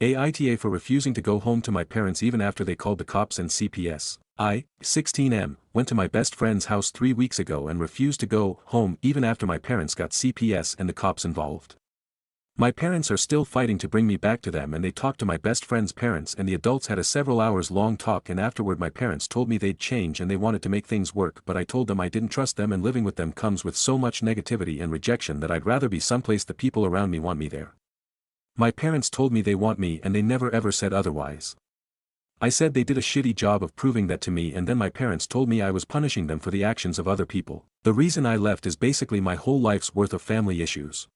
Aita for refusing to go home to my parents even after they called the cops and CPS. I, 16M, went to my best friend's house 3 weeks ago and refused to go home even after my parents got CPS and the cops involved. My parents are still fighting to bring me back to them, and they talked to my best friend's parents and the adults had a several hours long talk, and afterward my parents told me they'd change and they wanted to make things work, but I told them I didn't trust them and living with them comes with so much negativity and rejection that I'd rather be someplace the people around me want me there. My parents told me they want me and they never ever said otherwise. I said they did a shitty job of proving that to me, and then my parents told me I was punishing them for the actions of other people. The reason I left is basically my whole life's worth of family issues.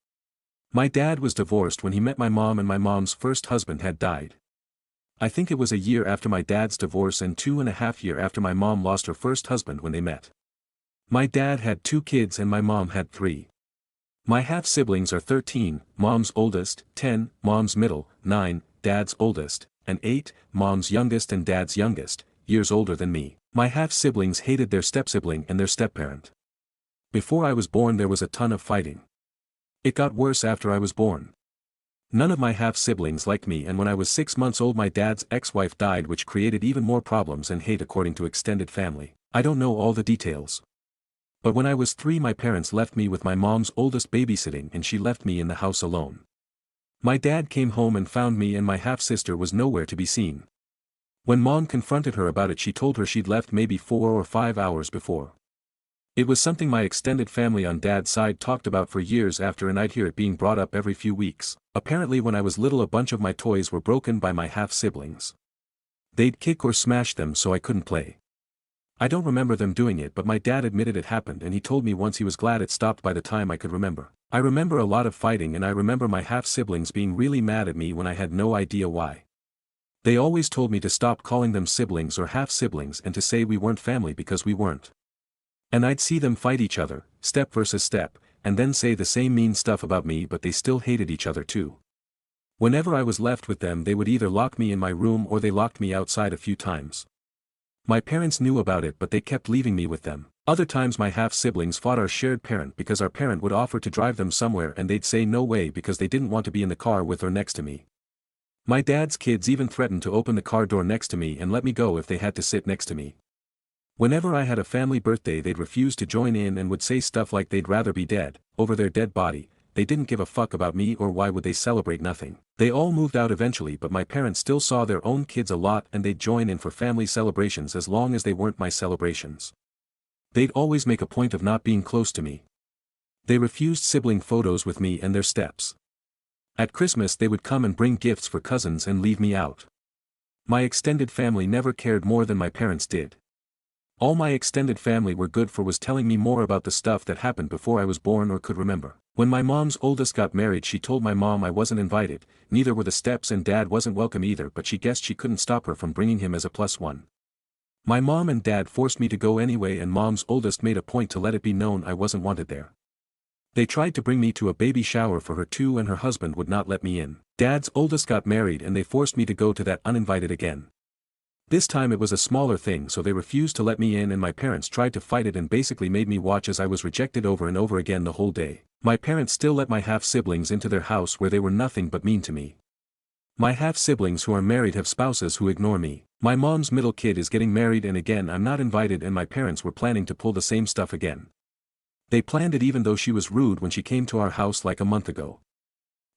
My dad was divorced when he met my mom, and my mom's first husband had died. I think it was a year after my dad's divorce and 2.5 years after my mom lost her first husband when they met. My dad had 2 kids and my mom had 3. My half-siblings are 13, mom's oldest, 10, mom's middle, 9, dad's oldest, and 8, mom's youngest and dad's youngest, years older than me. My half-siblings hated their step-sibling and their step-parent. Before I was born there was a ton of fighting. It got worse after I was born. None of my half-siblings liked me, and when I was 6 months old my dad's ex-wife died, which created even more problems and hate according to extended family. I don't know all the details. But when I was 3 my parents left me with my mom's oldest babysitting and she left me in the house alone. My dad came home and found me and my half-sister was nowhere to be seen. When mom confronted her about it she told her she'd left maybe 4 or 5 hours before. It was something my extended family on dad's side talked about for years after, and I'd hear it being brought up every few weeks. Apparently when I was little a bunch of my toys were broken by my half-siblings. They'd kick or smash them so I couldn't play. I don't remember them doing it, but my dad admitted it happened and he told me once he was glad it stopped by the time I could remember. I remember a lot of fighting, and I remember my half-siblings being really mad at me when I had no idea why. They always told me to stop calling them siblings or half-siblings and to say we weren't family because we weren't. And I'd see them fight each other, step versus step, and then say the same mean stuff about me, but they still hated each other too. Whenever I was left with them they would either lock me in my room or they locked me outside a few times. My parents knew about it but they kept leaving me with them. Other times my half-siblings fought our shared parent because our parent would offer to drive them somewhere and they'd say no way because they didn't want to be in the car with or next to me. My dad's kids even threatened to open the car door next to me and let me go if they had to sit next to me. Whenever I had a family birthday they'd refuse to join in and would say stuff like they'd rather be dead, over their dead body. They didn't give a fuck about me or why would they celebrate nothing. They all moved out eventually, but my parents still saw their own kids a lot and they'd join in for family celebrations as long as they weren't my celebrations. They'd always make a point of not being close to me. They refused sibling photos with me and their steps. At Christmas they would come and bring gifts for cousins and leave me out. My extended family never cared more than my parents did. All my extended family were good for was telling me more about the stuff that happened before I was born or could remember. When my mom's oldest got married she told my mom I wasn't invited, neither were the steps, and dad wasn't welcome either, but she guessed she couldn't stop her from bringing him as a +1. My mom and dad forced me to go anyway, and mom's oldest made a point to let it be known I wasn't wanted there. They tried to bring me to a baby shower for her too and her husband would not let me in. Dad's oldest got married and they forced me to go to that uninvited again. This time it was a smaller thing so they refused to let me in and my parents tried to fight it and basically made me watch as I was rejected over and over again the whole day. My parents still let my half-siblings into their house where they were nothing but mean to me. My half-siblings who are married have spouses who ignore me. My mom's middle kid is getting married and again I'm not invited, and my parents were planning to pull the same stuff again. They planned it even though she was rude when she came to our house like a month ago.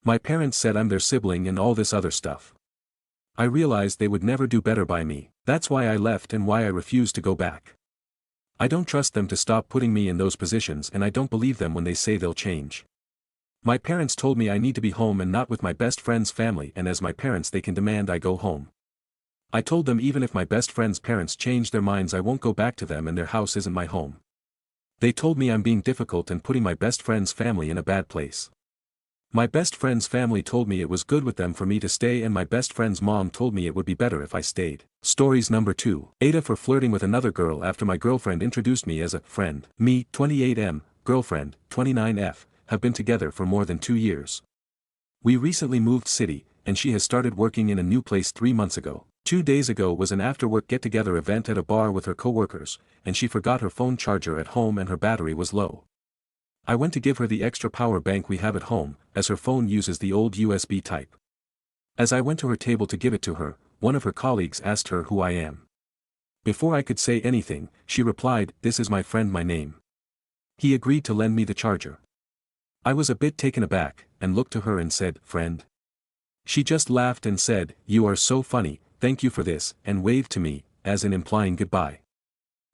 My parents said I'm their sibling and all this other stuff. I realized they would never do better by me. That's why I left and why I refused to go back. I don't trust them to stop putting me in those positions, and I don't believe them when they say they'll change. My parents told me I need to be home and not with my best friend's family, and as my parents they can demand I go home. I told them even if my best friend's parents change their minds I won't go back to them and their house isn't my home. They told me I'm being difficult and putting my best friend's family in a bad place. My best friend's family told me it was good with them for me to stay, and my best friend's mom told me it would be better if I stayed. Stories number 2. Aita for flirting with another girl after my girlfriend introduced me as a friend. Me, 28M, girlfriend, 29F, have been together for more than 2 years. We recently moved city, and she has started working in a new place 3 months ago. 2 days ago was an after-work get-together event at a bar with her co-workers, and she forgot her phone charger at home and her battery was low. I went to give her the extra power bank we have at home, as her phone uses the old USB type. As I went to her table to give it to her, one of her colleagues asked her who I am. Before I could say anything, she replied, "This is my friend, my name." He agreed to lend me the charger. I was a bit taken aback, and looked to her and said, "Friend?" She just laughed and said, "You are so funny, thank you for this," and waved to me, as in implying goodbye.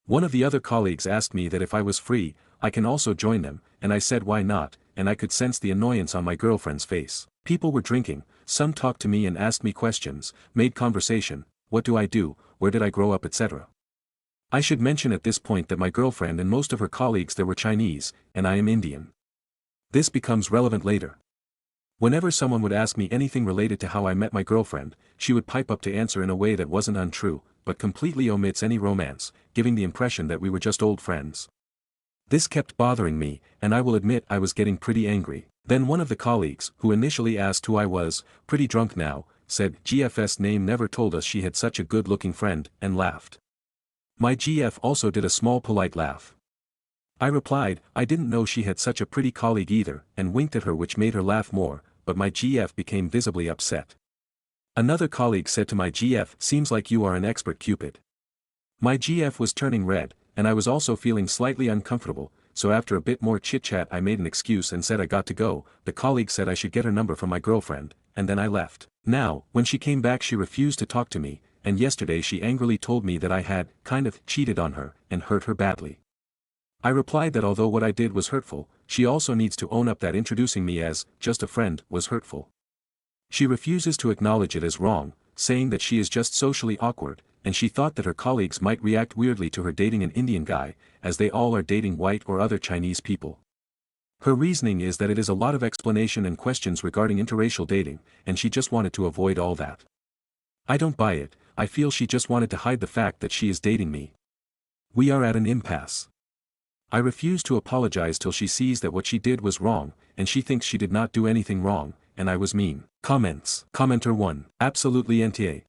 One of the other colleagues asked me that if I was free, I can also join them, and I said why not, and I could sense the annoyance on my girlfriend's face. People were drinking, some talked to me and asked me questions, made conversation, what do I do, where did I grow up, etc. I should mention at this point that my girlfriend and most of her colleagues there were Chinese, and I am Indian. This becomes relevant later. Whenever someone would ask me anything related to how I met my girlfriend, she would pipe up to answer in a way that wasn't untrue, but completely omits any romance, giving the impression that we were just old friends. This kept bothering me, and I will admit I was getting pretty angry. Then one of the colleagues, who initially asked who I was, pretty drunk now, said, "GF's name never told us she had such a good-looking friend," and laughed. My GF also did a small polite laugh. I replied, I didn't know she had such a pretty colleague either, and winked at her, which made her laugh more, but my GF became visibly upset. Another colleague said to my GF, "Seems like you are an expert Cupid." My GF was turning red, and I was also feeling slightly uncomfortable, so after a bit more chit-chat I made an excuse and said I got to go. The colleague said I should get her number from my girlfriend, and then I left. Now, when she came back she refused to talk to me, and yesterday she angrily told me that I had, kind of, cheated on her, and hurt her badly. I replied that although what I did was hurtful, she also needs to own up that introducing me as, just a friend, was hurtful. She refuses to acknowledge it as wrong, saying that she is just socially awkward, and she thought that her colleagues might react weirdly to her dating an Indian guy, as they all are dating white or other Chinese people. Her reasoning is that it is a lot of explanation and questions regarding interracial dating, and she just wanted to avoid all that. I don't buy it. I feel she just wanted to hide the fact that she is dating me. We are at an impasse. I refuse to apologize till she sees that what she did was wrong, and she thinks she did not do anything wrong, and I was mean. Comments. Commenter 1. Absolutely NTA.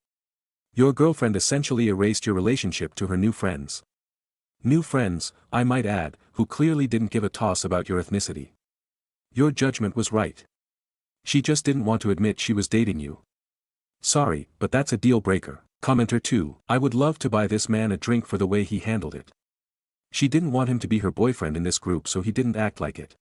Your girlfriend essentially erased your relationship to her new friends. New friends, I might add, who clearly didn't give a toss about your ethnicity. Your judgment was right. She just didn't want to admit she was dating you. Sorry, but that's a deal breaker. Commenter 2. I would love to buy this man a drink for the way he handled it. She didn't want him to be her boyfriend in this group, so he didn't act like it.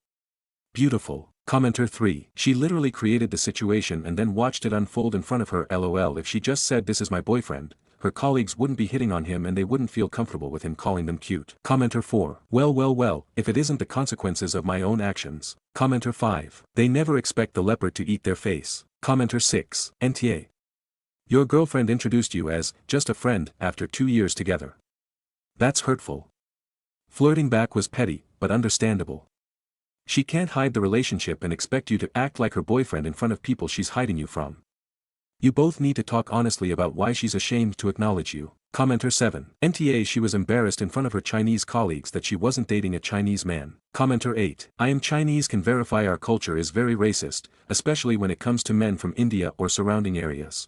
Beautiful. Commenter 3. She literally created the situation and then watched it unfold in front of her. LOL. If she just said this is my boyfriend, her colleagues wouldn't be hitting on him and they wouldn't feel comfortable with him calling them cute. Commenter 4. Well, if it isn't the consequences of my own actions. Commenter 5. They never expect the leopard to eat their face. Commenter 6. NTA. Your girlfriend introduced you as, just a friend, after 2 years together. That's hurtful. Flirting back was petty, but understandable. She can't hide the relationship and expect you to act like her boyfriend in front of people she's hiding you from. You both need to talk honestly about why she's ashamed to acknowledge you. Commenter 7. NTA. She was embarrassed in front of her Chinese colleagues that she wasn't dating a Chinese man. Commenter 8. I am Chinese can verify our culture is very racist, especially when it comes to men from India or surrounding areas.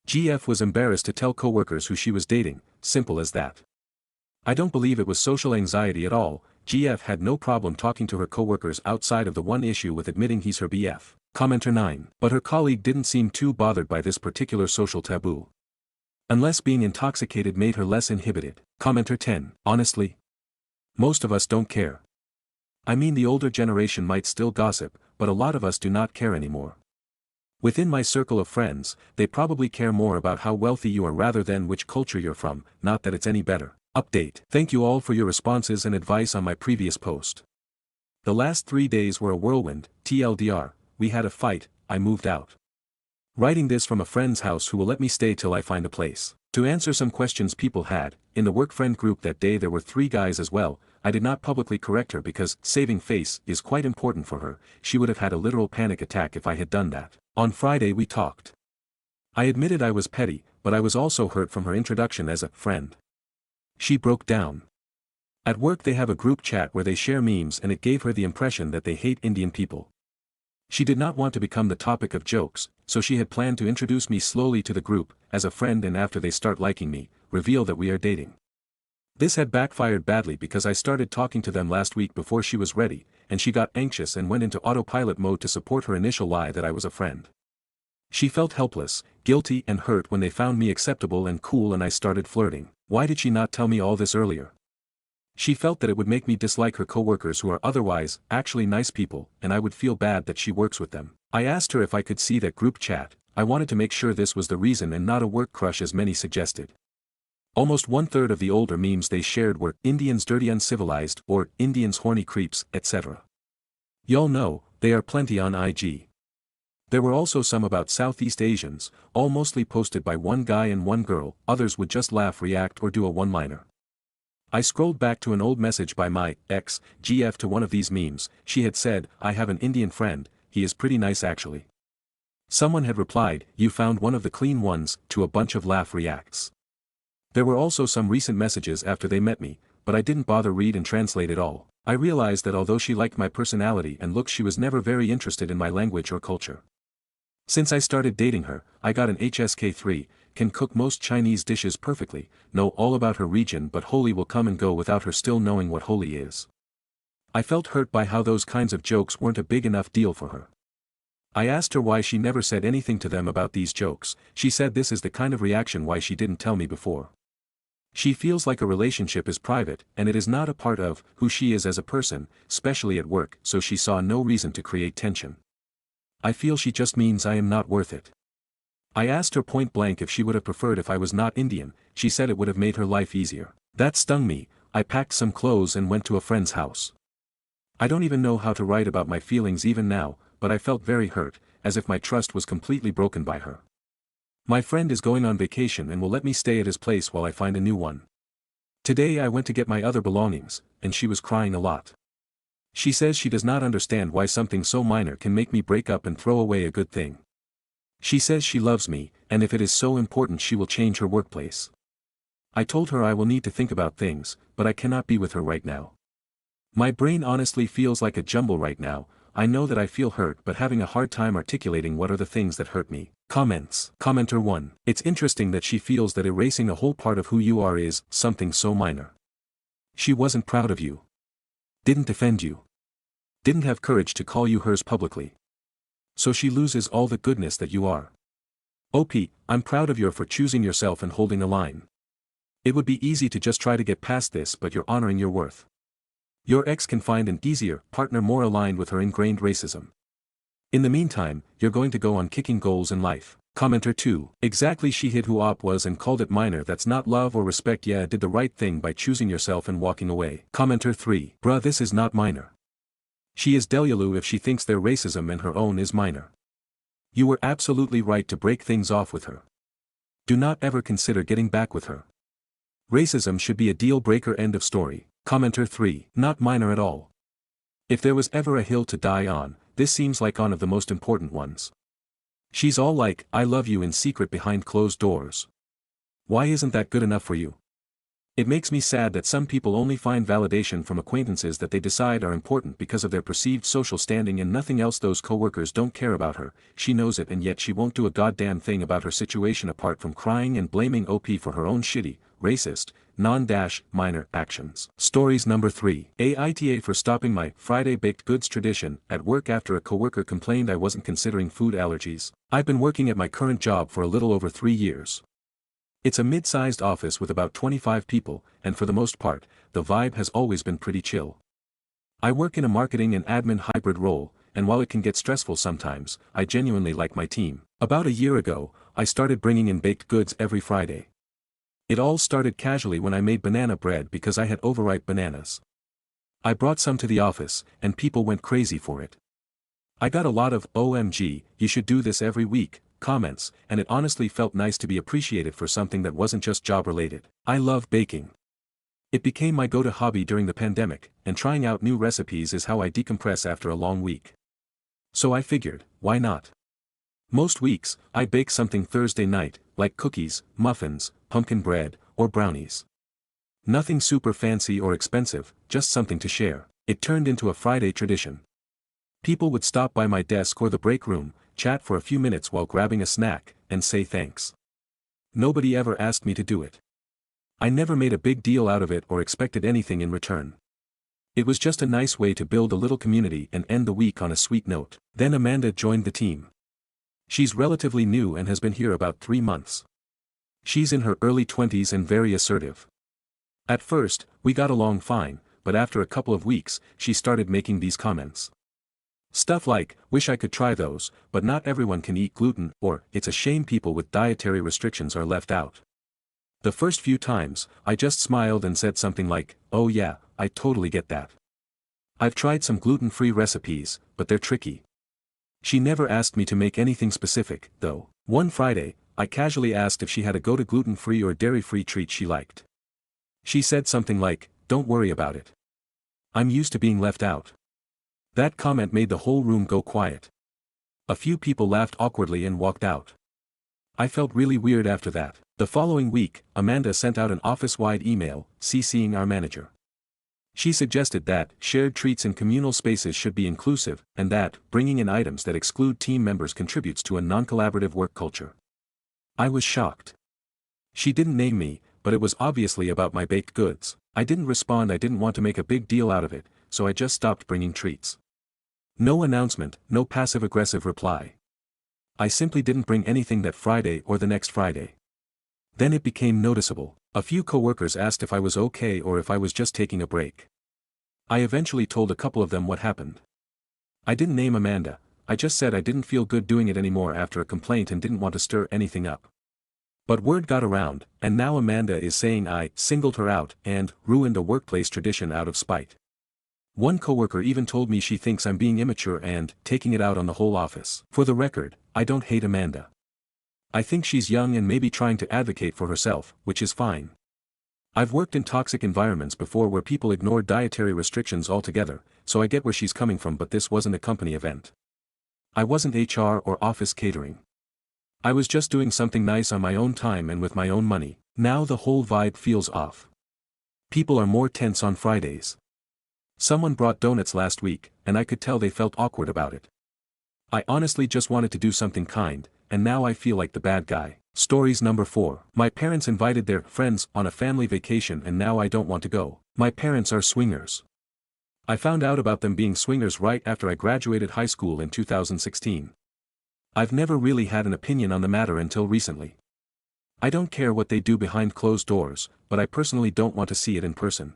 GF was embarrassed to tell coworkers who she was dating, simple as that. I don't believe it was social anxiety at all. GF had no problem talking to her coworkers outside of the one issue with admitting he's her BF. Commenter 9. But her colleague didn't seem too bothered by this particular social taboo. Unless being intoxicated made her less inhibited. Commenter 10. Honestly, most of us don't care. I mean, the older generation might still gossip, but a lot of us do not care anymore. Within my circle of friends, they probably care more about how wealthy you are rather than which culture you're from, not that it's any better. Update. Thank you all for your responses and advice on my previous post. The last 3 days were a whirlwind. TLDR, we had a fight, I moved out. Writing this from a friend's house who will let me stay till I find a place. To answer some questions people had, in the work friend group that day there were 3 guys as well. I did not publicly correct her because saving face is quite important for her. She would have had a literal panic attack if I had done that. On Friday we talked. I admitted I was petty, but I was also hurt from her introduction as a friend. She broke down. At work they have a group chat where they share memes and it gave her the impression that they hate Indian people. She did not want to become the topic of jokes, so she had planned to introduce me slowly to the group, as a friend, and after they start liking me, reveal that we are dating. This had backfired badly because I started talking to them last week before she was ready, and she got anxious and went into autopilot mode to support her initial lie that I was a friend. She felt helpless, guilty and hurt when they found me acceptable and cool and I started flirting. Why did she not tell me all this earlier? She felt that it would make me dislike her coworkers who are otherwise, actually nice people, and I would feel bad that she works with them. I asked her if I could see that group chat. I wanted to make sure this was the reason and not a work crush as many suggested. Almost 1/3 of the older memes they shared were Indians dirty uncivilized or Indians horny creeps, etc. Y'all know, they are plenty on IG. There were also some about Southeast Asians, all mostly posted by one guy and one girl, others would just laugh, react or do a one-liner. I scrolled back to an old message by my ex, GF to one of these memes. She had said, "I have an Indian friend, he is pretty nice actually." Someone had replied, "You found one of the clean ones," to a bunch of laugh reacts. There were also some recent messages after they met me, but I didn't bother read and translate it all. I realized that although she liked my personality and looks, she was never very interested in my language or culture. Since I started dating her, I got an HSK3, can cook most Chinese dishes perfectly, know all about her region, but holy will come and go without her still knowing what holy is. I felt hurt by how those kinds of jokes weren't a big enough deal for her. I asked her why she never said anything to them about these jokes. She said this is the kind of reaction why she didn't tell me before. She feels like a relationship is private and it is not a part of who she is as a person, especially at work, so she saw no reason to create tension. I feel she just means I am not worth it. I asked her point blank if she would have preferred if I was not Indian. She said it would have made her life easier. That stung me. I packed some clothes and went to a friend's house. I don't even know how to write about my feelings even now, but I felt very hurt, as if my trust was completely broken by her. My friend is going on vacation and will let me stay at his place while I find a new one. Today I went to get my other belongings, and she was crying a lot. She says she does not understand why something so minor can make me break up and throw away a good thing. She says she loves me, and if it is so important she will change her workplace. I told her I will need to think about things, but I cannot be with her right now. My brain honestly feels like a jumble right now. I know that I feel hurt but having a hard time articulating what are the things that hurt me. Comments. Commenter 1. It's interesting that she feels that erasing a whole part of who you are is something so minor. She wasn't proud of you. Didn't defend you. Didn't have courage to call you hers publicly. So she loses all the goodness that you are. OP, I'm proud of you for choosing yourself and holding a line. It would be easy to just try to get past this, but you're honoring your worth. Your ex can find an easier partner more aligned with her ingrained racism. In the meantime, you're going to go on kicking goals in life. Commenter 2. Exactly, she hid who op was and called it minor. That's not love or respect. Yeah, did the right thing by choosing yourself and walking away. Commenter 3. Bruh, this is not minor. She is Delulu if she thinks their racism and her own is minor. You were absolutely right to break things off with her. Do not ever consider getting back with her. Racism should be a deal breaker. End of story. Commenter 3. Not minor at all. If there was ever a hill to die on, this seems like one of the most important ones. She's all like, I love you in secret behind closed doors. Why isn't that good enough for you? It makes me sad that some people only find validation from acquaintances that they decide are important because of their perceived social standing and nothing else. Those coworkers don't care about her, she knows it, and yet she won't do a goddamn thing about her situation apart from crying and blaming OP for her own shitty, racist, non-minor actions. Stories number 3. Aita for stopping my Friday baked goods tradition at work after a coworker complained I wasn't considering food allergies. I've been working at my current job for a little over 3 years. It's a mid-sized office with about 25 people, and for the most part, the vibe has always been pretty chill. I work in a marketing and admin hybrid role, and while it can get stressful sometimes, I genuinely like my team. About a year ago, I started bringing in baked goods every Friday. It all started casually when I made banana bread because I had overripe bananas. I brought some to the office, and people went crazy for it. I got a lot of "OMG, you should do this every week" comments, and it honestly felt nice to be appreciated for something that wasn't just job-related. I love baking. It became my go-to hobby during the pandemic, and trying out new recipes is how I decompress after a long week. So I figured, why not? Most weeks, I bake something Thursday night, like cookies, muffins, pumpkin bread, or brownies. Nothing super fancy or expensive, just something to share. It turned into a Friday tradition. People would stop by my desk or the break room, chat for a few minutes while grabbing a snack, and say thanks. Nobody ever asked me to do it. I never made a big deal out of it or expected anything in return. It was just a nice way to build a little community and end the week on a sweet note. Then Amanda joined the team. She's relatively new and has been here about 3 months. She's in her early 20s and very assertive. At first, we got along fine, but after a couple of weeks, she started making these comments. Stuff like, wish I could try those, but not everyone can eat gluten, or, it's a shame people with dietary restrictions are left out. The first few times, I just smiled and said something like, oh yeah, I totally get that. I've tried some gluten-free recipes, but they're tricky. She never asked me to make anything specific, though. One Friday, I casually asked if she had a go-to gluten-free or dairy-free treat she liked. She said something like, don't worry about it. I'm used to being left out. That comment made the whole room go quiet. A few people laughed awkwardly and walked out. I felt really weird after that. The following week, Amanda sent out an office-wide email, CCing our manager. She suggested that shared treats in communal spaces should be inclusive, and that bringing in items that exclude team members contributes to a non-collaborative work culture. I was shocked. She didn't name me, but it was obviously about my baked goods. I didn't respond. I didn't want to make a big deal out of it, so I just stopped bringing treats. No announcement, no passive-aggressive reply. I simply didn't bring anything that Friday or the next Friday. Then it became noticeable. A few coworkers asked if I was okay or if I was just taking a break. I eventually told a couple of them what happened. I didn't name Amanda, I just said I didn't feel good doing it anymore after a complaint and didn't want to stir anything up. But word got around, and now Amanda is saying I singled her out and ruined a workplace tradition out of spite. One coworker even told me she thinks I'm being immature and taking it out on the whole office. For the record, I don't hate Amanda. I think she's young and maybe trying to advocate for herself, which is fine. I've worked in toxic environments before where people ignore dietary restrictions altogether, so I get where she's coming from, but this wasn't a company event. I wasn't HR or office catering. I was just doing something nice on my own time and with my own money. Now the whole vibe feels off. People are more tense on Fridays. Someone brought donuts last week, and I could tell they felt awkward about it. I honestly just wanted to do something kind, and now I feel like the bad guy. Stories number 4. My parents invited their friends on a family vacation and now I don't want to go. My parents are swingers. I found out about them being swingers right after I graduated high school in 2016. I've never really had an opinion on the matter until recently. I don't care what they do behind closed doors, but I personally don't want to see it in person.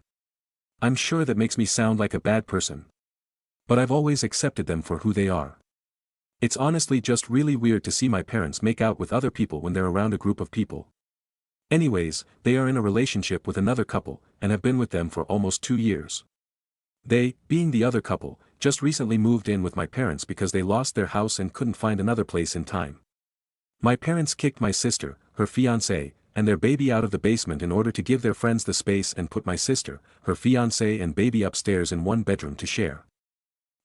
I'm sure that makes me sound like a bad person. But I've always accepted them for who they are. It's honestly just really weird to see my parents make out with other people when they're around a group of people. Anyways, they are in a relationship with another couple, and have been with them for almost 2 years. They, being the other couple, just recently moved in with my parents because they lost their house and couldn't find another place in time. My parents kicked my sister, her fiancé, and their baby out of the basement in order to give their friends the space and put my sister, her fiancé and baby upstairs in one bedroom to share.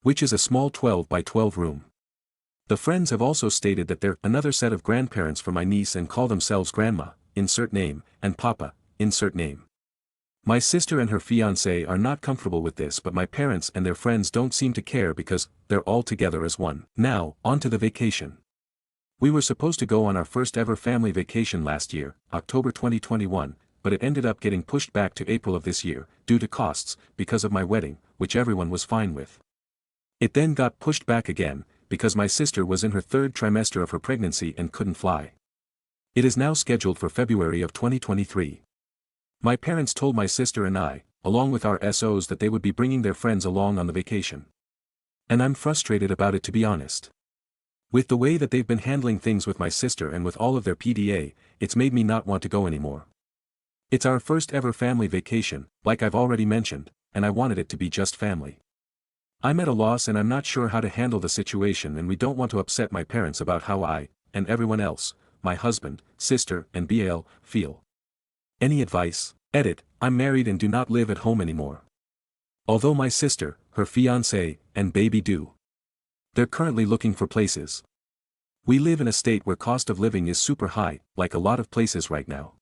Which is a small 12 by 12 room. The friends have also stated that they're another set of grandparents for my niece and call themselves grandma, insert name, and papa, insert name. My sister and her fiancé are not comfortable with this, but my parents and their friends don't seem to care because they're all together as one. Now, on to the vacation. We were supposed to go on our first ever family vacation last year, October 2021, but it ended up getting pushed back to April of this year, due to costs, because of my wedding, which everyone was fine with. It then got pushed back again, because my sister was in her 3rd trimester of her pregnancy and couldn't fly. It is now scheduled for February of 2023. My parents told my sister and I, along with our SOs, that they would be bringing their friends along on the vacation. And I'm frustrated about it, to be honest. With the way that they've been handling things with my sister and with all of their PDA, it's made me not want to go anymore. It's our first ever family vacation, like I've already mentioned, and I wanted it to be just family. I'm at a loss and I'm not sure how to handle the situation, and we don't want to upset my parents about how I, and everyone else, my husband, sister, and BL, feel. Any advice? Edit, I'm married and do not live at home anymore. Although my sister, her fiancé, and baby do. They're currently looking for places. We live in a state where cost of living is super high, like a lot of places right now.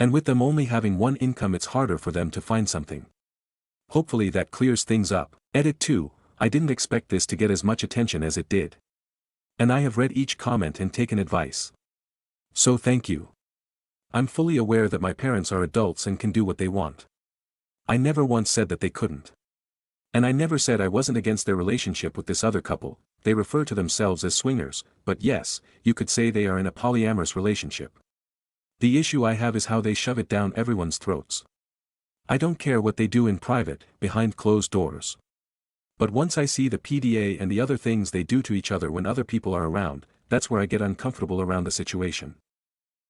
And with them only having one income, it's harder for them to find something. Hopefully that clears things up. Edit 2, I didn't expect this to get as much attention as it did. And I have read each comment and taken advice. So thank you. I'm fully aware that my parents are adults and can do what they want. I never once said that they couldn't. And I never said I wasn't against their relationship with this other couple, they refer to themselves as swingers, but yes, you could say they are in a polyamorous relationship. The issue I have is how they shove it down everyone's throats. I don't care what they do in private, behind closed doors. But once I see the PDA and the other things they do to each other when other people are around, that's where I get uncomfortable around the situation.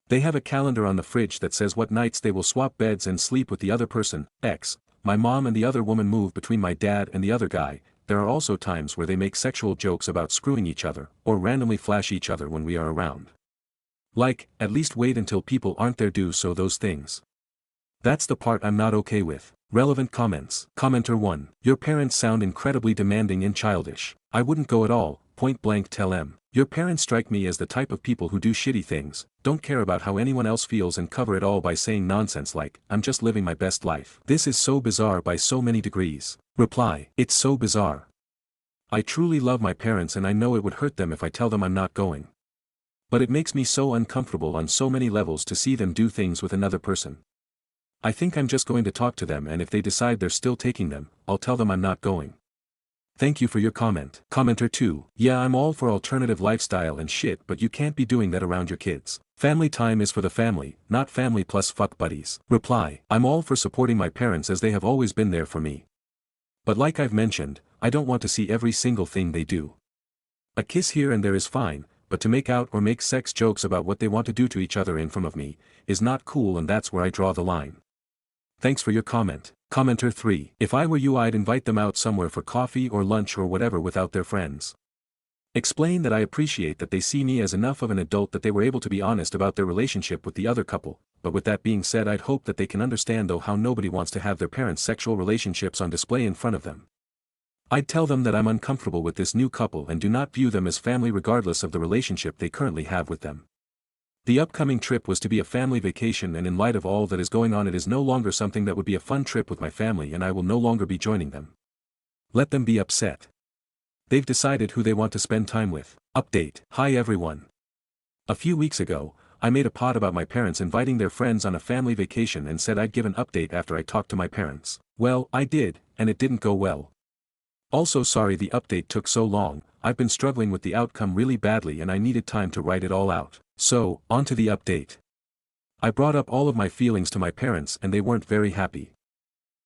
They have a calendar on the fridge that says what nights they will swap beds and sleep with the other person. My mom and the other woman move between my dad and the other guy. There are also times where they make sexual jokes about screwing each other, or randomly flash each other when we are around. Like, at least wait until people aren't there do so those things. That's the part I'm not okay with. Relevant comments. Commenter 1. Your parents sound incredibly demanding and childish. I wouldn't go at all, point blank tell em. Your parents strike me as the type of people who do shitty things, don't care about how anyone else feels and cover it all by saying nonsense like, I'm just living my best life. This is so bizarre by so many degrees. Reply. It's so bizarre. I truly love my parents and I know it would hurt them if I tell them I'm not going. But it makes me so uncomfortable on so many levels to see them do things with another person. I think I'm just going to talk to them, and if they decide they're still taking them, I'll tell them I'm not going. Thank you for your comment. Commenter 2. Yeah, I'm all for alternative lifestyle and shit, but you can't be doing that around your kids. Family time is for the family, not family plus fuck buddies. Reply. I'm all for supporting my parents as they have always been there for me. But like I've mentioned, I don't want to see every single thing they do. A kiss here and there is fine, but to make out or make sex jokes about what they want to do to each other in front of me, is not cool, and that's where I draw the line. Thanks for your comment. Commenter 3. If I were you, I'd invite them out somewhere for coffee or lunch or whatever without their friends. Explain that I appreciate that they see me as enough of an adult that they were able to be honest about their relationship with the other couple, but with that being said, I'd hope that they can understand though how nobody wants to have their parents' sexual relationships on display in front of them. I'd tell them that I'm uncomfortable with this new couple and do not view them as family regardless of the relationship they currently have with them. The upcoming trip was to be a family vacation, and in light of all that is going on, it is no longer something that would be a fun trip with my family, and I will no longer be joining them. Let them be upset. They've decided who they want to spend time with. Update. Hi everyone. A few weeks ago, I made a pod about my parents inviting their friends on a family vacation and said I'd give an update after I talked to my parents. Well, I did, and it didn't go well. Also sorry the update took so long, I've been struggling with the outcome really badly and I needed time to write it all out. So, on to the update. I brought up all of my feelings to my parents and they weren't very happy.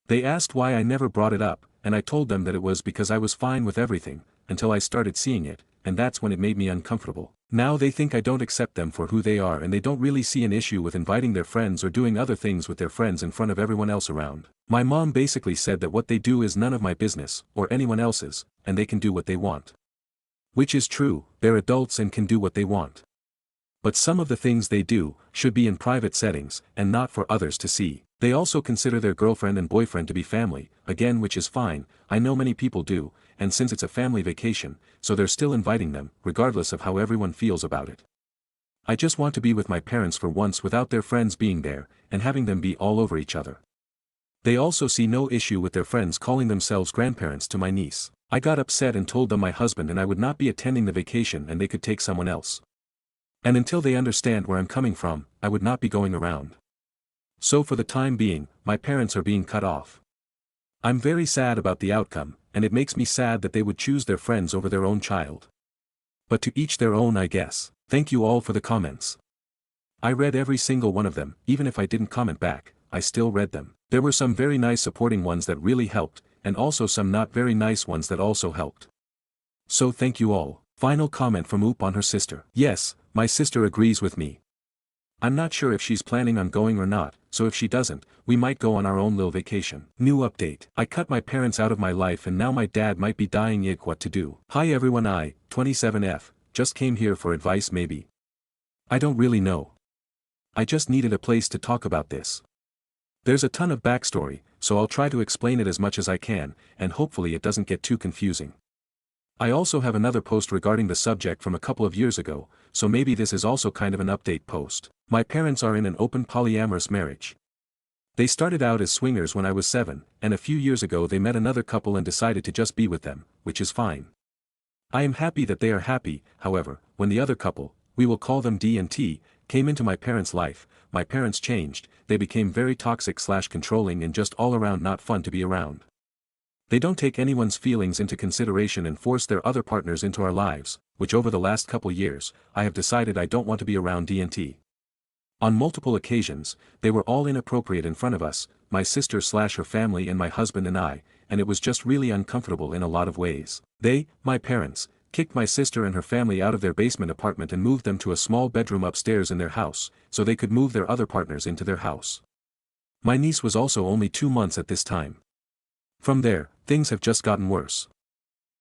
They asked why I never brought it up, and I told them that it was because I was fine with everything, until I started seeing it, and that's when it made me uncomfortable. Now they think I don't accept them for who they are and they don't really see an issue with inviting their friends or doing other things with their friends in front of everyone else around. My mom basically said that what they do is none of my business, or anyone else's, and they can do what they want. Which is true, they're adults and can do what they want. But some of the things they do should be in private settings, and not for others to see. They also consider their girlfriend and boyfriend to be family, again, which is fine, I know many people do, and since it's a family vacation, so they're still inviting them, regardless of how everyone feels about it. I just want to be with my parents for once without their friends being there, and having them be all over each other. They also see no issue with their friends calling themselves grandparents to my niece. I got upset and told them my husband and I would not be attending the vacation and they could take someone else. And until they understand where I'm coming from, I would not be going around. So for the time being, my parents are being cut off. I'm very sad about the outcome, and it makes me sad that they would choose their friends over their own child. But to each their own, I guess. Thank you all for the comments. I read every single one of them, even if I didn't comment back, I still read them. There were some very nice supporting ones that really helped, and also some not very nice ones that also helped. So thank you all. Final comment from Oop on her sister. Yes, my sister agrees with me. I'm not sure if she's planning on going or not, so if she doesn't, we might go on our own little vacation. New update. I cut my parents out of my life and now my dad might be dying. What to do? Hi everyone, I, 27F, just came here for advice maybe. I don't really know. I just needed a place to talk about this. There's a ton of backstory, so I'll try to explain it as much as I can, and hopefully it doesn't get too confusing. I also have another post regarding the subject from a couple of years ago, so maybe this is also kind of an update post. My parents are in an open polyamorous marriage. They started out as swingers when I was 7, and a few years ago they met another couple and decided to just be with them, which is fine. I am happy that they are happy. However, when the other couple, we will call them D and T, came into my parents' life, my parents changed, they became very toxic/controlling and just all around not fun to be around. They don't take anyone's feelings into consideration and force their other partners into our lives, which over the last couple years, I have decided I don't want to be around D&T. On multiple occasions, they were all inappropriate in front of us, my sister/her family and my husband and I, and it was just really uncomfortable in a lot of ways. They, my parents, kicked my sister and her family out of their basement apartment and moved them to a small bedroom upstairs in their house, so they could move their other partners into their house. My niece was also only 2 months at this time. From there, things have just gotten worse.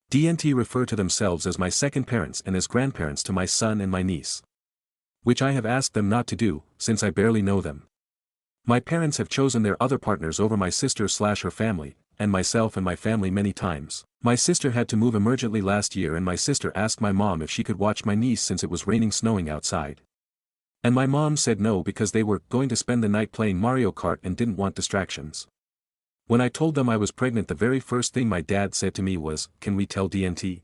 D&T refer to themselves as my second parents and as grandparents to my son and my niece. Which I have asked them not to do, since I barely know them. My parents have chosen their other partners over my sister/her family, and myself and my family many times. My sister had to move emergently last year and my sister asked my mom if she could watch my niece since it was snowing outside. And my mom said no because they were going to spend the night playing Mario Kart and didn't want distractions. When I told them I was pregnant, the very first thing my dad said to me was, "Can we tell D&T?"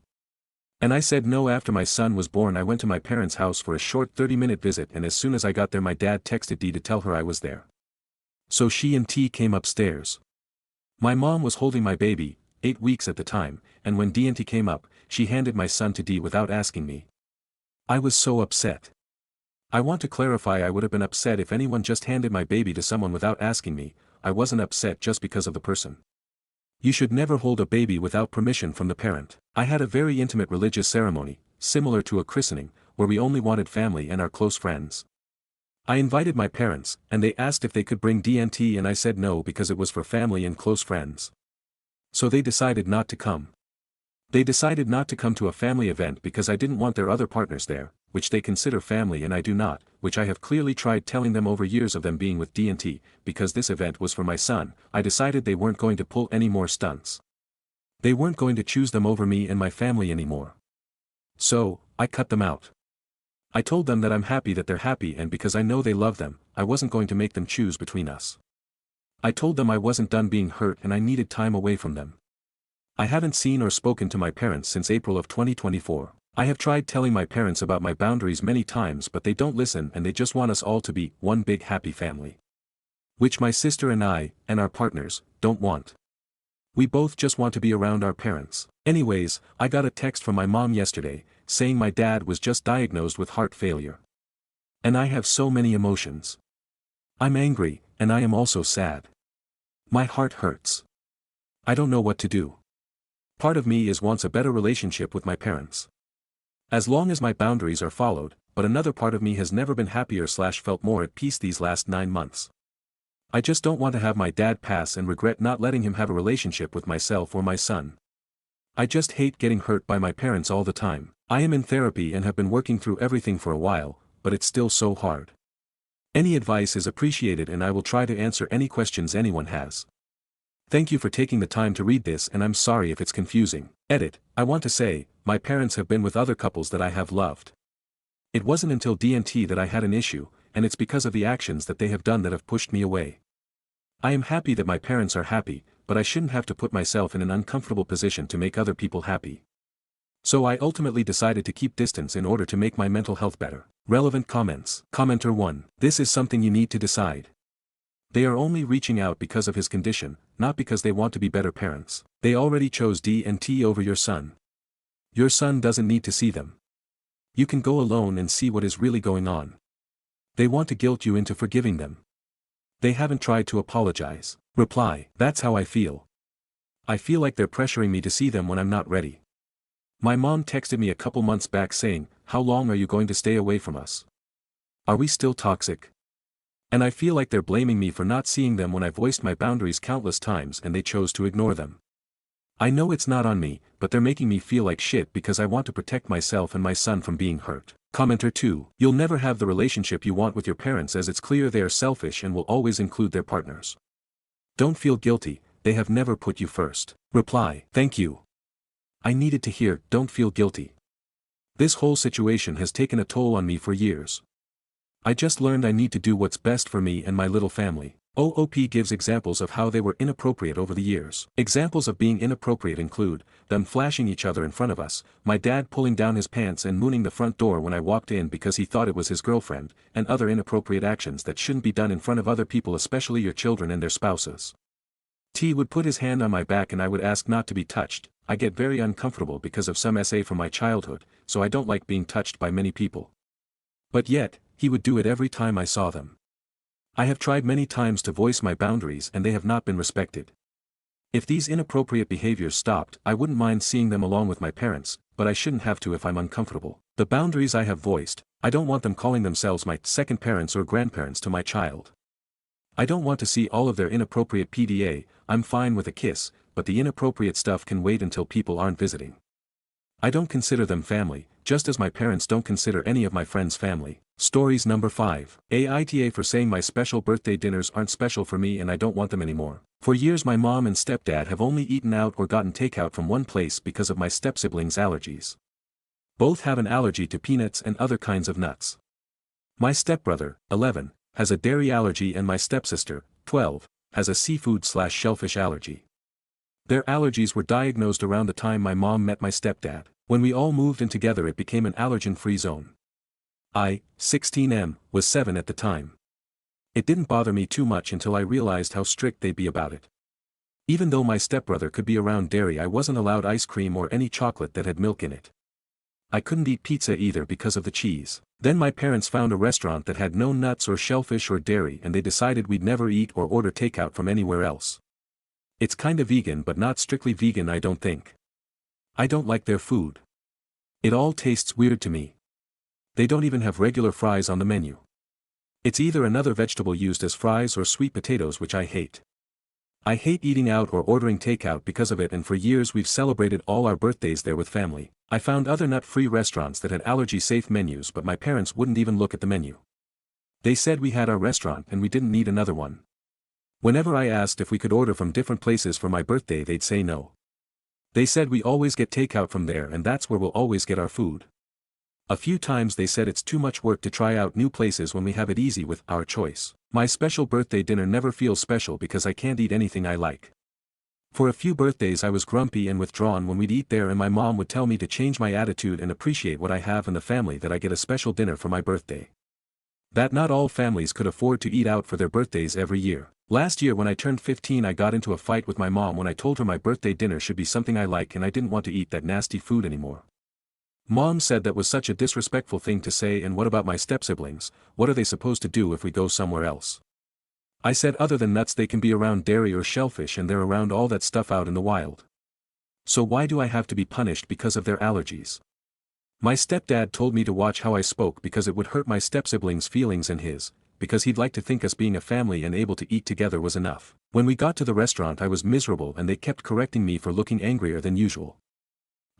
And I said no. After my son was born I went to my parents' house for a short 30-minute visit, and as soon as I got there my dad texted Dee to tell her I was there. So she and T came upstairs. My mom was holding my baby, 8 weeks at the time, and when D&T came up, she handed my son to Dee without asking me. I was so upset. I want to clarify, I would have been upset if anyone just handed my baby to someone without asking me. I wasn't upset just because of the person. You should never hold a baby without permission from the parent. I had a very intimate religious ceremony, similar to a christening, where we only wanted family and our close friends. I invited my parents, and they asked if they could bring D&T and I said no because it was for family and close friends. So they decided not to come. They decided not to come to a family event because I didn't want their other partners there, which they consider family and I do not, which I have clearly tried telling them over years of them being with D&T, because this event was for my son. I decided they weren't going to pull any more stunts. They weren't going to choose them over me and my family anymore. So, I cut them out. I told them that I'm happy that they're happy, and because I know they love them, I wasn't going to make them choose between us. I told them I wasn't done being hurt and I needed time away from them. I haven't seen or spoken to my parents since April of 2024. I have tried telling my parents about my boundaries many times, but they don't listen and they just want us all to be one big happy family. Which my sister and I, and our partners, don't want. We both just want to be around our parents. Anyways, I got a text from my mom yesterday, saying my dad was just diagnosed with heart failure. And I have so many emotions. I'm angry, and I am also sad. My heart hurts. I don't know what to do. Part of me wants a better relationship with my parents. As long as my boundaries are followed, but another part of me has never been happier/felt more at peace these last 9 months. I just don't want to have my dad pass and regret not letting him have a relationship with myself or my son. I just hate getting hurt by my parents all the time. I am in therapy and have been working through everything for a while, but it's still so hard. Any advice is appreciated and I will try to answer any questions anyone has. Thank you for taking the time to read this, and I'm sorry if it's confusing. Edit. I want to say, my parents have been with other couples that I have loved. It wasn't until D&T that I had an issue, and it's because of the actions that they have done that have pushed me away. I am happy that my parents are happy, but I shouldn't have to put myself in an uncomfortable position to make other people happy. So I ultimately decided to keep distance in order to make my mental health better. Relevant comments. Commenter 1. This is something you need to decide. They are only reaching out because of his condition, not because they want to be better parents. They already chose D&T over your son. Your son doesn't need to see them. You can go alone and see what is really going on. They want to guilt you into forgiving them. They haven't tried to apologize. Reply. That's how I feel. I feel like they're pressuring me to see them when I'm not ready. My mom texted me a couple months back saying, "How long are you going to stay away from us? Are we still toxic?" And I feel like they're blaming me for not seeing them when I voiced my boundaries countless times and they chose to ignore them. I know it's not on me, but they're making me feel like shit because I want to protect myself and my son from being hurt. Commenter 2. You'll never have the relationship you want with your parents, as it's clear they are selfish and will always include their partners. Don't feel guilty, they have never put you first. Reply. Thank you. I needed to hear, don't feel guilty. This whole situation has taken a toll on me for years. I just learned I need to do what's best for me and my little family. OOP gives examples of how they were inappropriate over the years. Examples of being inappropriate include them flashing each other in front of us, my dad pulling down his pants and mooning the front door when I walked in because he thought it was his girlfriend, and other inappropriate actions that shouldn't be done in front of other people, especially your children and their spouses. T would put his hand on my back and I would ask not to be touched. I get very uncomfortable because of some SA from my childhood, so I don't like being touched by many people. But yet, he would do it every time I saw them. I have tried many times to voice my boundaries and they have not been respected. If these inappropriate behaviors stopped, I wouldn't mind seeing them along with my parents, but I shouldn't have to if I'm uncomfortable. The boundaries I have voiced, I don't want them calling themselves my second parents or grandparents to my child. I don't want to see all of their inappropriate PDA. I'm fine with a kiss, but the inappropriate stuff can wait until people aren't visiting. I don't consider them family, just as my parents don't consider any of my friends family. Stories number 5. Aita for saying my special birthday dinners aren't special for me and I don't want them anymore. For years my mom and stepdad have only eaten out or gotten takeout from one place because of my stepsiblings' allergies. Both have an allergy to peanuts and other kinds of nuts. My stepbrother, 11, has a dairy allergy and my stepsister, 12, has a seafood/shellfish allergy. Their allergies were diagnosed around the time my mom met my stepdad. When we all moved in together it became an allergen-free zone. I, 16M, was 7 at the time. It didn't bother me too much until I realized how strict they'd be about it. Even though my stepbrother could be around dairy, I wasn't allowed ice cream or any chocolate that had milk in it. I couldn't eat pizza either because of the cheese. Then my parents found a restaurant that had no nuts or shellfish or dairy and they decided we'd never eat or order takeout from anywhere else. It's kinda vegan but not strictly vegan, I don't think. I don't like their food. It all tastes weird to me. They don't even have regular fries on the menu. It's either another vegetable used as fries or sweet potatoes, which I hate. I hate eating out or ordering takeout because of it, and for years we've celebrated all our birthdays there with family. I found other nut-free restaurants that had allergy-safe menus, but my parents wouldn't even look at the menu. They said we had our restaurant and we didn't need another one. Whenever I asked if we could order from different places for my birthday, they'd say no. They said we always get takeout from there and that's where we'll always get our food. A few times they said it's too much work to try out new places when we have it easy with our choice. My special birthday dinner never feels special because I can't eat anything I like. For a few birthdays I was grumpy and withdrawn when we'd eat there, and my mom would tell me to change my attitude and appreciate what I have in the family, that I get a special dinner for my birthday. That not all families could afford to eat out for their birthdays every year. Last year when I turned 15 I got into a fight with my mom when I told her my birthday dinner should be something I like and I didn't want to eat that nasty food anymore. Mom said that was such a disrespectful thing to say, and what about my stepsiblings, what are they supposed to do if we go somewhere else? I said other than nuts they can be around dairy or shellfish and they're around all that stuff out in the wild. So why do I have to be punished because of their allergies? My stepdad told me to watch how I spoke because it would hurt my stepsiblings' feelings and his, because he'd like to think us being a family and able to eat together was enough. When we got to the restaurant I was miserable and they kept correcting me for looking angrier than usual.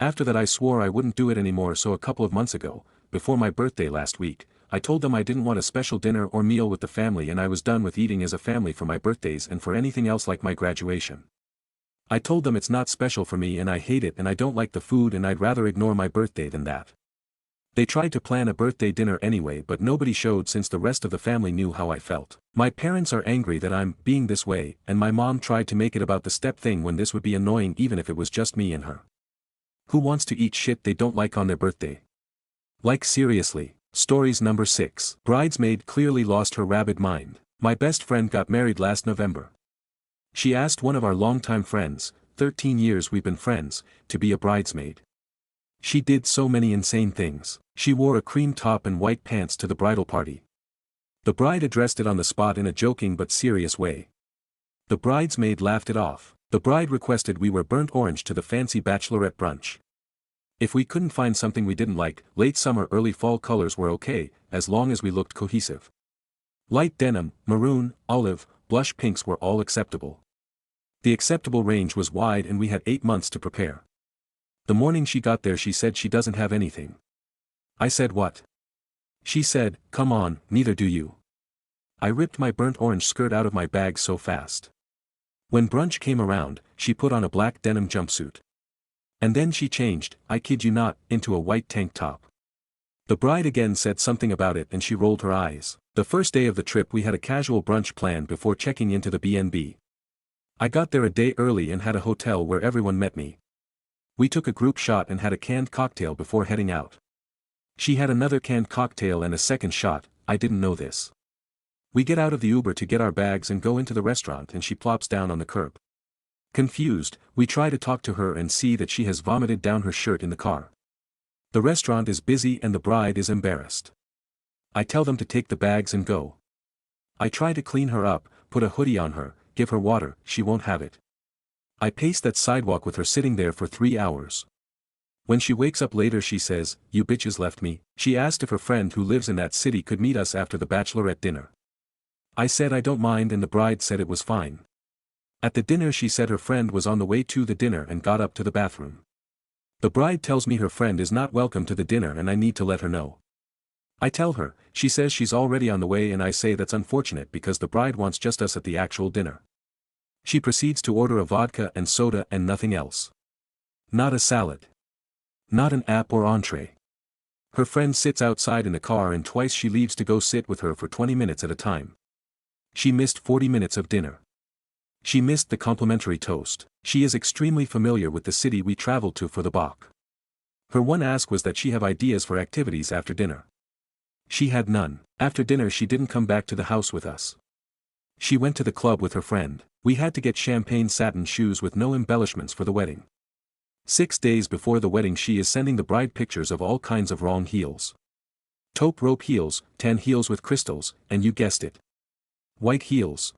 After that I swore I wouldn't do it anymore, so a couple of months ago, before my birthday last week, I told them I didn't want a special dinner or meal with the family and I was done with eating as a family for my birthdays and for anything else like my graduation. I told them it's not special for me and I hate it and I don't like the food and I'd rather ignore my birthday than that. They tried to plan a birthday dinner anyway, but nobody showed since the rest of the family knew how I felt. My parents are angry that I'm being this way, and my mom tried to make it about the step thing when this would be annoying even if it was just me and her. Who wants to eat shit they don't like on their birthday? Like seriously. Stories number 6. Bridesmaid clearly lost her rabid mind. My best friend got married last November. She asked one of our longtime friends, 13 years we've been friends, to be a bridesmaid. She did so many insane things. She wore a cream top and white pants to the bridal party. The bride addressed it on the spot in a joking but serious way. The bridesmaid laughed it off. The bride requested we wear burnt orange to the fancy bachelorette brunch. If we couldn't find something we didn't like, late summer early fall colors were okay, as long as we looked cohesive. Light denim, maroon, olive, blush pinks were all acceptable. The acceptable range was wide and we had 8 months to prepare. The morning she got there she said she doesn't have anything. I said what? She said, come on, neither do you. I ripped my burnt orange skirt out of my bag so fast. When brunch came around, she put on a black denim jumpsuit. And then she changed, I kid you not, into a white tank top. The bride again said something about it and she rolled her eyes. The first day of the trip we had a casual brunch plan before checking into the B&B. I got there a day early and had a hotel where everyone met me. We took a group shot and had a canned cocktail before heading out. She had another canned cocktail and a second shot, I didn't know this. We get out of the Uber to get our bags and go into the restaurant and she plops down on the curb. Confused, we try to talk to her and see that she has vomited down her shirt in the car. The restaurant is busy and the bride is embarrassed. I tell them to take the bags and go. I try to clean her up, put a hoodie on her, give her water, she won't have it. I pace that sidewalk with her sitting there for 3 hours. When she wakes up later she says, "You bitches left me." She asked if her friend who lives in that city could meet us after the bachelorette dinner. I said I don't mind and the bride said it was fine. At the dinner she said her friend was on the way to the dinner and got up to the bathroom. The bride tells me her friend is not welcome to the dinner and I need to let her know. I tell her, she says she's already on the way and I say that's unfortunate because the bride wants just us at the actual dinner. She proceeds to order a vodka and soda and nothing else. Not a salad. Not an app or entree. Her friend sits outside in the car and twice she leaves to go sit with her for 20 minutes at a time. She missed 40 minutes of dinner. She missed the complimentary toast. She is extremely familiar with the city we traveled to for the Bach. Her one ask was that she have ideas for activities after dinner. She had none. After dinner she didn't come back to the house with us. She went to the club with her friend. We had to get champagne satin shoes with no embellishments for the wedding. 6 days before the wedding she is sending the bride pictures of all kinds of wrong heels. Taupe rope heels, tan heels with crystals, and you guessed it. White heels.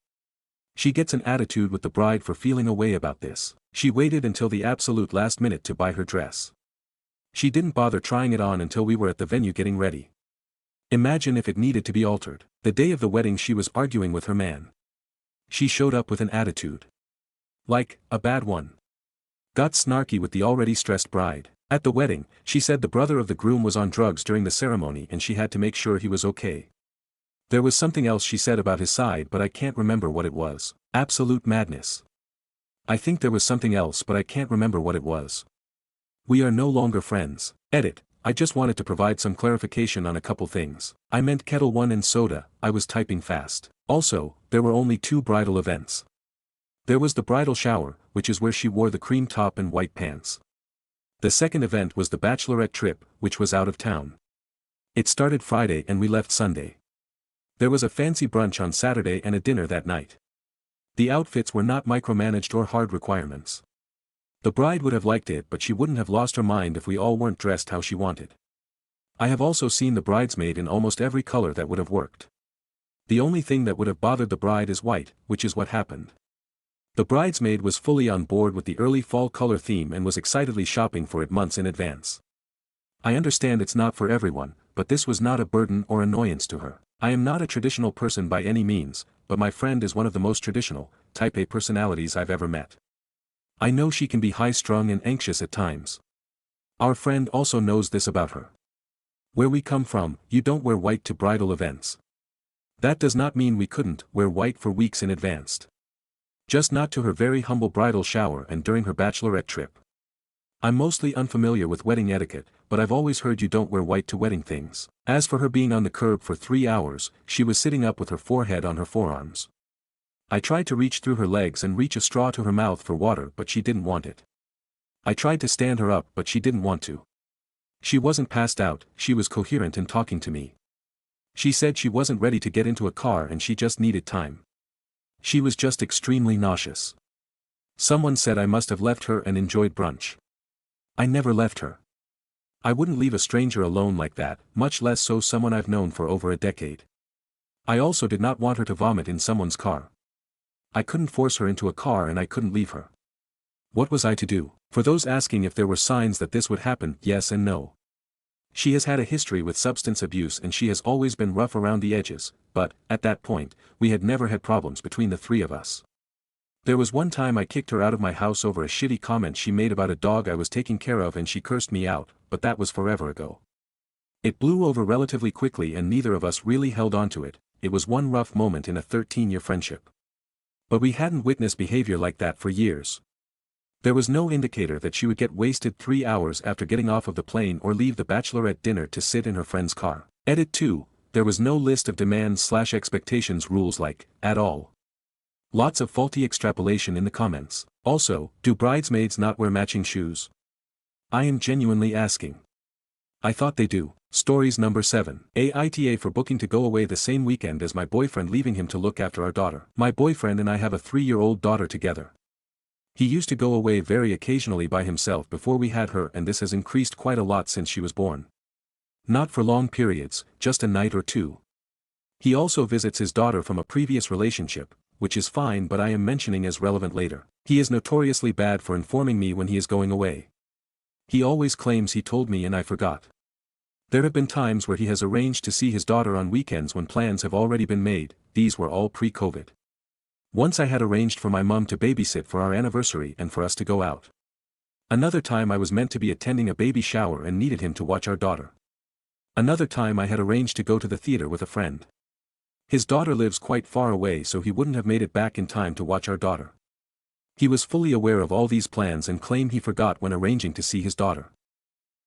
She gets an attitude with the bride for feeling a way about this. She waited until the absolute last minute to buy her dress. She didn't bother trying it on until we were at the venue getting ready. Imagine if it needed to be altered. The day of the wedding she was arguing with her man. She showed up with an attitude. Like, a bad one. Got snarky with the already stressed bride. At the wedding, she said the brother of the groom was on drugs during the ceremony and she had to make sure he was okay. There was something else she said about his side but I can't remember what it was. Absolute madness. I think there was something else but I can't remember what it was. We are no longer friends. Edit. I just wanted to provide some clarification on a couple things. I meant kettle one and soda, I was typing fast. Also, there were only 2 bridal events. There was the bridal shower, which is where she wore the cream top and white pants. The second event was the bachelorette trip, which was out of town. It started Friday and we left Sunday. There was a fancy brunch on Saturday and a dinner that night. The outfits were not micromanaged or hard requirements. The bride would have liked it but she wouldn't have lost her mind if we all weren't dressed how she wanted. I have also seen the bridesmaid in almost every color that would have worked. The only thing that would have bothered the bride is white, which is what happened. The bridesmaid was fully on board with the early fall color theme and was excitedly shopping for it months in advance. I understand it's not for everyone, but this was not a burden or annoyance to her. I am not a traditional person by any means, but my friend is one of the most traditional, type A personalities I've ever met. I know she can be high-strung and anxious at times. Our friend also knows this about her. Where we come from, you don't wear white to bridal events. That does not mean we couldn't wear white for weeks in advance. Just not to her very humble bridal shower and during her bachelorette trip. I'm mostly unfamiliar with wedding etiquette, but I've always heard you don't wear white to wedding things. As for her being on the curb for 3 hours, she was sitting up with her forehead on her forearms. I tried to reach through her legs and reach a straw to her mouth for water but she didn't want it. I tried to stand her up but she didn't want to. She wasn't passed out, she was coherent in talking to me. She said she wasn't ready to get into a car and she just needed time. She was just extremely nauseous. Someone said I must have left her and enjoyed brunch. I never left her. I wouldn't leave a stranger alone like that, much less so someone I've known for over a decade. I also did not want her to vomit in someone's car. I couldn't force her into a car and I couldn't leave her. What was I to do? For those asking if there were signs that this would happen, yes and no. She has had a history with substance abuse and she has always been rough around the edges, but, at that point, we had never had problems between the 3 of us. There was one time I kicked her out of my house over a shitty comment she made about a dog I was taking care of and she cursed me out, but that was forever ago. It blew over relatively quickly and neither of us really held on to it. It was one rough moment in a 13-year friendship. But we hadn't witnessed behavior like that for years. There was no indicator that she would get wasted 3 hours after getting off of the plane or leave the bachelorette dinner to sit in her friend's car. Edit 2, there was no list of demands/expectations rules like, at all. Lots of faulty extrapolation in the comments. Also, do bridesmaids not wear matching shoes? I am genuinely asking. I thought they do. Stories number 7. Aita for booking to go away the same weekend as my boyfriend leaving him to look after our daughter. My boyfriend and I have a 3-year-old daughter together. He used to go away very occasionally by himself before we had her, and this has increased quite a lot since she was born. Not for long periods, just a night or two. He also visits his daughter from a previous relationship, which is fine, but I am mentioning as relevant later. He is notoriously bad for informing me when he is going away. He always claims he told me and I forgot. There have been times where he has arranged to see his daughter on weekends when plans have already been made. These were all pre-COVID. Once I had arranged for my mum to babysit for our anniversary and for us to go out. Another time I was meant to be attending a baby shower and needed him to watch our daughter. Another time I had arranged to go to the theater with a friend. His daughter lives quite far away, so he wouldn't have made it back in time to watch our daughter. He was fully aware of all these plans and claimed he forgot when arranging to see his daughter.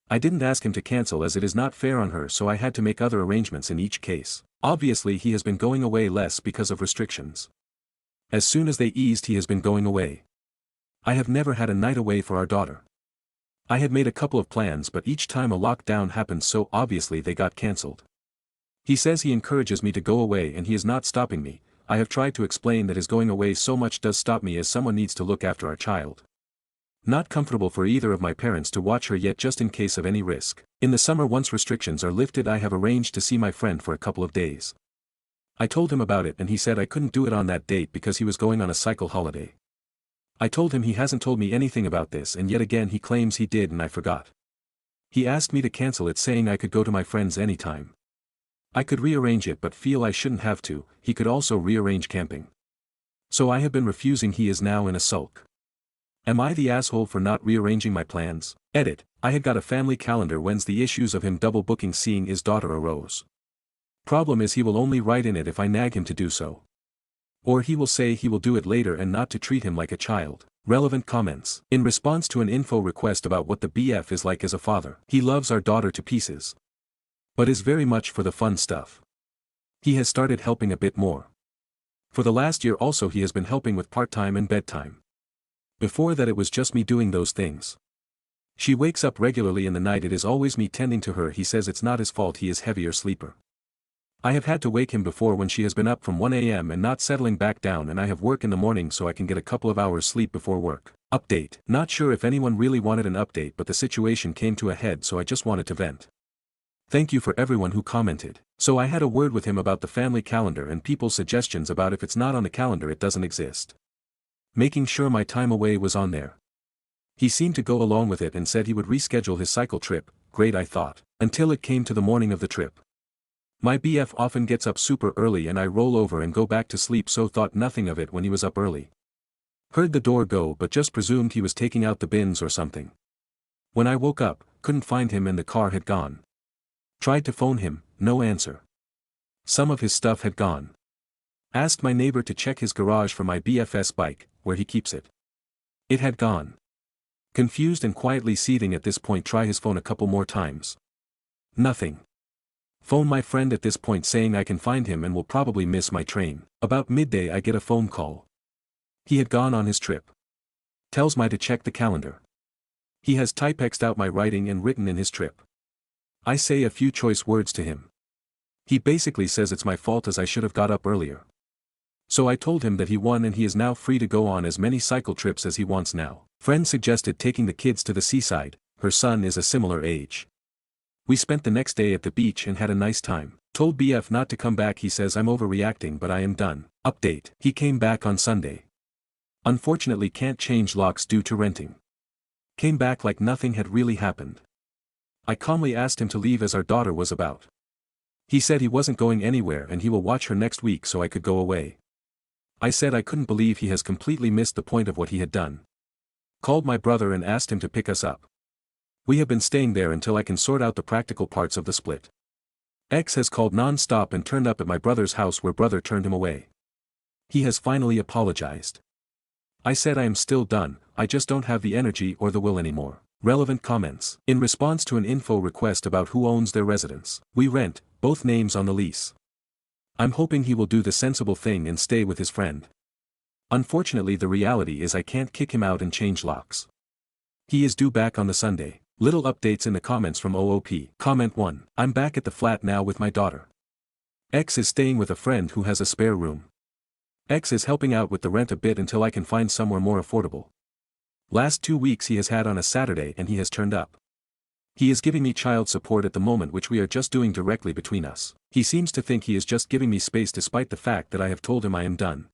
I didn't ask him to cancel as it is not fair on her, so I had to make other arrangements in each case. Obviously he has been going away less because of restrictions. As soon as they eased he has been going away. I have never had a night away for our daughter. I had made a couple of plans, but each time a lockdown happened, so obviously they got cancelled. He says he encourages me to go away and he is not stopping me. I have tried to explain that his going away so much does stop me, as someone needs to look after our child. Not comfortable for either of my parents to watch her yet, just in case of any risk. In the summer, once restrictions are lifted, I have arranged to see my friend for a couple of days. I told him about it and he said I couldn't do it on that date because he was going on a cycle holiday. I told him he hasn't told me anything about this, and yet again he claims he did and I forgot. He asked me to cancel it, saying I could go to my friend's anytime. I could rearrange it but feel I shouldn't have to. He could also rearrange camping. So I have been refusing. He is now in a sulk. Am I the asshole for not rearranging my plans? Edit. I had got a family calendar when's the issues of him double booking seeing his daughter arose. Problem is he will only write in it if I nag him to do so. Or he will say he will do it later and not to treat him like a child. Relevant comments. In response to an info request about what the BF is like as a father. He loves our daughter to pieces, but is very much for the fun stuff. He has started helping a bit more. For the last year also he has been helping with part-time and bedtime. Before that it was just me doing those things. She wakes up regularly in the night, it is always me tending to her. He says it's not his fault, he is heavier sleeper. I have had to wake him before when she has been up from 1 a.m. and not settling back down, and I have work in the morning so I can get a couple of hours sleep before work. Update. Not sure if anyone really wanted an update, but the situation came to a head, so I just wanted to vent. Thank you for everyone who commented. So I had a word with him about the family calendar and people's suggestions about if it's not on the calendar it doesn't exist. Making sure my time away was on there. He seemed to go along with it and said he would reschedule his cycle trip. Great, I thought. Until it came to the morning of the trip. My BF often gets up super early and I roll over and go back to sleep, so thought nothing of it when he was up early. Heard the door go but just presumed he was taking out the bins or something. When I woke up, couldn't find him and the car had gone. Tried to phone him, no answer. Some of his stuff had gone. Asked my neighbor to check his garage for my BF's bike, where he keeps it. It had gone. Confused and quietly seething at this point, try his phone a couple more times. Nothing. Phone my friend at this point saying I can find him and will probably miss my train. About midday I get a phone call. He had gone on his trip. Tells my to check the calendar. He has typexed out my writing and written in his trip. I say a few choice words to him. He basically says it's my fault as I should have got up earlier. So I told him that he won and he is now free to go on as many cycle trips as he wants now. Friend suggested taking the kids to the seaside, her son is a similar age. We spent the next day at the beach and had a nice time. Told BF not to come back, he says I'm overreacting but I am done. Update. He came back on Sunday. Unfortunately can't change locks due to renting. Came back like nothing had really happened. I calmly asked him to leave as our daughter was about. He said he wasn't going anywhere and he will watch her next week so I could go away. I said I couldn't believe he has completely missed the point of what he had done. Called my brother and asked him to pick us up. We have been staying there until I can sort out the practical parts of the split. X has called non-stop and turned up at my brother's house where brother turned him away. He has finally apologized. I said I am still done, I just don't have the energy or the will anymore. Relevant comments. In response to an info request about who owns their residence. We rent, both names on the lease. I'm hoping he will do the sensible thing and stay with his friend. Unfortunately the reality is I can't kick him out and change locks. He is due back on the Sunday. Little updates in the comments from OOP. Comment 1. I'm back at the flat now with my daughter. X is staying with a friend who has a spare room. X is helping out with the rent a bit until I can find somewhere more affordable. Last 2 weeks he has had on a Saturday and he has turned up. He is giving me child support at the moment, which we are just doing directly between us. He seems to think he is just giving me space despite the fact that I have told him I am done.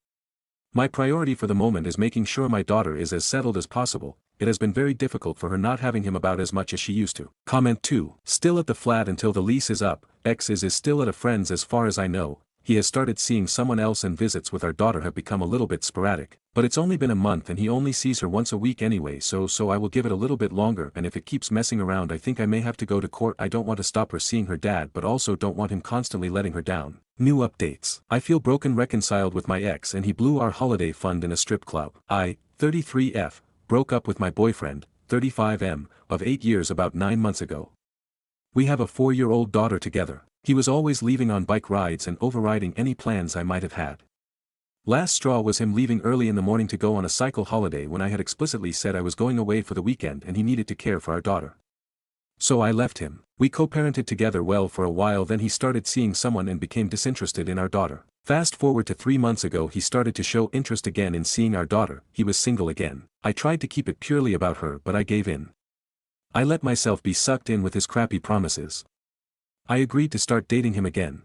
My priority for the moment is making sure my daughter is as settled as possible. It has been very difficult for her not having him about as much as she used to. Comment 2. Still at the flat until the lease is up. X is still at a friend's as far as I know. He has started seeing someone else and visits with our daughter have become a little bit sporadic. But it's only been a month and he only sees her once a week anyway, so I will give it a little bit longer, and if it keeps messing around I think I may have to go to court. I don't want to stop her seeing her dad but also don't want him constantly letting her down. New updates. I feel broken, reconciled with my ex and he blew our holiday fund in a strip club. I, 33F, broke up with my boyfriend, 35M, of 8 years about 9 months ago. We have a 4-year-old daughter together. He was always leaving on bike rides and overriding any plans I might have had. Last straw was him leaving early in the morning to go on a cycle holiday when I had explicitly said I was going away for the weekend and he needed to care for our daughter. So I left him. We co-parented together well for a while, then he started seeing someone and became disinterested in our daughter. Fast forward to 3 months ago, he started to show interest again in seeing our daughter. He was single again. I tried to keep it purely about her but I gave in. I let myself be sucked in with his crappy promises. I agreed to start dating him again.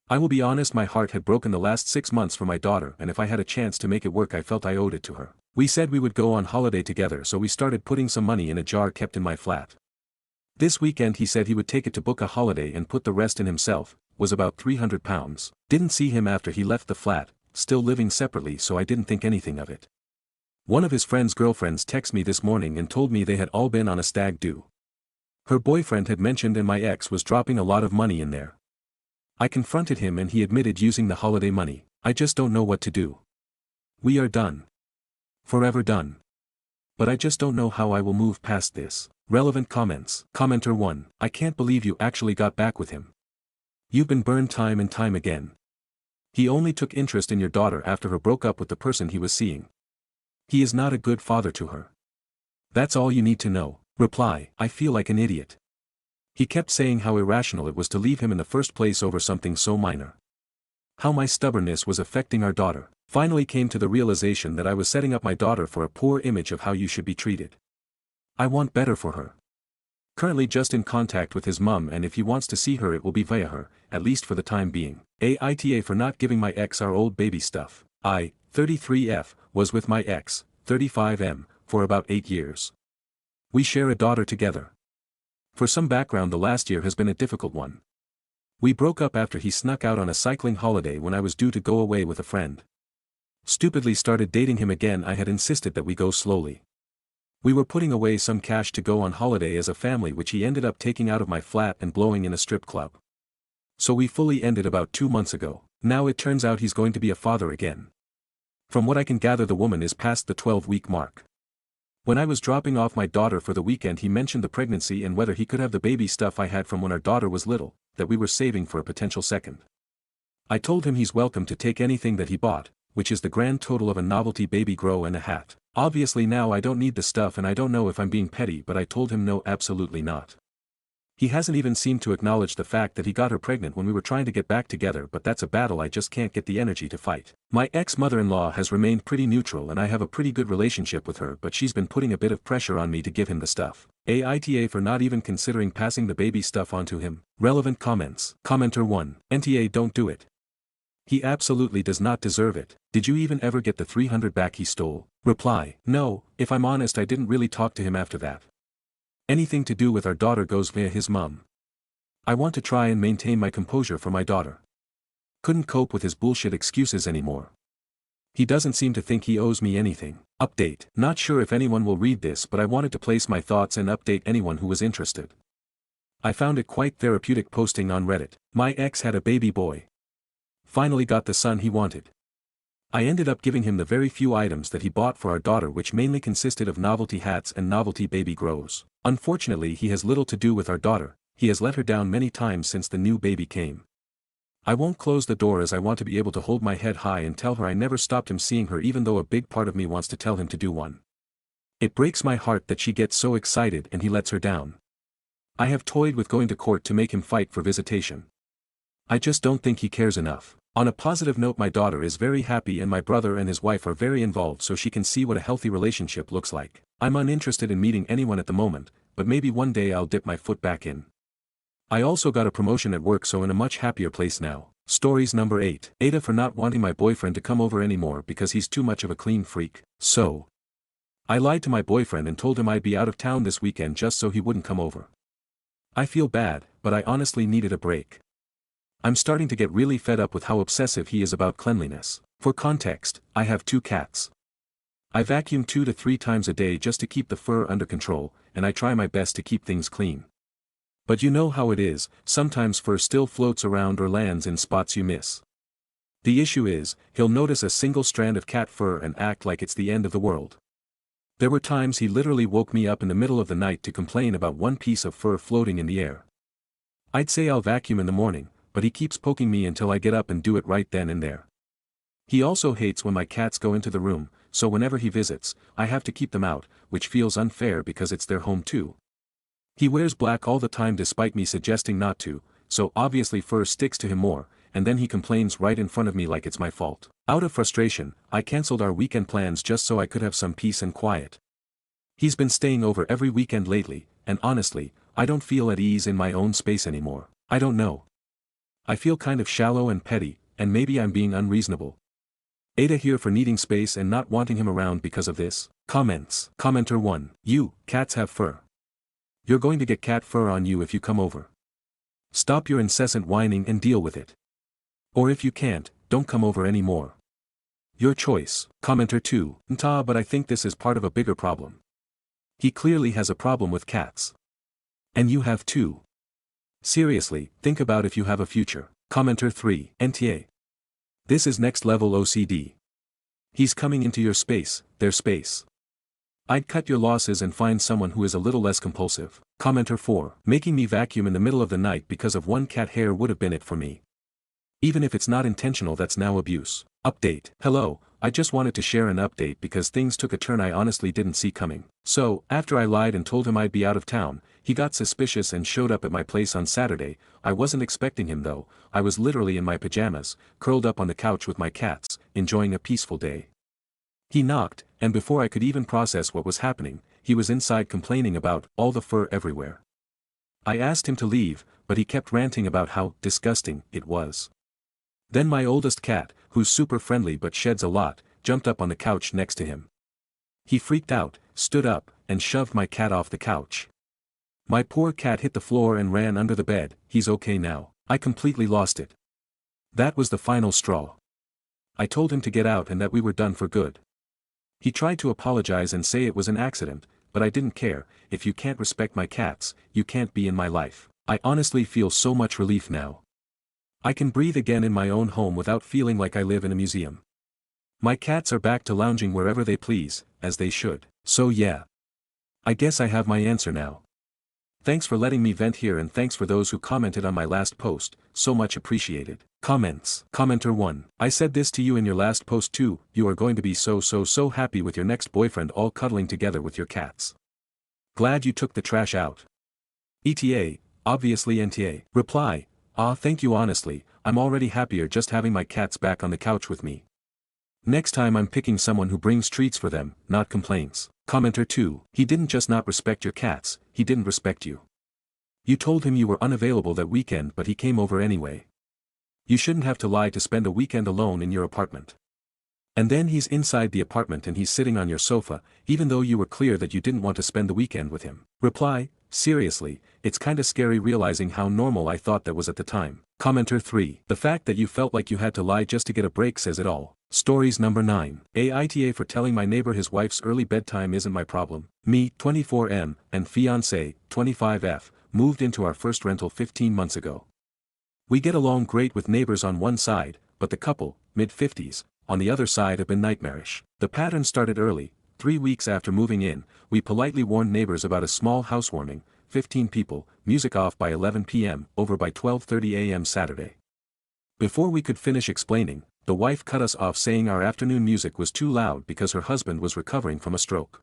I will be honest, my heart had broken the last 6 months for my daughter, and if I had a chance to make it work I felt I owed it to her. We said we would go on holiday together, so we started putting some money in a jar kept in my flat. This weekend he said he would take it to book a holiday and put the rest in himself, was about £300. Didn't see him after he left the flat, still living separately, so I didn't think anything of it. One of his friend's girlfriends texted me this morning and told me they had all been on a stag do. Her boyfriend had mentioned and my ex was dropping a lot of money in there. I confronted him and he admitted using the holiday money. I just don't know what to do. We are done. Forever done. But I just don't know how I will move past this. Relevant comments. Commenter 1. I can't believe you actually got back with him. You've been burned time and time again. He only took interest in your daughter after her broke up with the person he was seeing. He is not a good father to her. That's all you need to know. Reply. I feel like an idiot. He kept saying how irrational it was to leave him in the first place over something so minor. How my stubbornness was affecting our daughter. Finally came to the realization that I was setting up my daughter for a poor image of how you should be treated. I want better for her. Currently just in contact with his mum, and if he wants to see her it will be via her, at least for the time being. Aita for not giving my ex our old baby stuff. I, 33F, was with my ex, 35M, for about 8 years. We share a daughter together. For some background, the last year has been a difficult one. We broke up after he snuck out on a cycling holiday when I was due to go away with a friend. Stupidly started dating him again. I had insisted that we go slowly. We were putting away some cash to go on holiday as a family, which he ended up taking out of my flat and blowing in a strip club. So we fully ended about 2 months ago. Now it turns out he's going to be a father again. From what I can gather, the woman is past the 12-week mark. When I was dropping off my daughter for the weekend, he mentioned the pregnancy and whether he could have the baby stuff I had from when our daughter was little, that we were saving for a potential second. I told him he's welcome to take anything that he bought, which is the grand total of a novelty baby grow and a hat. Obviously now I don't need the stuff and I don't know if I'm being petty, but I told him no, absolutely not. He hasn't even seemed to acknowledge the fact that he got her pregnant when we were trying to get back together, but that's a battle I just can't get the energy to fight. My ex-mother-in-law has remained pretty neutral and I have a pretty good relationship with her, but she's been putting a bit of pressure on me to give him the stuff. Aita for not even considering passing the baby stuff on to him. Relevant comments. Commenter 1. NTA, don't do it. He absolutely does not deserve it. Did you even ever get the $300 back he stole? Reply. No, if I'm honest I didn't really talk to him after that. Anything to do with our daughter goes via his mum. I want to try and maintain my composure for my daughter. Couldn't cope with his bullshit excuses anymore. He doesn't seem to think he owes me anything. Update. Not sure if anyone will read this, but I wanted to place my thoughts and update anyone who was interested. I found it quite therapeutic posting on Reddit. My ex had a baby boy. Finally got the son he wanted. I ended up giving him the very few items that he bought for our daughter, which mainly consisted of novelty hats and novelty baby grows. Unfortunately he has little to do with our daughter. He has let her down many times since the new baby came. I won't close the door as I want to be able to hold my head high and tell her I never stopped him seeing her, even though a big part of me wants to tell him to do one. It breaks my heart that she gets so excited and he lets her down. I have toyed with going to court to make him fight for visitation. I just don't think he cares enough. On a positive note, my daughter is very happy and my brother and his wife are very involved, so she can see what a healthy relationship looks like. I'm uninterested in meeting anyone at the moment, but maybe one day I'll dip my foot back in. I also got a promotion at work, so in a much happier place now. Stories number 8. Aita for not wanting my boyfriend to come over anymore because he's too much of a clean freak. So I lied to my boyfriend and told him I'd be out of town this weekend just so he wouldn't come over. I feel bad, but I honestly needed a break. I'm starting to get really fed up with how obsessive he is about cleanliness. For context, I have 2 cats. I vacuum 2 to 3 times a day just to keep the fur under control, and I try my best to keep things clean. But you know how it is, sometimes fur still floats around or lands in spots you miss. The issue is, he'll notice a single strand of cat fur and act like it's the end of the world. There were times he literally woke me up in the middle of the night to complain about one piece of fur floating in the air. I'd say I'll vacuum in the morning, but he keeps poking me until I get up and do it right then and there. He also hates when my cats go into the room, so whenever he visits, I have to keep them out, which feels unfair because it's their home too. He wears black all the time despite me suggesting not to, so obviously fur sticks to him more, and then he complains right in front of me like it's my fault. Out of frustration, I cancelled our weekend plans just so I could have some peace and quiet. He's been staying over every weekend lately, and honestly, I don't feel at ease in my own space anymore. I don't know. I feel kind of shallow and petty, and maybe I'm being unreasonable. Aita here for needing space and not wanting him around because of this. Comments. Commenter 1. You, cats have fur. You're going to get cat fur on you if you come over. Stop your incessant whining and deal with it. Or if you can't, don't come over anymore. Your choice. Commenter 2. But I think this is part of a bigger problem. He clearly has a problem with cats. And you have too. Seriously, think about if you have a future. Commenter 3. NTA. This is next level OCD. He's coming into your space, their space. I'd cut your losses and find someone who is a little less compulsive. Commenter 4. Making me vacuum in the middle of the night because of one cat hair would have been it for me. Even if it's not intentional, that's now abuse. Update. Hello, I just wanted to share an update because things took a turn I honestly didn't see coming. So, after I lied and told him I'd be out of town, he got suspicious and showed up at my place on Saturday. I wasn't expecting him though. I was literally in my pajamas, curled up on the couch with my cats, enjoying a peaceful day. He knocked, and before I could even process what was happening, he was inside complaining about all the fur everywhere. I asked him to leave, but he kept ranting about how disgusting it was. Then my oldest cat, who's super friendly but sheds a lot, jumped up on the couch next to him. He freaked out, stood up, and shoved my cat off the couch. My poor cat hit the floor and ran under the bed. He's okay now. I completely lost it. That was the final straw. I told him to get out and that we were done for good. He tried to apologize and say it was an accident, but I didn't care. If you can't respect my cats, you can't be in my life. I honestly feel so much relief now. I can breathe again in my own home without feeling like I live in a museum. My cats are back to lounging wherever they please, as they should. So yeah. I guess I have my answer now. Thanks for letting me vent here, and thanks for those who commented on my last post, so much appreciated. Comments. Commenter 1. I said this to you in your last post too, you are going to be so happy with your next boyfriend all cuddling together with your cats. Glad you took the trash out. ETA, obviously NTA. Reply. Thank you honestly, I'm already happier just having my cats back on the couch with me. Next time I'm picking someone who brings treats for them, not complaints. Commenter 2. He didn't just not respect your cats, he didn't respect you. You told him you were unavailable that weekend but he came over anyway. You shouldn't have to lie to spend a weekend alone in your apartment. And then he's inside the apartment and he's sitting on your sofa, even though you were clear that you didn't want to spend the weekend with him. Reply. Seriously, it's kinda scary realizing how normal I thought that was at the time. Commenter 3. The fact that you felt like you had to lie just to get a break says it all. Stories number 9. Aita for telling my neighbor his wife's early bedtime isn't my problem. Me, 24M, and fiancé, 25F, moved into our first rental 15 months ago. We get along great with neighbors on one side, but the couple, mid-50s, on the other side have been nightmarish. The pattern started early. 3 weeks after moving in, we politely warned neighbors about a small housewarming, 15 people, music off by 11 p.m., over by 12:30 a.m. Saturday. Before we could finish explaining, the wife cut us off saying our afternoon music was too loud because her husband was recovering from a stroke.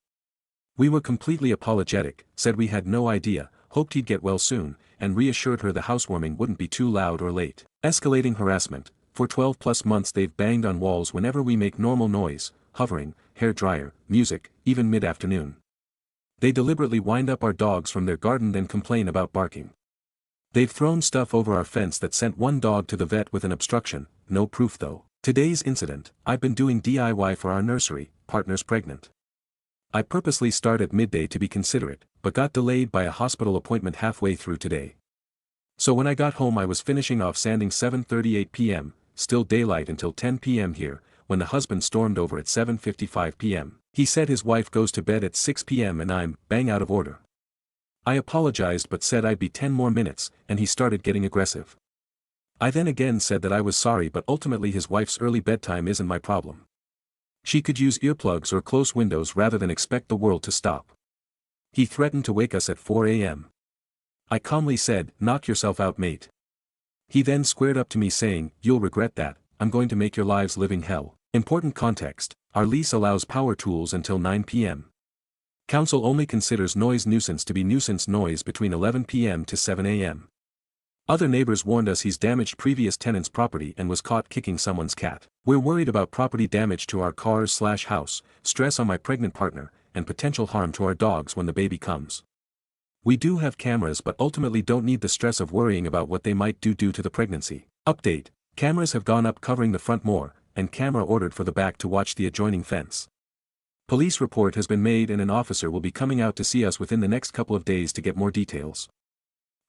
We were completely apologetic, said we had no idea, hoped he'd get well soon, and reassured her the housewarming wouldn't be too loud or late. Escalating harassment. For 12+ months they've banged on walls whenever we make normal noise, hovering, hair dryer, music, even mid-afternoon. They deliberately wind up our dogs from their garden then complain about barking. They've thrown stuff over our fence that sent one dog to the vet with an obstruction, no proof though. Today's incident, I've been doing DIY for our nursery, partner's pregnant. I purposely start at midday to be considerate, but got delayed by a hospital appointment halfway through today. So when I got home I was finishing off sanding 7:38 p.m., still daylight until 10 p.m. here, when the husband stormed over at 7:55 p.m. He said his wife goes to bed at 6 p.m. and I'm bang out of order. I apologized but said I'd be 10 more minutes, and he started getting aggressive. I then again said that I was sorry but ultimately his wife's early bedtime isn't my problem. She could use earplugs or close windows rather than expect the world to stop. He threatened to wake us at 4 a.m. I calmly said, knock yourself out mate. He then squared up to me saying, you'll regret that, I'm going to make your lives living hell. Important context, our lease allows power tools until 9 p.m. Council only considers noise nuisance to be nuisance noise between 11 p.m. to 7 a.m. Other neighbors warned us he's damaged previous tenants' property and was caught kicking someone's cat. We're worried about property damage to our cars/house, stress on my pregnant partner, and potential harm to our dogs when the baby comes. We do have cameras but ultimately don't need the stress of worrying about what they might do due to the pregnancy. Update, cameras have gone up covering the front more, and camera ordered for the back to watch the adjoining fence. Police report has been made and an officer will be coming out to see us within the next couple of days to get more details.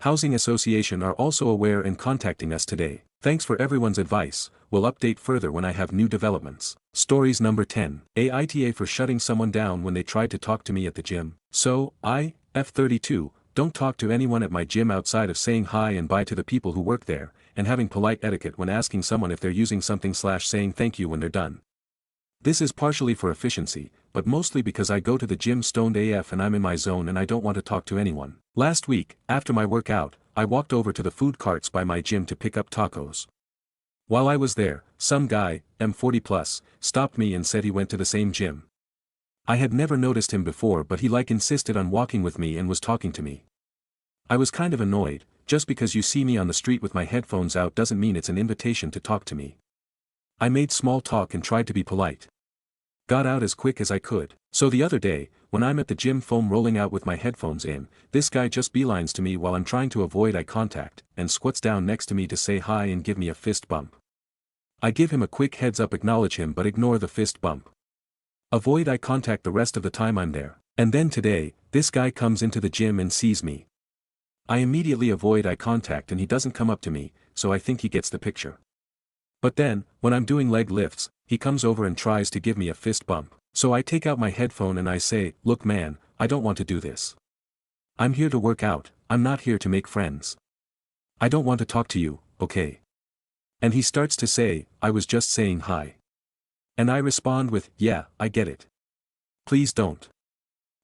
Housing Association are also aware and contacting us today. Thanks for everyone's advice, we'll update further when I have new developments. Stories number 10. Aita for shutting someone down when they tried to talk to me at the gym. So, F32, don't talk to anyone at my gym outside of saying hi and bye to the people who work there, and having polite etiquette when asking someone if they're using something/saying thank you when they're done. This is partially for efficiency, but mostly because I go to the gym stoned AF and I'm in my zone and I don't want to talk to anyone. Last week, after my workout, I walked over to the food carts by my gym to pick up tacos. While I was there, some guy, M40+, stopped me and said he went to the same gym. I had never noticed him before but he insisted on walking with me and was talking to me. I was kind of annoyed, just because you see me on the street with my headphones out doesn't mean it's an invitation to talk to me. I made small talk and tried to be polite. Got out as quick as I could. So the other day, when I'm at the gym foam rolling out with my headphones in, this guy just beelines to me while I'm trying to avoid eye contact, and squats down next to me to say hi and give me a fist bump. I give him a quick heads up, acknowledge him but ignore the fist bump. Avoid eye contact the rest of the time I'm there. And then today, this guy comes into the gym and sees me. I immediately avoid eye contact and he doesn't come up to me, so I think he gets the picture. But then, when I'm doing leg lifts, he comes over and tries to give me a fist bump. So I take out my headphone and I say, look man, I don't want to do this. I'm here to work out, I'm not here to make friends. I don't want to talk to you, okay? And he starts to say, I was just saying hi. And I respond with, yeah, I get it. Please don't.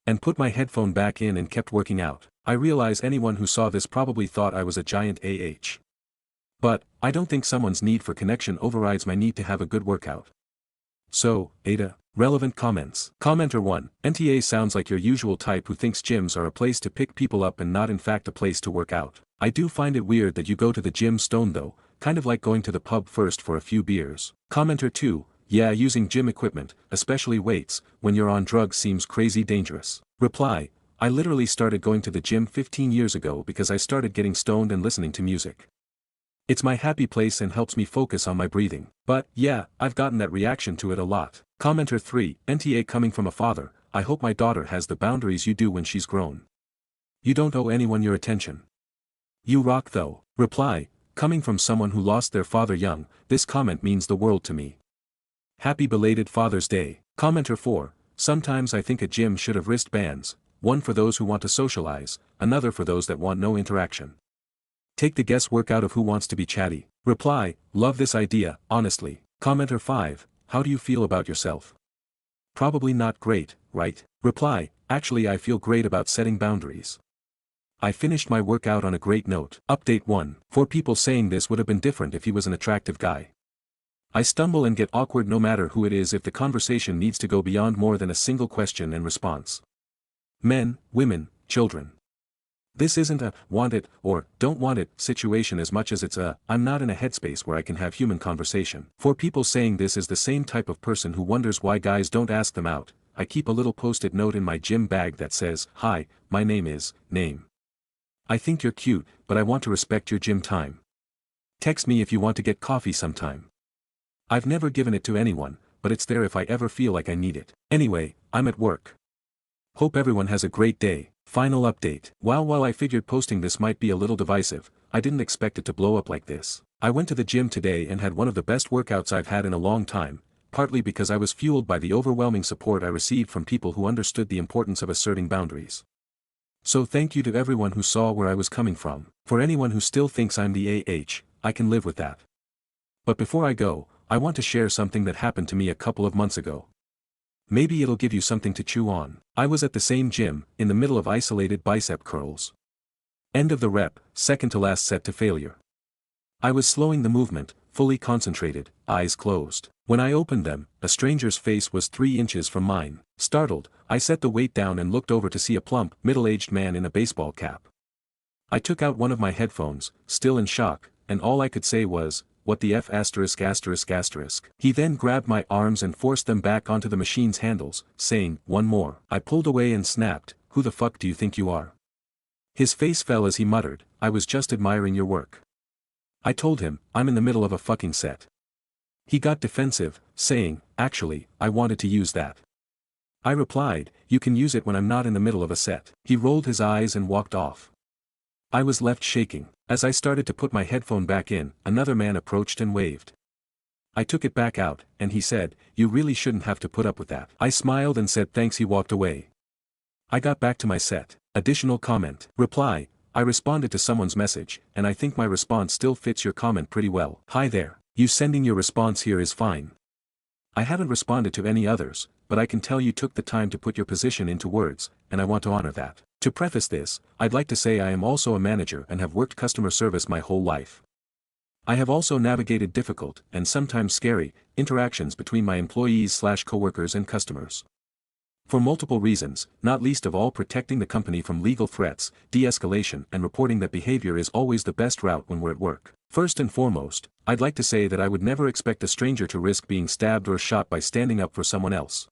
And put my headphone back in and kept working out. I realize anyone who saw this probably thought I was a giant AH. But, I don't think someone's need for connection overrides my need to have a good workout. So, Ada, relevant comments. Commenter 1, NTA sounds like your usual type who thinks gyms are a place to pick people up and not in fact a place to work out. I do find it weird that you go to the gym stoned though, kind of like going to the pub first for a few beers. Commenter 2, yeah, using gym equipment, especially weights, when you're on drugs seems crazy dangerous. Reply, I literally started going to the gym 15 years ago because I started getting stoned and listening to music. It's my happy place and helps me focus on my breathing. But, yeah, I've gotten that reaction to it a lot. Commenter 3, NTA coming from a father, I hope my daughter has the boundaries you do when she's grown. You don't owe anyone your attention. You rock though. Reply, coming from someone who lost their father young, this comment means the world to me. Happy belated Father's Day. Commenter 4, sometimes I think a gym should have wristbands, one for those who want to socialize, another for those that want no interaction. Take the guesswork out of who wants to be chatty. Reply, love this idea, honestly. Commenter 5, how do you feel about yourself? Probably not great, right? Reply, actually I feel great about setting boundaries. I finished my workout on a great note. Update 1, 4 people saying this would have been different if he was an attractive guy. I stumble and get awkward no matter who it is if the conversation needs to go beyond more than a single question and response. Men, women, children. This isn't a want it or don't want it situation as much as it's a I'm not in a headspace where I can have human conversation. For people saying this is the same type of person who wonders why guys don't ask them out, I keep a little post-it note in my gym bag that says, "Hi, my name is, name. I think you're cute, but I want to respect your gym time. Text me if you want to get coffee sometime." I've never given it to anyone, but it's there if I ever feel like I need it. Anyway, I'm at work. Hope everyone has a great day. Final update. While I figured posting this might be a little divisive, I didn't expect it to blow up like this. I went to the gym today and had one of the best workouts I've had in a long time, partly because I was fueled by the overwhelming support I received from people who understood the importance of asserting boundaries. So thank you to everyone who saw where I was coming from. For anyone who still thinks I'm the AH, I can live with that. But before I go, I want to share something that happened to me a couple of months ago. Maybe it'll give you something to chew on. I was at the same gym, in the middle of isolated bicep curls. End of the rep, second to last set to failure. I was slowing the movement, fully concentrated, eyes closed. When I opened them, a stranger's face was 3 inches from mine. Startled, I set the weight down and looked over to see a plump, middle-aged man in a baseball cap. I took out one of my headphones, still in shock, and all I could say was, "What the F ******." He then grabbed my arms and forced them back onto the machine's handles, saying, "One more." I pulled away and snapped, "Who the fuck do you think you are?" His face fell as he muttered, "I was just admiring your work." I told him, "I'm in the middle of a fucking set." He got defensive, saying, "Actually, I wanted to use that." I replied, "You can use it when I'm not in the middle of a set." He rolled his eyes and walked off. I was left shaking. As I started to put my headphone back in, another man approached and waved. I took it back out, and he said, "You really shouldn't have to put up with that." I smiled and said thanks. He walked away. I got back to my set. Additional comment. Reply, I responded to someone's message, and I think my response still fits your comment pretty well. Hi there. You sending your response here is fine. I haven't responded to any others, but I can tell you took the time to put your position into words, and I want to honor that. To preface this, I'd like to say I am also a manager and have worked customer service my whole life. I have also navigated difficult, and sometimes scary, interactions between my employees/coworkers and customers. For multiple reasons, not least of all protecting the company from legal threats, de-escalation and reporting that behavior is always the best route when we're at work. First and foremost, I'd like to say that I would never expect a stranger to risk being stabbed or shot by standing up for someone else.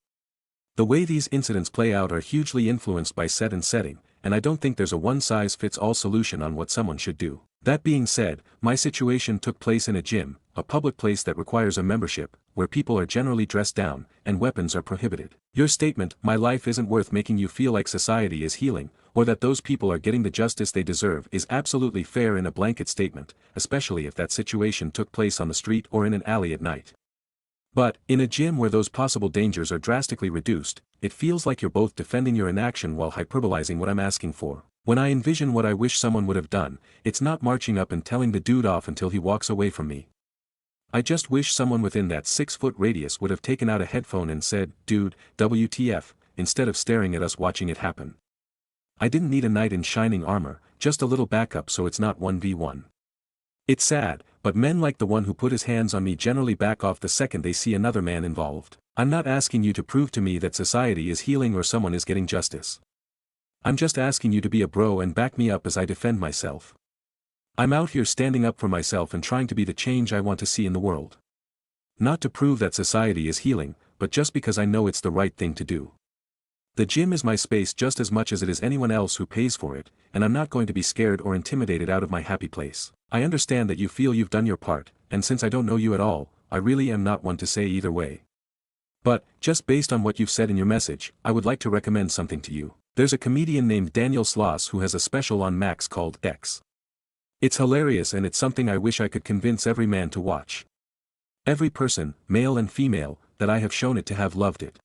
The way these incidents play out are hugely influenced by set and setting, and I don't think there's a one-size-fits-all solution on what someone should do. That being said, my situation took place in a gym, a public place that requires a membership, where people are generally dressed down, and weapons are prohibited. Your statement, "My life isn't worth making you feel like society is healing, or that those people are getting the justice they deserve," is absolutely fair in a blanket statement, especially if that situation took place on the street or in an alley at night. But, in a gym where those possible dangers are drastically reduced, it feels like you're both defending your inaction while hyperbolizing what I'm asking for. When I envision what I wish someone would have done, it's not marching up and telling the dude off until he walks away from me. I just wish someone within that 6-foot radius would have taken out a headphone and said, "Dude, WTF," instead of staring at us watching it happen. I didn't need a knight in shining armor, just a little backup so it's not 1v1. It's sad, but men like the one who put his hands on me generally back off the second they see another man involved. I'm not asking you to prove to me that society is healing or someone is getting justice. I'm just asking you to be a bro and back me up as I defend myself. I'm out here standing up for myself and trying to be the change I want to see in the world. Not to prove that society is healing, but just because I know it's the right thing to do. The gym is my space just as much as it is anyone else who pays for it, and I'm not going to be scared or intimidated out of my happy place. I understand that you feel you've done your part, and since I don't know you at all, I really am not one to say either way. But, just based on what you've said in your message, I would like to recommend something to you. There's a comedian named Daniel Sloss who has a special on Max called X. It's hilarious and it's something I wish I could convince every man to watch. Every person, male and female, that I have shown it to have loved it.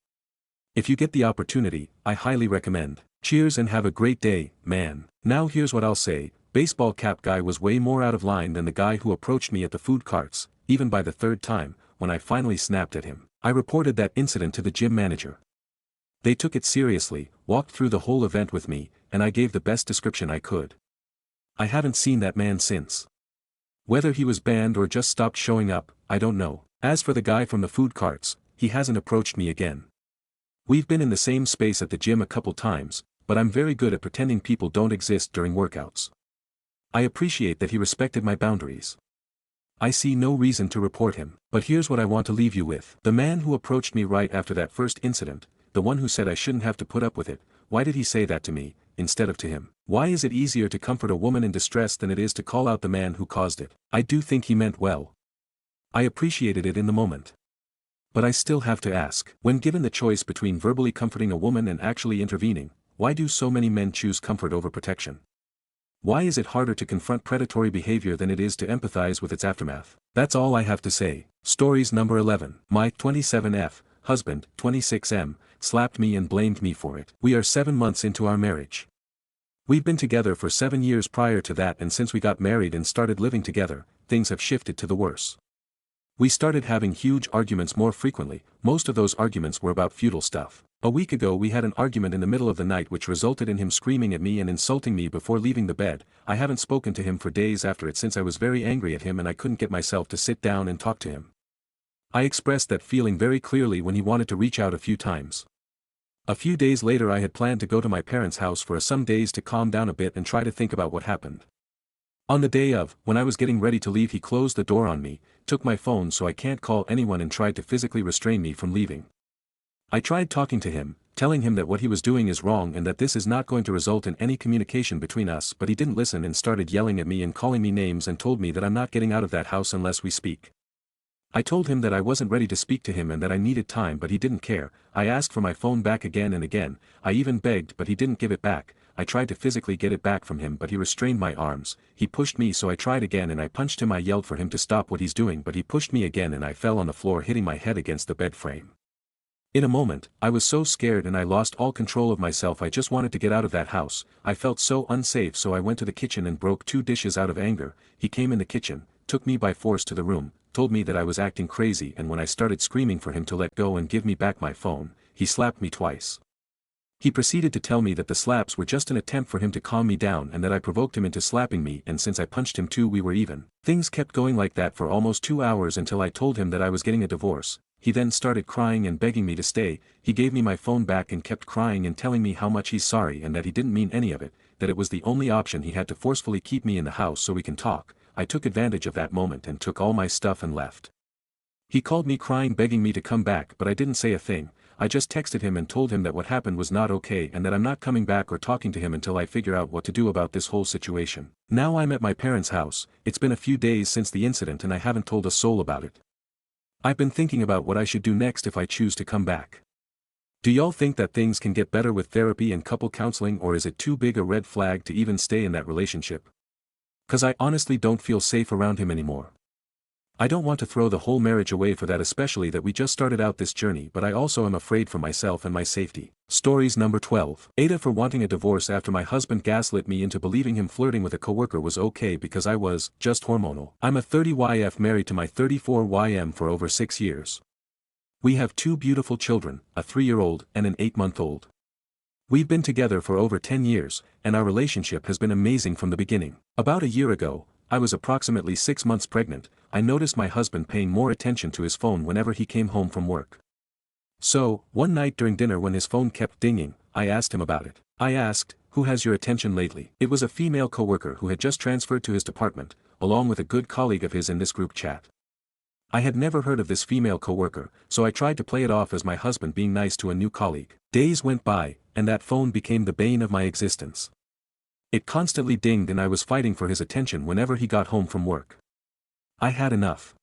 If you get the opportunity, I highly recommend. Cheers and have a great day, man. Now here's what I'll say, baseball cap guy was way more out of line than the guy who approached me at the food carts, even by the third time, when I finally snapped at him. I reported that incident to the gym manager. They took it seriously, walked through the whole event with me, and I gave the best description I could. I haven't seen that man since. Whether he was banned or just stopped showing up, I don't know. As for the guy from the food carts, he hasn't approached me again. We've been in the same space at the gym a couple times, but I'm very good at pretending people don't exist during workouts. I appreciate that he respected my boundaries. I see no reason to report him, but here's what I want to leave you with. The man who approached me right after that first incident, the one who said I shouldn't have to put up with it. Why did he say that to me, instead of to him? Why is it easier to comfort a woman in distress than it is to call out the man who caused it? I do think he meant well. I appreciated it in the moment. But I still have to ask, when given the choice between verbally comforting a woman and actually intervening, why do so many men choose comfort over protection? Why is it harder to confront predatory behavior than it is to empathize with its aftermath? That's all I have to say. Stories number 11. My 27F husband, 26M, slapped me and blamed me for it. We are 7 months into our marriage. We've been together for 7 years prior to that, and since we got married and started living together, things have shifted to the worse. We started having huge arguments more frequently. Most of those arguments were about futile stuff. A week ago we had an argument in the middle of the night which resulted in him screaming at me and insulting me before leaving the bed. I haven't spoken to him for days after it since I was very angry at him and I couldn't get myself to sit down and talk to him. I expressed that feeling very clearly when he wanted to reach out a few times. A few days later I had planned to go to my parents' house for some days to calm down a bit and try to think about what happened. On the day of, when I was getting ready to leave, he closed the door on me, took my phone so I can't call anyone, and tried to physically restrain me from leaving. I tried talking to him, telling him that what he was doing is wrong and that this is not going to result in any communication between us, but he didn't listen and started yelling at me and calling me names and told me that I'm not getting out of that house unless we speak. I told him that I wasn't ready to speak to him and that I needed time, but he didn't care. I asked for my phone back again and again. I even begged, but he didn't give it back. I tried to physically get it back from him, but he restrained my arms. He pushed me, so I tried again and I punched him. I yelled for him to stop what he's doing, but he pushed me again and I fell on the floor, hitting my head against the bed frame. In a moment, I was so scared and I lost all control of myself. I just wanted to get out of that house. I felt so unsafe, so I went to the kitchen and broke 2 dishes out of anger. He came in the kitchen, took me by force to the room, told me that I was acting crazy, and when I started screaming for him to let go and give me back my phone, he slapped me twice. He proceeded to tell me that the slaps were just an attempt for him to calm me down and that I provoked him into slapping me, and since I punched him too, we were even. Things kept going like that for almost 2 hours until I told him that I was getting a divorce. He then started crying and begging me to stay. He gave me my phone back and kept crying and telling me how much he's sorry and that he didn't mean any of it, that it was the only option. He had to forcefully keep me in the house so we can talk. I took advantage of that moment and took all my stuff and left. He called me crying, begging me to come back, but I didn't say a thing. I just texted him and told him that what happened was not okay and that I'm not coming back or talking to him until I figure out what to do about this whole situation. Now I'm at my parents' house. It's been a few days since the incident and I haven't told a soul about it. I've been thinking about what I should do next if I choose to come back. Do y'all think that things can get better with therapy and couple counseling, or is it too big a red flag to even stay in that relationship? 'Cause I honestly don't feel safe around him anymore. I don't want to throw the whole marriage away for that, especially that we just started out this journey, but I also am afraid for myself and my safety. Stories number 12. Aita for wanting a divorce after my husband gaslit me into believing him flirting with a coworker was okay because I was just hormonal. I'm a 30YF married to my 34YM for over 6 years. We have 2 beautiful children, a 3-year-old and an 8-month-old. We've been together for over 10 years, and our relationship has been amazing from the beginning. About a year ago, I was approximately 6 months pregnant. I noticed my husband paying more attention to his phone whenever he came home from work. So, one night during dinner when his phone kept dinging, I asked him about it. I asked, "Who has your attention lately?" It was a female coworker who had just transferred to his department, along with a good colleague of his in this group chat. I had never heard of this female coworker, so I tried to play it off as my husband being nice to a new colleague. Days went by, and that phone became the bane of my existence. It constantly dinged and I was fighting for his attention whenever he got home from work. I had enough.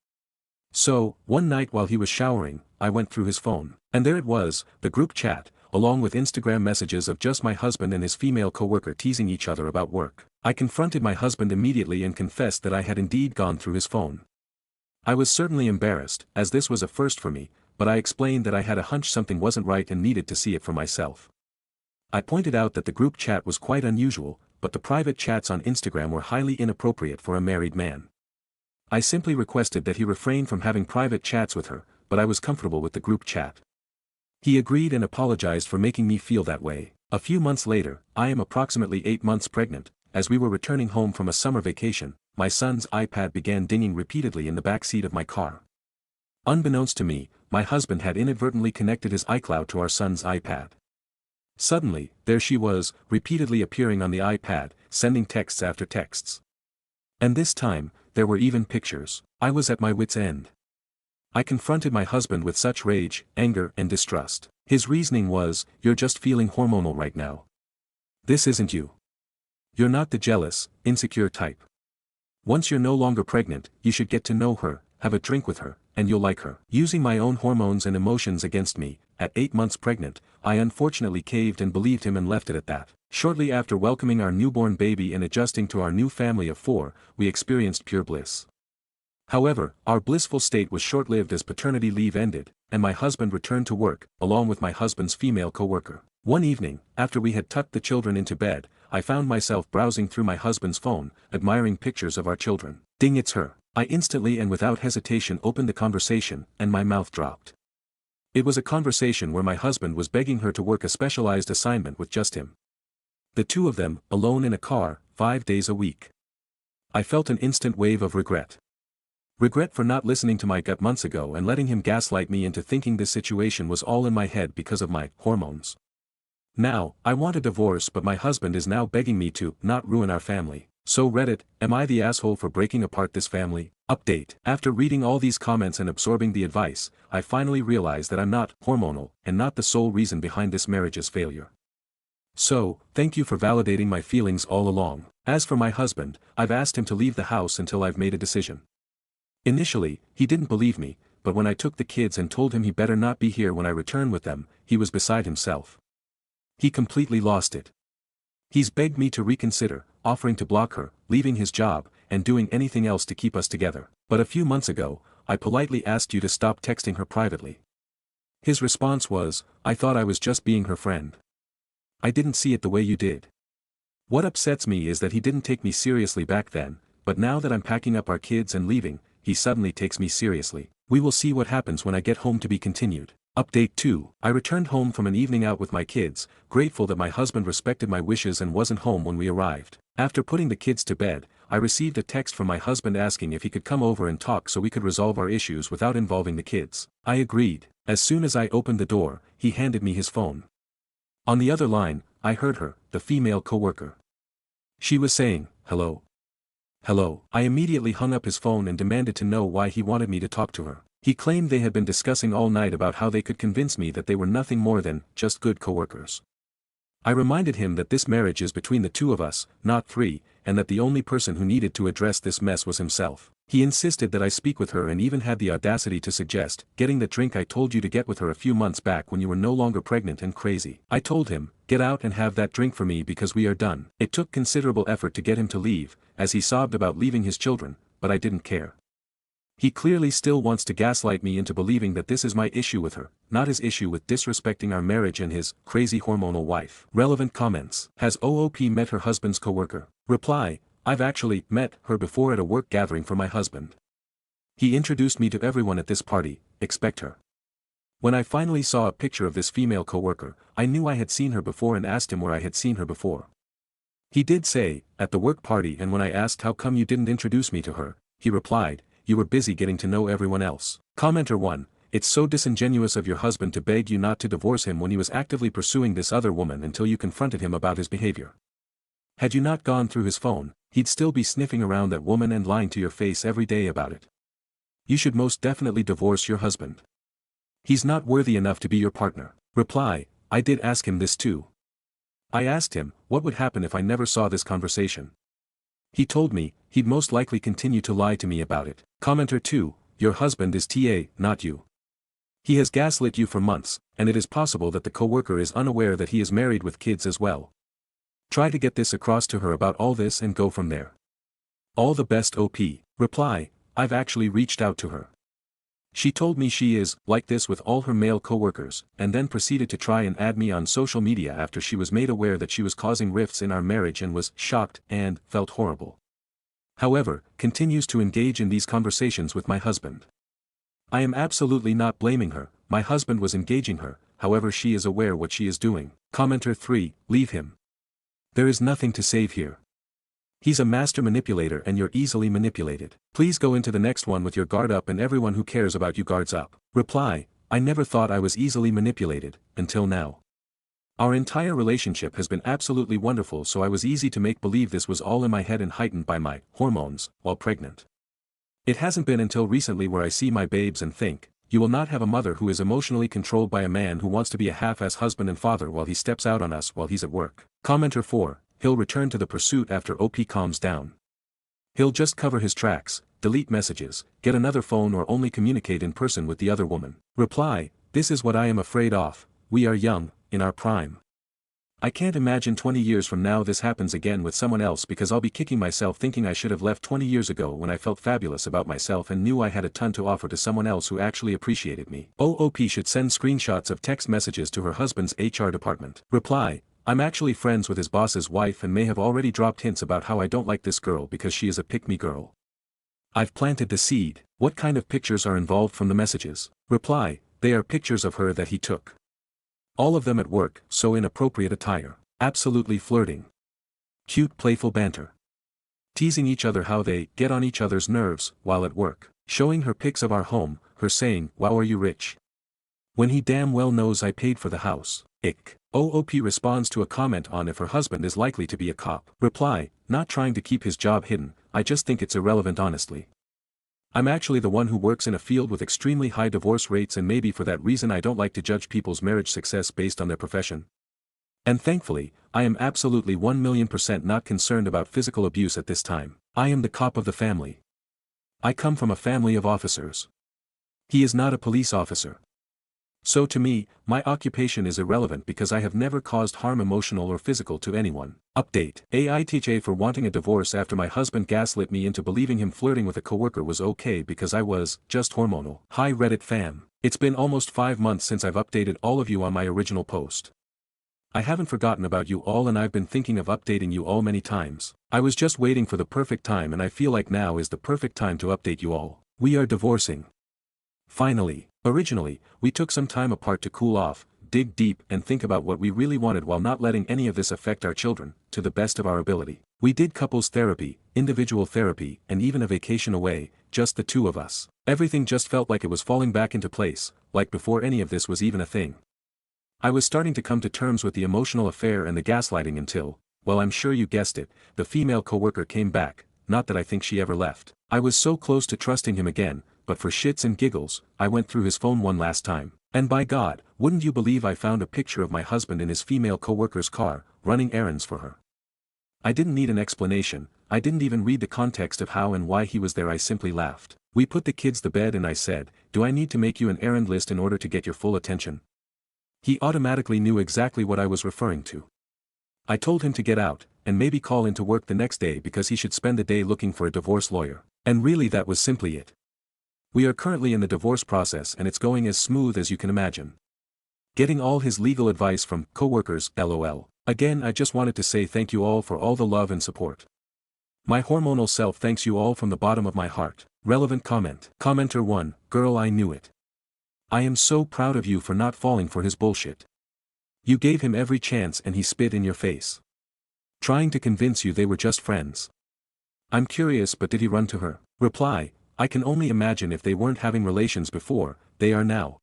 So, one night while he was showering, I went through his phone. And there it was, the group chat, along with Instagram messages of just my husband and his female coworker teasing each other about work. I confronted my husband immediately and confessed that I had indeed gone through his phone. I was certainly embarrassed, as this was a first for me, but I explained that I had a hunch something wasn't right and needed to see it for myself. I pointed out that the group chat was quite unusual, but the private chats on Instagram were highly inappropriate for a married man. I simply requested that he refrain from having private chats with her, but I was comfortable with the group chat. He agreed and apologized for making me feel that way. A few months later, I am approximately 8 months pregnant. As we were returning home from a summer vacation, my son's iPad began dinging repeatedly in the back seat of my car. Unbeknownst to me, my husband had inadvertently connected his iCloud to our son's iPad. Suddenly, there she was, repeatedly appearing on the iPad, sending texts after texts. And this time, there were even pictures. I was at my wit's end. I confronted my husband with such rage, anger, and distrust. His reasoning was, "You're just feeling hormonal right now. This isn't you. You're not the jealous, insecure type. Once you're no longer pregnant, you should get to know her, have a drink with her, and you'll like her." Using my own hormones and emotions against me, at 8 months pregnant, I unfortunately caved and believed him and left it at that. Shortly after welcoming our newborn baby and adjusting to our new family of 4, we experienced pure bliss. However, our blissful state was short-lived as paternity leave ended, and my husband returned to work, along with my husband's female co-worker. One evening, after we had tucked the children into bed, I found myself browsing through my husband's phone, admiring pictures of our children. Ding, it's her. I instantly and without hesitation opened the conversation, and my mouth dropped. It was a conversation where my husband was begging her to work a specialized assignment with just him. The two of them, alone in a car, 5 days a week. I felt an instant wave of regret. Regret for not listening to my gut months ago and letting him gaslight me into thinking this situation was all in my head because of my hormones. Now, I want a divorce, but my husband is now begging me to not ruin our family. So Reddit, am I the asshole for breaking apart this family? Update. After reading all these comments and absorbing the advice, I finally realized that I'm not hormonal and not the sole reason behind this marriage's failure. So, thank you for validating my feelings all along. As for my husband, I've asked him to leave the house until I've made a decision. Initially, he didn't believe me, but when I took the kids and told him he better not be here when I return with them, he was beside himself. He completely lost it. He's begged me to reconsider, offering to block her, leaving his job, and doing anything else to keep us together. But a few months ago, I politely asked you to stop texting her privately. His response was, "I thought I was just being her friend. I didn't see it the way you did." What upsets me is that he didn't take me seriously back then, but now that I'm packing up our kids and leaving, he suddenly takes me seriously. We will see what happens when I get home, to be continued. Update 2. I returned home from an evening out with my kids, grateful that my husband respected my wishes and wasn't home when we arrived. After putting the kids to bed, I received a text from my husband asking if he could come over and talk so we could resolve our issues without involving the kids. I agreed. As soon as I opened the door, he handed me his phone. On the other line, I heard her, the female co-worker. She was saying, "Hello. Hello." I immediately hung up his phone and demanded to know why he wanted me to talk to her. He claimed they had been discussing all night about how they could convince me that they were nothing more than just good coworkers. I reminded him that this marriage is between the two of us, not 3, and that the only person who needed to address this mess was himself. He insisted that I speak with her and even had the audacity to suggest getting the drink I told you to get with her a few months back when you were no longer pregnant and crazy. I told him, "Get out and have that drink for me because we are done." It took considerable effort to get him to leave, as he sobbed about leaving his children, but I didn't care. He clearly still wants to gaslight me into believing that this is my issue with her, not his issue with disrespecting our marriage and his crazy hormonal wife. Relevant comments. Has OOP met her husband's coworker? Reply, I've actually met her before at a work gathering for my husband. He introduced me to everyone at this party, expect her. When I finally saw a picture of this female coworker, I knew I had seen her before and asked him where I had seen her before. He did say, at the work party, and when I asked how come you didn't introduce me to her, he replied, you were busy getting to know everyone else. Commenter 1, it's so disingenuous of your husband to beg you not to divorce him when he was actively pursuing this other woman until you confronted him about his behavior. Had you not gone through his phone, he'd still be sniffing around that woman and lying to your face every day about it. You should most definitely divorce your husband. He's not worthy enough to be your partner. Reply, I did ask him this too. I asked him, what would happen if I never saw this conversation? He told me, he'd most likely continue to lie to me about it. Commenter 2, your husband is TA, not you. He has gaslit you for months, and it is possible that the coworker is unaware that he is married with kids as well. Try to get this across to her about all this and go from there. All the best OP. Reply, I've actually reached out to her. She told me she is like this with all her male coworkers, and then proceeded to try and add me on social media after she was made aware that she was causing rifts in our marriage and was shocked and felt horrible. However, continues to engage in these conversations with my husband. I am absolutely not blaming her, my husband was engaging her, however she is aware what she is doing. Commenter 3, leave him. There is nothing to save here. He's a master manipulator and you're easily manipulated. Please go into the next one with your guard up and everyone who cares about you guards up. Reply, I never thought I was easily manipulated, until now. Our entire relationship has been absolutely wonderful, so I was easy to make believe this was all in my head and heightened by my hormones while pregnant. It hasn't been until recently where I see my babes and think, you will not have a mother who is emotionally controlled by a man who wants to be a half-ass husband and father while he steps out on us while he's at work. Commenter 4, he'll return to the pursuit after OP calms down. He'll just cover his tracks, delete messages, get another phone or only communicate in person with the other woman. Reply, this is what I am afraid of, we are young, in our prime. I can't imagine 20 years from now this happens again with someone else because I'll be kicking myself thinking I should have left 20 years ago when I felt fabulous about myself and knew I had a ton to offer to someone else who actually appreciated me. OP should send screenshots of text messages to her husband's HR department. Reply, I'm actually friends with his boss's wife and may have already dropped hints about how I don't like this girl because she is a pick-me girl. I've planted the seed. What kind of pictures are involved from the messages? Reply, they are pictures of her that he took. All of them at work, so inappropriate attire. Absolutely flirting. Cute playful banter. Teasing each other how they get on each other's nerves while at work. Showing her pics of our home, her saying, wow are you rich? When he damn well knows I paid for the house. Ick. OP responds to a comment on if her husband is likely to be a cop. Reply, not trying to keep his job hidden, I just think it's irrelevant honestly. I'm actually the one who works in a field with extremely high divorce rates and maybe for that reason I don't like to judge people's marriage success based on their profession. And thankfully, I am absolutely 1,000,000% not concerned about physical abuse at this time. I am the cop of the family. I come from a family of officers. He is not a police officer. So to me, my occupation is irrelevant because I have never caused harm emotional or physical to anyone. Update. Aita for wanting a divorce after my husband gaslit me into believing him flirting with a coworker was okay because I was just hormonal. Hi Reddit fam. It's been almost 5 months since I've updated all of you on my original post. I haven't forgotten about you all and I've been thinking of updating you all many times. I was just waiting for the perfect time and I feel like now is the perfect time to update you all. We are divorcing. Finally. Originally, we took some time apart to cool off, dig deep and think about what we really wanted while not letting any of this affect our children, to the best of our ability. We did couples therapy, individual therapy, and even a vacation away, just the two of us. Everything just felt like it was falling back into place, like before any of this was even a thing. I was starting to come to terms with the emotional affair and the gaslighting until, well I'm sure you guessed it, the female coworker came back, not that I think she ever left. I was so close to trusting him again, but for shits and giggles, I went through his phone one last time. And by God, wouldn't you believe I found a picture of my husband in his female coworker's car, running errands for her. I didn't need an explanation, I didn't even read the context of how and why he was there I simply laughed. We put the kids to bed and I said, do I need to make you an errand list in order to get your full attention? He automatically knew exactly what I was referring to. I told him to get out, and maybe call into work the next day because he should spend the day looking for a divorce lawyer. And really that was simply it. We are currently in the divorce process and it's going as smooth as you can imagine. Getting all his legal advice from coworkers, LOL. Again I just wanted to say thank you all for all the love and support. My hormonal self thanks you all from the bottom of my heart. Relevant comment. Commenter 1, girl I knew it. I am so proud of you for not falling for his bullshit. You gave him every chance and he spit in your face. Trying to convince you they were just friends. I'm curious but did he run to her? Reply, I can only imagine if they weren't having relations before, they are now.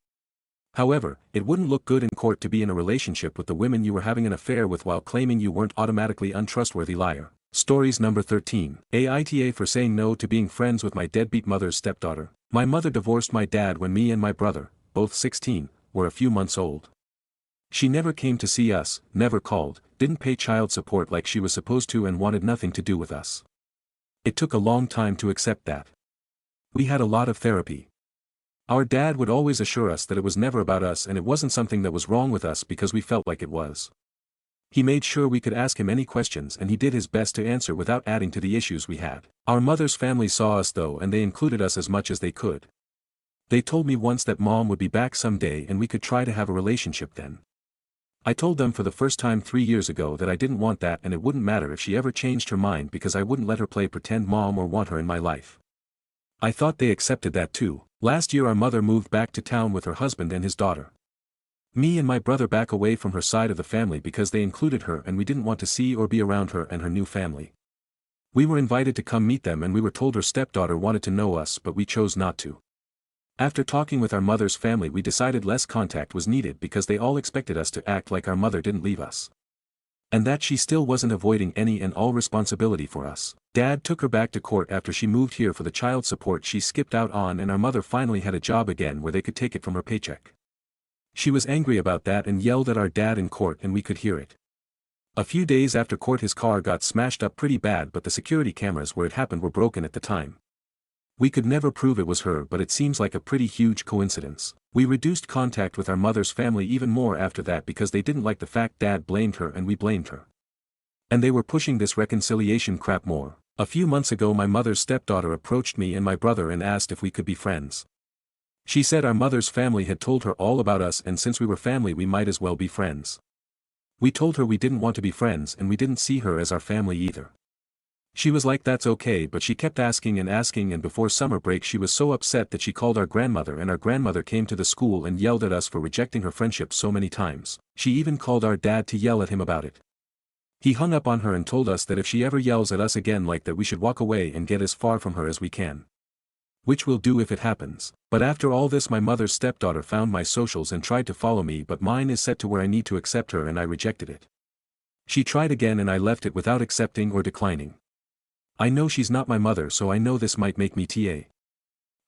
However, it wouldn't look good in court to be in a relationship with the women you were having an affair with while claiming you weren't automatically untrustworthy liar. Stories number 13. Aita for saying no to being friends with my deadbeat mother's stepdaughter. My mother divorced my dad when me and my brother, both 16, were a few months old. She never came to see us, never called, didn't pay child support like she was supposed to and wanted nothing to do with us. It took a long time to accept that. We had a lot of therapy. Our dad would always assure us that it was never about us and it wasn't something that was wrong with us because we felt like it was. He made sure we could ask him any questions and he did his best to answer without adding to the issues we had. Our mother's family saw us though and they included us as much as they could. They told me once that mom would be back someday and we could try to have a relationship then. I told them for the first time 3 years ago that I didn't want that and it wouldn't matter if she ever changed her mind because I wouldn't let her play pretend mom or want her in my life. I thought they accepted that too. Last year our mother moved back to town with her husband and his daughter. Me and my brother back away from her side of the family because they included her and we didn't want to see or be around her and her new family. We were invited to come meet them and we were told her stepdaughter wanted to know us but we chose not to. After talking with our mother's family we decided less contact was needed because they all expected us to act like our mother didn't leave us. And that she still wasn't avoiding any and all responsibility for us. Dad took her back to court after she moved here for the child support she skipped out on, and our mother finally had a job again where they could take it from her paycheck. She was angry about that and yelled at our dad in court, and we could hear it. A few days after court his car got smashed up pretty bad, but the security cameras where it happened were broken at the time. We could never prove it was her, but it seems like a pretty huge coincidence. We reduced contact with our mother's family even more after that because they didn't like the fact Dad blamed her and we blamed her. And they were pushing this reconciliation crap more. A few months ago my mother's stepdaughter approached me and my brother and asked if we could be friends. She said our mother's family had told her all about us, and since we were family we might as well be friends. We told her we didn't want to be friends and we didn't see her as our family either. She was like, that's okay, but she kept asking, and before summer break she was so upset that she called our grandmother, and our grandmother came to the school and yelled at us for rejecting her friendship so many times. She even called our dad to yell at him about it. He hung up on her and told us that if she ever yells at us again like that we should walk away and get as far from her as we can. Which we'll do if it happens. But after all this my mother's stepdaughter found my socials and tried to follow me, but mine is set to where I need to accept her and I rejected it. She tried again and I left it without accepting or declining. I know she's not my mother, so I know this might make me TA.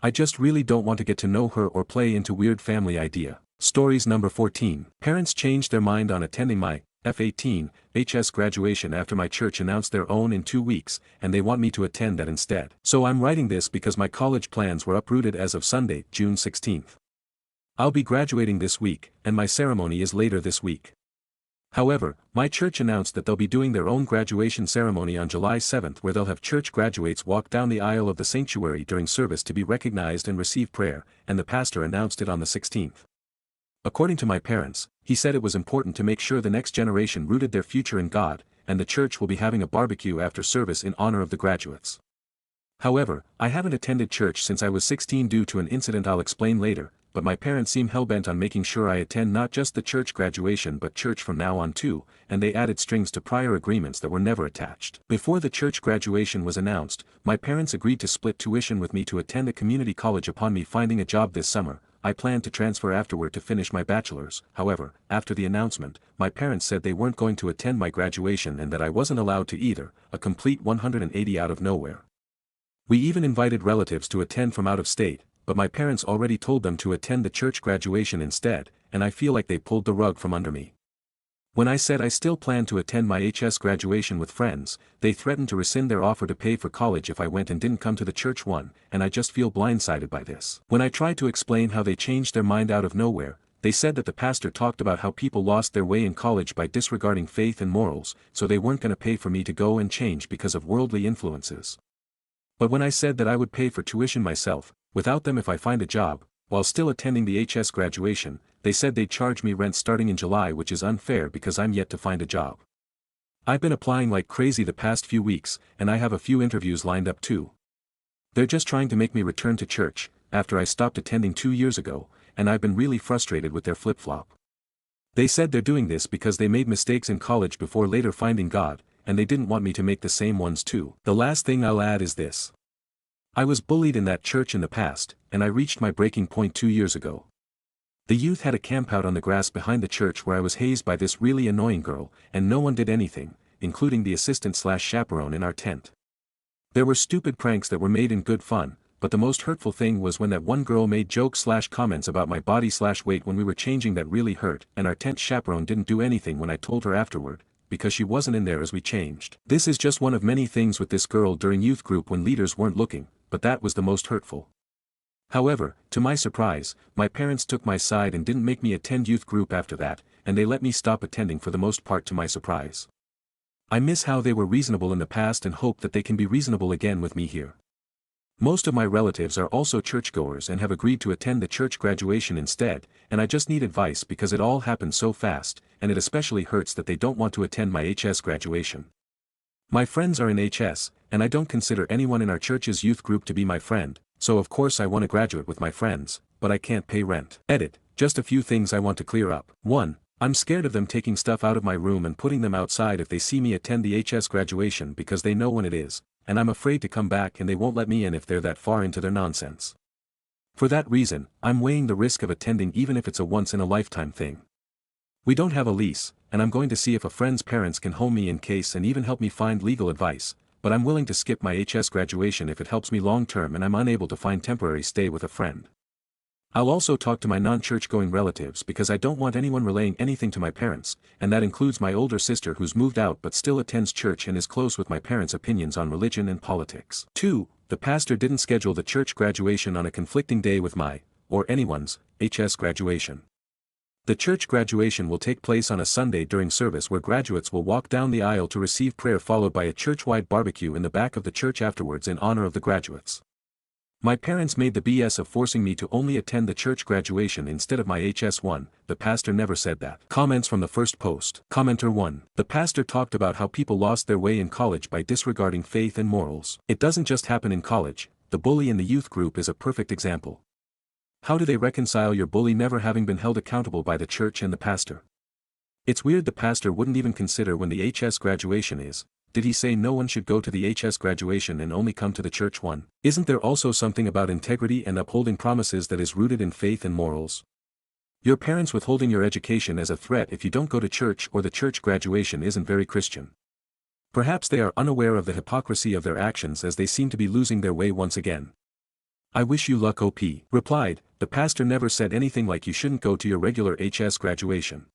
I just really don't want to get to know her or play into weird family idea. Stories number 14. Parents changed their mind on attending my F18 HS graduation after my church announced their own in 2 weeks, and they want me to attend that instead. So I'm writing this because my college plans were uprooted as of Sunday, June 16th. I'll be graduating this week, and my ceremony is later this week. However, my church announced that they'll be doing their own graduation ceremony on July 7th, where they'll have church graduates walk down the aisle of the sanctuary during service to be recognized and receive prayer, and the pastor announced it on the 16th. According to my parents, he said it was important to make sure the next generation rooted their future in God, and the church will be having a barbecue after service in honor of the graduates. However, I haven't attended church since I was 16 due to an incident I'll explain later, but my parents seem hellbent on making sure I attend not just the church graduation but church from now on too, and they added strings to prior agreements that were never attached. Before the church graduation was announced, my parents agreed to split tuition with me to attend a community college upon me finding a job this summer. I planned to transfer afterward to finish my bachelor's. However, after the announcement, my parents said they weren't going to attend my graduation and that I wasn't allowed to either, a complete 180 out of nowhere. We even invited relatives to attend from out of state, but my parents already told them to attend the church graduation instead, and I feel like they pulled the rug from under me. When I said I still plan to attend my HS graduation with friends, they threatened to rescind their offer to pay for college if I went and didn't come to the church one, and I just feel blindsided by this. When I tried to explain how they changed their mind out of nowhere, they said that the pastor talked about how people lost their way in college by disregarding faith and morals, so they weren't going to pay for me to go and change because of worldly influences. But when I said that I would pay for tuition myself, without them if I find a job, while still attending the HS graduation, they said they'd charge me rent starting in July, which is unfair because I'm yet to find a job. I've been applying like crazy the past few weeks, and I have a few interviews lined up too. They're just trying to make me return to church, after I stopped attending 2 years ago, and I've been really frustrated with their flip-flop. They said they're doing this because they made mistakes in college before later finding God, and they didn't want me to make the same ones too. The last thing I'll add is this. I was bullied in that church in the past, and I reached my breaking point 2 years ago. The youth had a campout on the grass behind the church where I was hazed by this really annoying girl, and no one did anything, including the assistant/chaperone in our tent. There were stupid pranks that were made in good fun, but the most hurtful thing was when that one girl made jokes/comments about my body/weight when we were changing that really hurt, and our tent chaperone didn't do anything when I told her afterward, because she wasn't in there as we changed. This is just one of many things with this girl during youth group when leaders weren't looking, but that was the most hurtful. However, to my surprise, my parents took my side and didn't make me attend youth group after that, and they let me stop attending for the most part to my surprise. I miss how they were reasonable in the past and hope that they can be reasonable again with me here. Most of my relatives are also churchgoers and have agreed to attend the church graduation instead, and I just need advice because it all happened so fast, and it especially hurts that they don't want to attend my HS graduation. My friends are in HS, and I don't consider anyone in our church's youth group to be my friend, so of course I want to graduate with my friends, but I can't pay rent. Edit. Just a few things I want to clear up. 1. I'm scared of them taking stuff out of my room and putting them outside if they see me attend the HS graduation because they know when it is, and I'm afraid to come back and they won't let me in if they're that far into their nonsense. For that reason, I'm weighing the risk of attending even if it's a once-in-a-lifetime thing. We don't have a lease, and I'm going to see if a friend's parents can home me in case and even help me find legal advice, but I'm willing to skip my HS graduation if it helps me long term and I'm unable to find temporary stay with a friend. I'll also talk to my non-church going relatives because I don't want anyone relaying anything to my parents, and that includes my older sister who's moved out but still attends church and is close with my parents' opinions on religion and politics. 2. The pastor didn't schedule the church graduation on a conflicting day with my, or anyone's, HS graduation. The church graduation will take place on a Sunday during service where graduates will walk down the aisle to receive prayer followed by a church-wide barbecue in the back of the church afterwards in honor of the graduates. My parents made the BS of forcing me to only attend the church graduation instead of my HS1, the pastor never said that. Comments from the first post. Commenter 1. The pastor talked about how people lost their way in college by disregarding faith and morals. It doesn't just happen in college, the bully in the youth group is a perfect example. How do they reconcile your bully never having been held accountable by the church and the pastor? It's weird the pastor wouldn't even consider when the HS graduation is. Did he say no one should go to the HS graduation and only come to the church one? Isn't there also something about integrity and upholding promises that is rooted in faith and morals? Your parents withholding your education as a threat if you don't go to church or the church graduation isn't very Christian. Perhaps they are unaware of the hypocrisy of their actions as they seem to be losing their way once again. I wish you luck OP. Replied, the pastor never said anything like you shouldn't go to your regular HS graduation.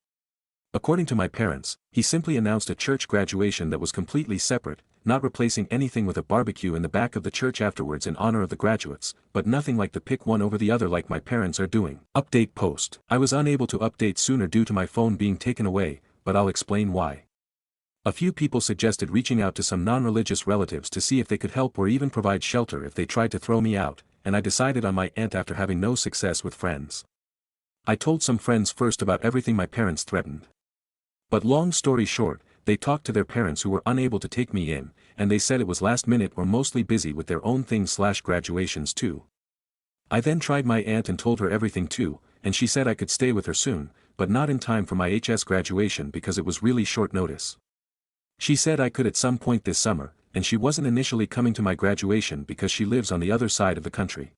According to my parents, he simply announced a church graduation that was completely separate, not replacing anything with a barbecue in the back of the church afterwards in honor of the graduates, but nothing like the pick one over the other like my parents are doing. Update post. I was unable to update sooner due to my phone being taken away, but I'll explain why. A few people suggested reaching out to some non-religious relatives to see if they could help or even provide shelter if they tried to throw me out, and I decided on my aunt after having no success with friends. I told some friends first about everything my parents threatened. But long story short, they talked to their parents who were unable to take me in, and they said it was last minute or mostly busy with their own things/graduations too. I then tried my aunt and told her everything too, and she said I could stay with her soon, but not in time for my HS graduation because it was really short notice. She said I could at some point this summer, and she wasn't initially coming to my graduation because she lives on the other side of the country.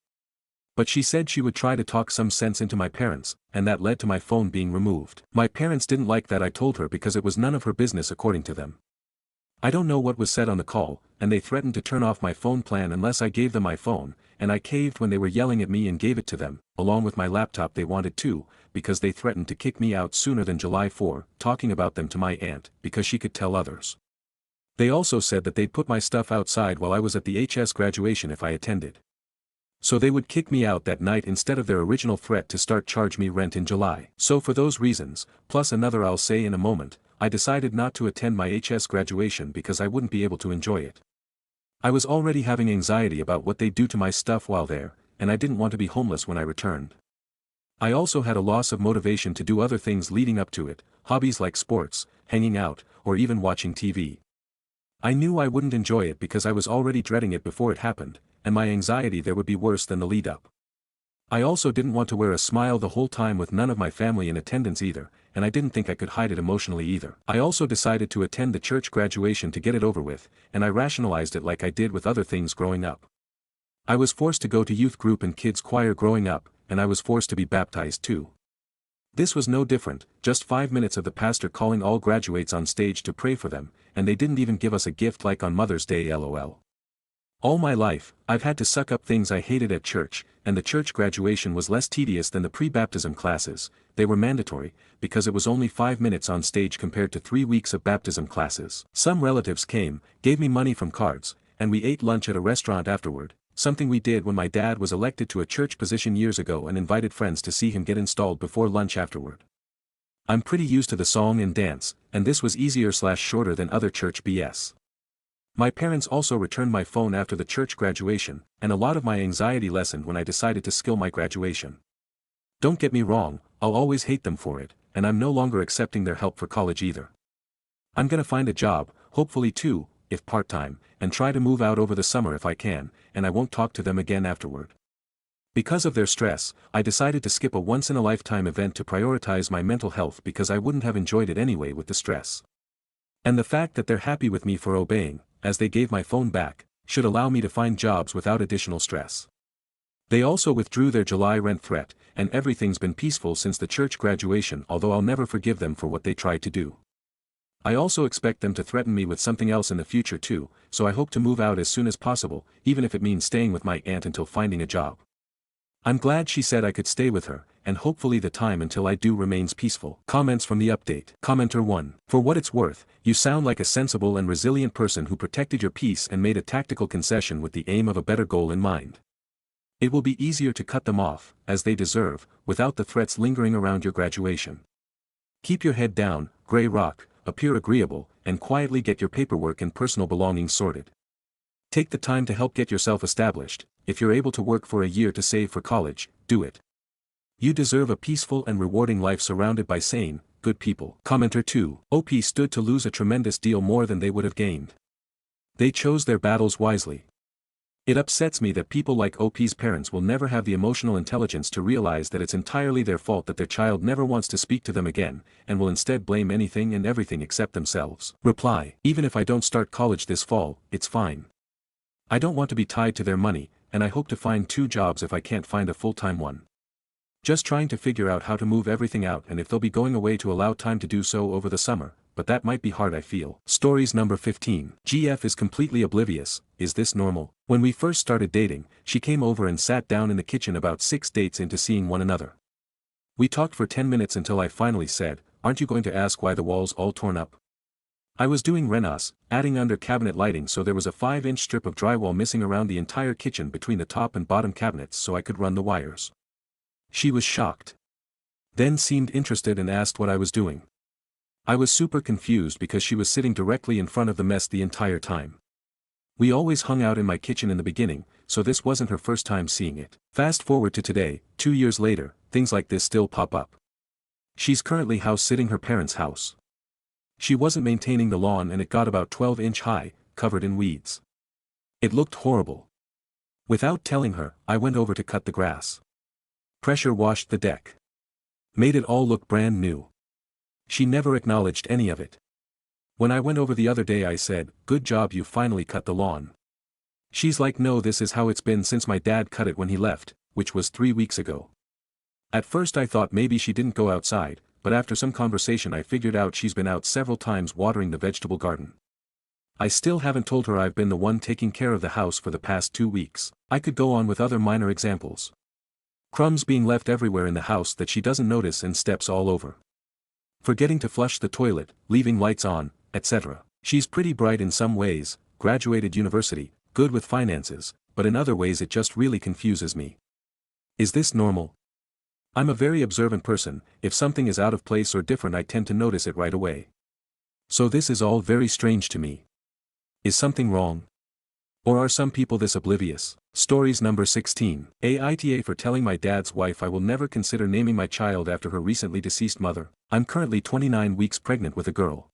But she said she would try to talk some sense into my parents, and that led to my phone being removed. My parents didn't like that I told her because it was none of her business according to them. I don't know what was said on the call, and they threatened to turn off my phone plan unless I gave them my phone, and I caved when they were yelling at me and gave it to them, along with my laptop they wanted too, because they threatened to kick me out sooner than July 4, talking about them to my aunt, because she could tell others. They also said that they'd put my stuff outside while I was at the HS graduation if I attended. So they would kick me out that night instead of their original threat to start charge me rent in July. So for those reasons, plus another I'll say in a moment, I decided not to attend my HS graduation because I wouldn't be able to enjoy it. I was already having anxiety about what they'd do to my stuff while there, and I didn't want to be homeless when I returned. I also had a loss of motivation to do other things leading up to it, hobbies like sports, hanging out, or even watching TV. I knew I wouldn't enjoy it because I was already dreading it before it happened, and my anxiety there would be worse than the lead-up. I also didn't want to wear a smile the whole time with none of my family in attendance either, and I didn't think I could hide it emotionally either. I also decided to attend the church graduation to get it over with, and I rationalized it like I did with other things growing up. I was forced to go to youth group and kids choir growing up, and I was forced to be baptized too. This was no different, just 5 minutes of the pastor calling all graduates on stage to pray for them, and they didn't even give us a gift like on Mother's Day LOL. All my life, I've had to suck up things I hated at church, and the church graduation was less tedious than the pre-baptism classes. They were mandatory, because it was only 5 minutes on stage compared to 3 weeks of baptism classes. Some relatives came, gave me money from cards, and we ate lunch at a restaurant afterward, something we did when my dad was elected to a church position years ago and invited friends to see him get installed before lunch afterward. I'm pretty used to the song and dance, and this was easier/shorter than other church BS. My parents also returned my phone after the church graduation, and a lot of my anxiety lessened when I decided to skill my graduation. Don't get me wrong, I'll always hate them for it, and I'm no longer accepting their help for college either. I'm gonna find a job, hopefully too, if part-time, and try to move out over the summer if I can, and I won't talk to them again afterward. Because of their stress, I decided to skip a once-in-a-lifetime event to prioritize my mental health because I wouldn't have enjoyed it anyway with the stress. And the fact that they're happy with me for obeying, as they gave my phone back, should allow me to find jobs without additional stress. They also withdrew their July rent threat, and everything's been peaceful since the church graduation, although I'll never forgive them for what they tried to do. I also expect them to threaten me with something else in the future too, so I hope to move out as soon as possible, even if it means staying with my aunt until finding a job. I'm glad she said I could stay with her, and hopefully the time until I do remains peaceful. Comments from the update. Commenter 1. For what it's worth, you sound like a sensible and resilient person who protected your peace and made a tactical concession with the aim of a better goal in mind. It will be easier to cut them off, as they deserve, without the threats lingering around your graduation. Keep your head down, Grey Rock, appear agreeable, and quietly get your paperwork and personal belongings sorted. Take the time to help get yourself established. If you're able to work for a year to save for college, do it. You deserve a peaceful and rewarding life surrounded by sane, good people. Commenter 2. OP stood to lose a tremendous deal more than they would have gained. They chose their battles wisely. It upsets me that people like OP's parents will never have the emotional intelligence to realize that it's entirely their fault that their child never wants to speak to them again, and will instead blame anything and everything except themselves. Reply. Even if I don't start college this fall, it's fine. I don't want to be tied to their money, and I hope to find 2 jobs if I can't find a full-time one. Just trying to figure out how to move everything out and if they'll be going away to allow time to do so over the summer, but that might be hard I feel. Stories number 15. GF is completely oblivious. Is this normal? When we first started dating, she came over and sat down in the kitchen about 6 dates into seeing one another. We talked for 10 minutes until I finally said, "Aren't you going to ask why the wall's all torn up?" I was doing renos, adding under cabinet lighting, so there was a 5-inch strip of drywall missing around the entire kitchen between the top and bottom cabinets so I could run the wires. She was shocked. Then seemed interested and asked what I was doing. I was super confused because she was sitting directly in front of the mess the entire time. We always hung out in my kitchen in the beginning, so this wasn't her first time seeing it. Fast forward to today, 2 years later, things like this still pop up. She's currently house-sitting her parents' house. She wasn't maintaining the lawn and it got about 12-inch high, covered in weeds. It looked horrible. Without telling her, I went over to cut the grass. Pressure washed the deck. Made it all look brand new. She never acknowledged any of it. When I went over the other day I said, "Good job, you finally cut the lawn." She's like, "No, this is how it's been since my dad cut it when he left, which was 3 weeks ago." At first I thought maybe she didn't go outside, but after some conversation I figured out she's been out several times watering the vegetable garden. I still haven't told her I've been the one taking care of the house for the past 2 weeks. I could go on with other minor examples. Crumbs being left everywhere in the house that she doesn't notice and steps all over. Forgetting to flush the toilet, leaving lights on, etc. She's pretty bright in some ways, graduated university, good with finances, but in other ways it just really confuses me. Is this normal? I'm a very observant person. If something is out of place or different I tend to notice it right away. So this is all very strange to me. Is something wrong? Or are some people this oblivious? Stories number 16. Aita for telling my dad's wife I will never consider naming my child after her recently deceased mother. I'm currently 29 weeks pregnant with a girl.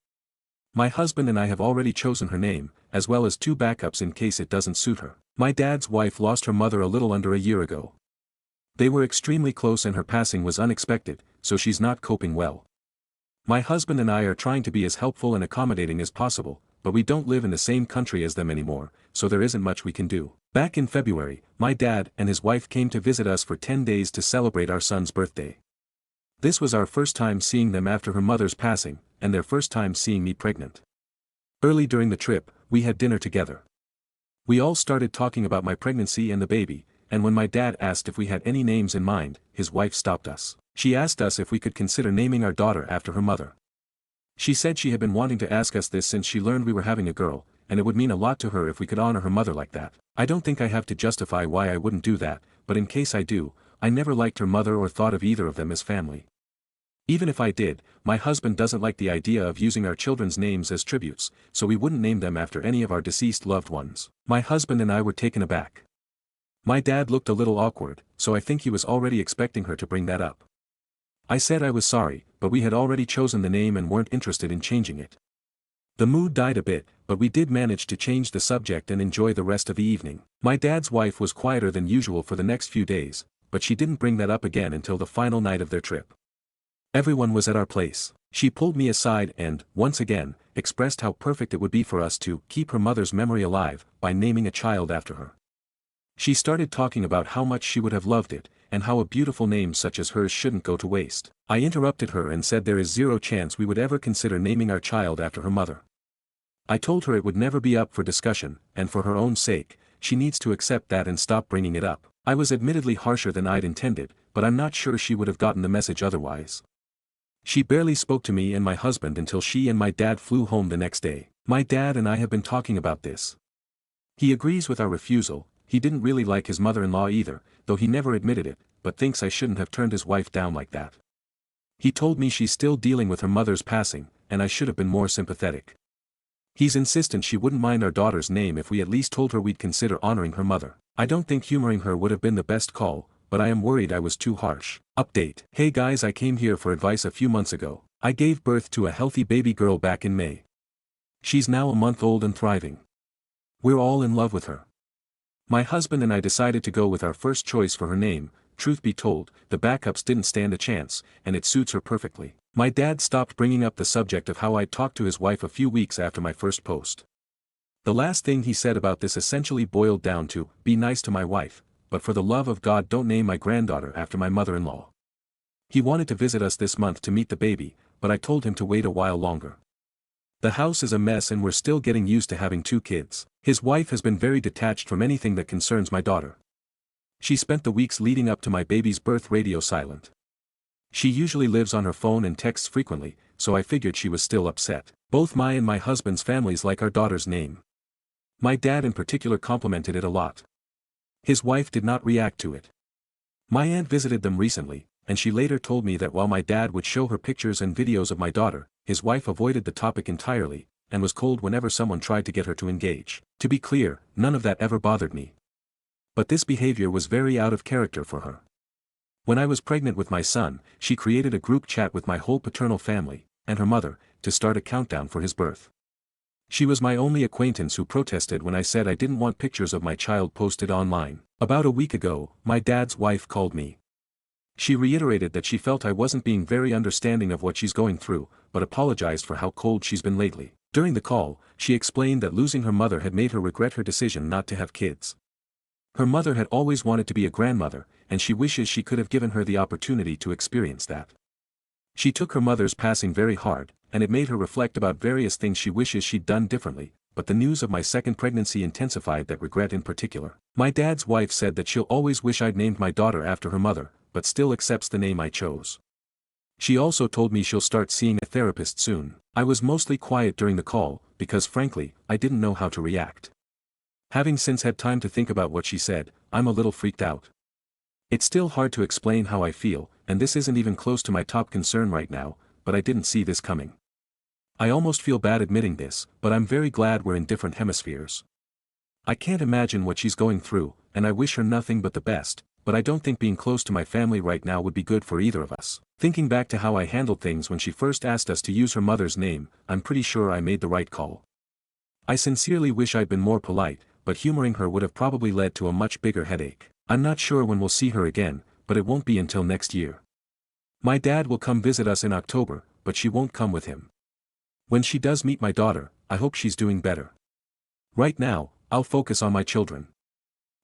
My husband and I have already chosen her name, as well as 2 backups in case it doesn't suit her. My dad's wife lost her mother a little under a year ago. They were extremely close and her passing was unexpected, so she's not coping well. My husband and I are trying to be as helpful and accommodating as possible, but we don't live in the same country as them anymore, so there isn't much we can do. Back in February, my dad and his wife came to visit us for 10 days to celebrate our son's birthday. This was our first time seeing them after her mother's passing, and their first time seeing me pregnant. Early during the trip, we had dinner together. We all started talking about my pregnancy and the baby, and when my dad asked if we had any names in mind, his wife stopped us. She asked us if we could consider naming our daughter after her mother. She said she had been wanting to ask us this since she learned we were having a girl, and it would mean a lot to her if we could honor her mother like that. I don't think I have to justify why I wouldn't do that, but in case I do, I never liked her mother or thought of either of them as family. Even if I did, my husband doesn't like the idea of using our children's names as tributes, so we wouldn't name them after any of our deceased loved ones. My husband and I were taken aback. My dad looked a little awkward, so I think he was already expecting her to bring that up. I said I was sorry, but we had already chosen the name and weren't interested in changing it. The mood died a bit, but we did manage to change the subject and enjoy the rest of the evening. My dad's wife was quieter than usual for the next few days, but she didn't bring that up again until the final night of their trip. Everyone was at our place. She pulled me aside and, once again, expressed how perfect it would be for us to keep her mother's memory alive by naming a child after her. She started talking about how much she would have loved it, and how a beautiful name such as hers shouldn't go to waste. I interrupted her and said there is zero chance we would ever consider naming our child after her mother. I told her it would never be up for discussion, and for her own sake, she needs to accept that and stop bringing it up. I was admittedly harsher than I'd intended, but I'm not sure she would have gotten the message otherwise. She barely spoke to me and my husband until she and my dad flew home the next day. My dad and I have been talking about this. He agrees with our refusal. He didn't really like his mother-in-law either, though he never admitted it, but thinks I shouldn't have turned his wife down like that. He told me she's still dealing with her mother's passing, and I should have been more sympathetic. He's insistent she wouldn't mind our daughter's name if we at least told her we'd consider honoring her mother. I don't think humoring her would have been the best call, but I am worried I was too harsh. Update. Hey guys, I came here for advice a few months ago. I gave birth to a healthy baby girl back in May. She's now a month old and thriving. We're all in love with her. My husband and I decided to go with our first choice for her name. Truth be told, the backups didn't stand a chance, and it suits her perfectly. My dad stopped bringing up the subject of how I'd talked to his wife a few weeks after my first post. The last thing he said about this essentially boiled down to, be nice to my wife, but for the love of God don't name my granddaughter after my mother-in-law. He wanted to visit us this month to meet the baby, but I told him to wait a while longer. The house is a mess and we're still getting used to having 2 kids. His wife has been very detached from anything that concerns my daughter. She spent the weeks leading up to my baby's birth radio silent. She usually lives on her phone and texts frequently, so I figured she was still upset. Both my and my husband's families like our daughter's name. My dad in particular complimented it a lot. His wife did not react to it. My aunt visited them recently, and she later told me that while my dad would show her pictures and videos of my daughter, his wife avoided the topic entirely, and was cold whenever someone tried to get her to engage. To be clear, none of that ever bothered me. But this behavior was very out of character for her. When I was pregnant with my son, she created a group chat with my whole paternal family, and her mother, to start a countdown for his birth. She was my only acquaintance who protested when I said I didn't want pictures of my child posted online. About a week ago, my dad's wife called me. She reiterated that she felt I wasn't being very understanding of what she's going through, but apologized for how cold she's been lately. During the call, she explained that losing her mother had made her regret her decision not to have kids. Her mother had always wanted to be a grandmother, and she wishes she could have given her the opportunity to experience that. She took her mother's passing very hard, and it made her reflect about various things she wishes she'd done differently, but the news of my second pregnancy intensified that regret in particular. My dad's wife said that she'll always wish I'd named my daughter after her mother, but still accepts the name I chose. She also told me she'll start seeing a therapist soon. I was mostly quiet during the call, because frankly, I didn't know how to react. Having since had time to think about what she said, I'm a little freaked out. It's still hard to explain how I feel, and this isn't even close to my top concern right now, but I didn't see this coming. I almost feel bad admitting this, but I'm very glad we're in different hemispheres. I can't imagine what she's going through, and I wish her nothing but the best, but I don't think being close to my family right now would be good for either of us. Thinking back to how I handled things when she first asked us to use her mother's name, I'm pretty sure I made the right call. I sincerely wish I'd been more polite, but humoring her would have probably led to a much bigger headache. I'm not sure when we'll see her again, but it won't be until next year. My dad will come visit us in October, but she won't come with him. When she does meet my daughter, I hope she's doing better. Right now, I'll focus on my children.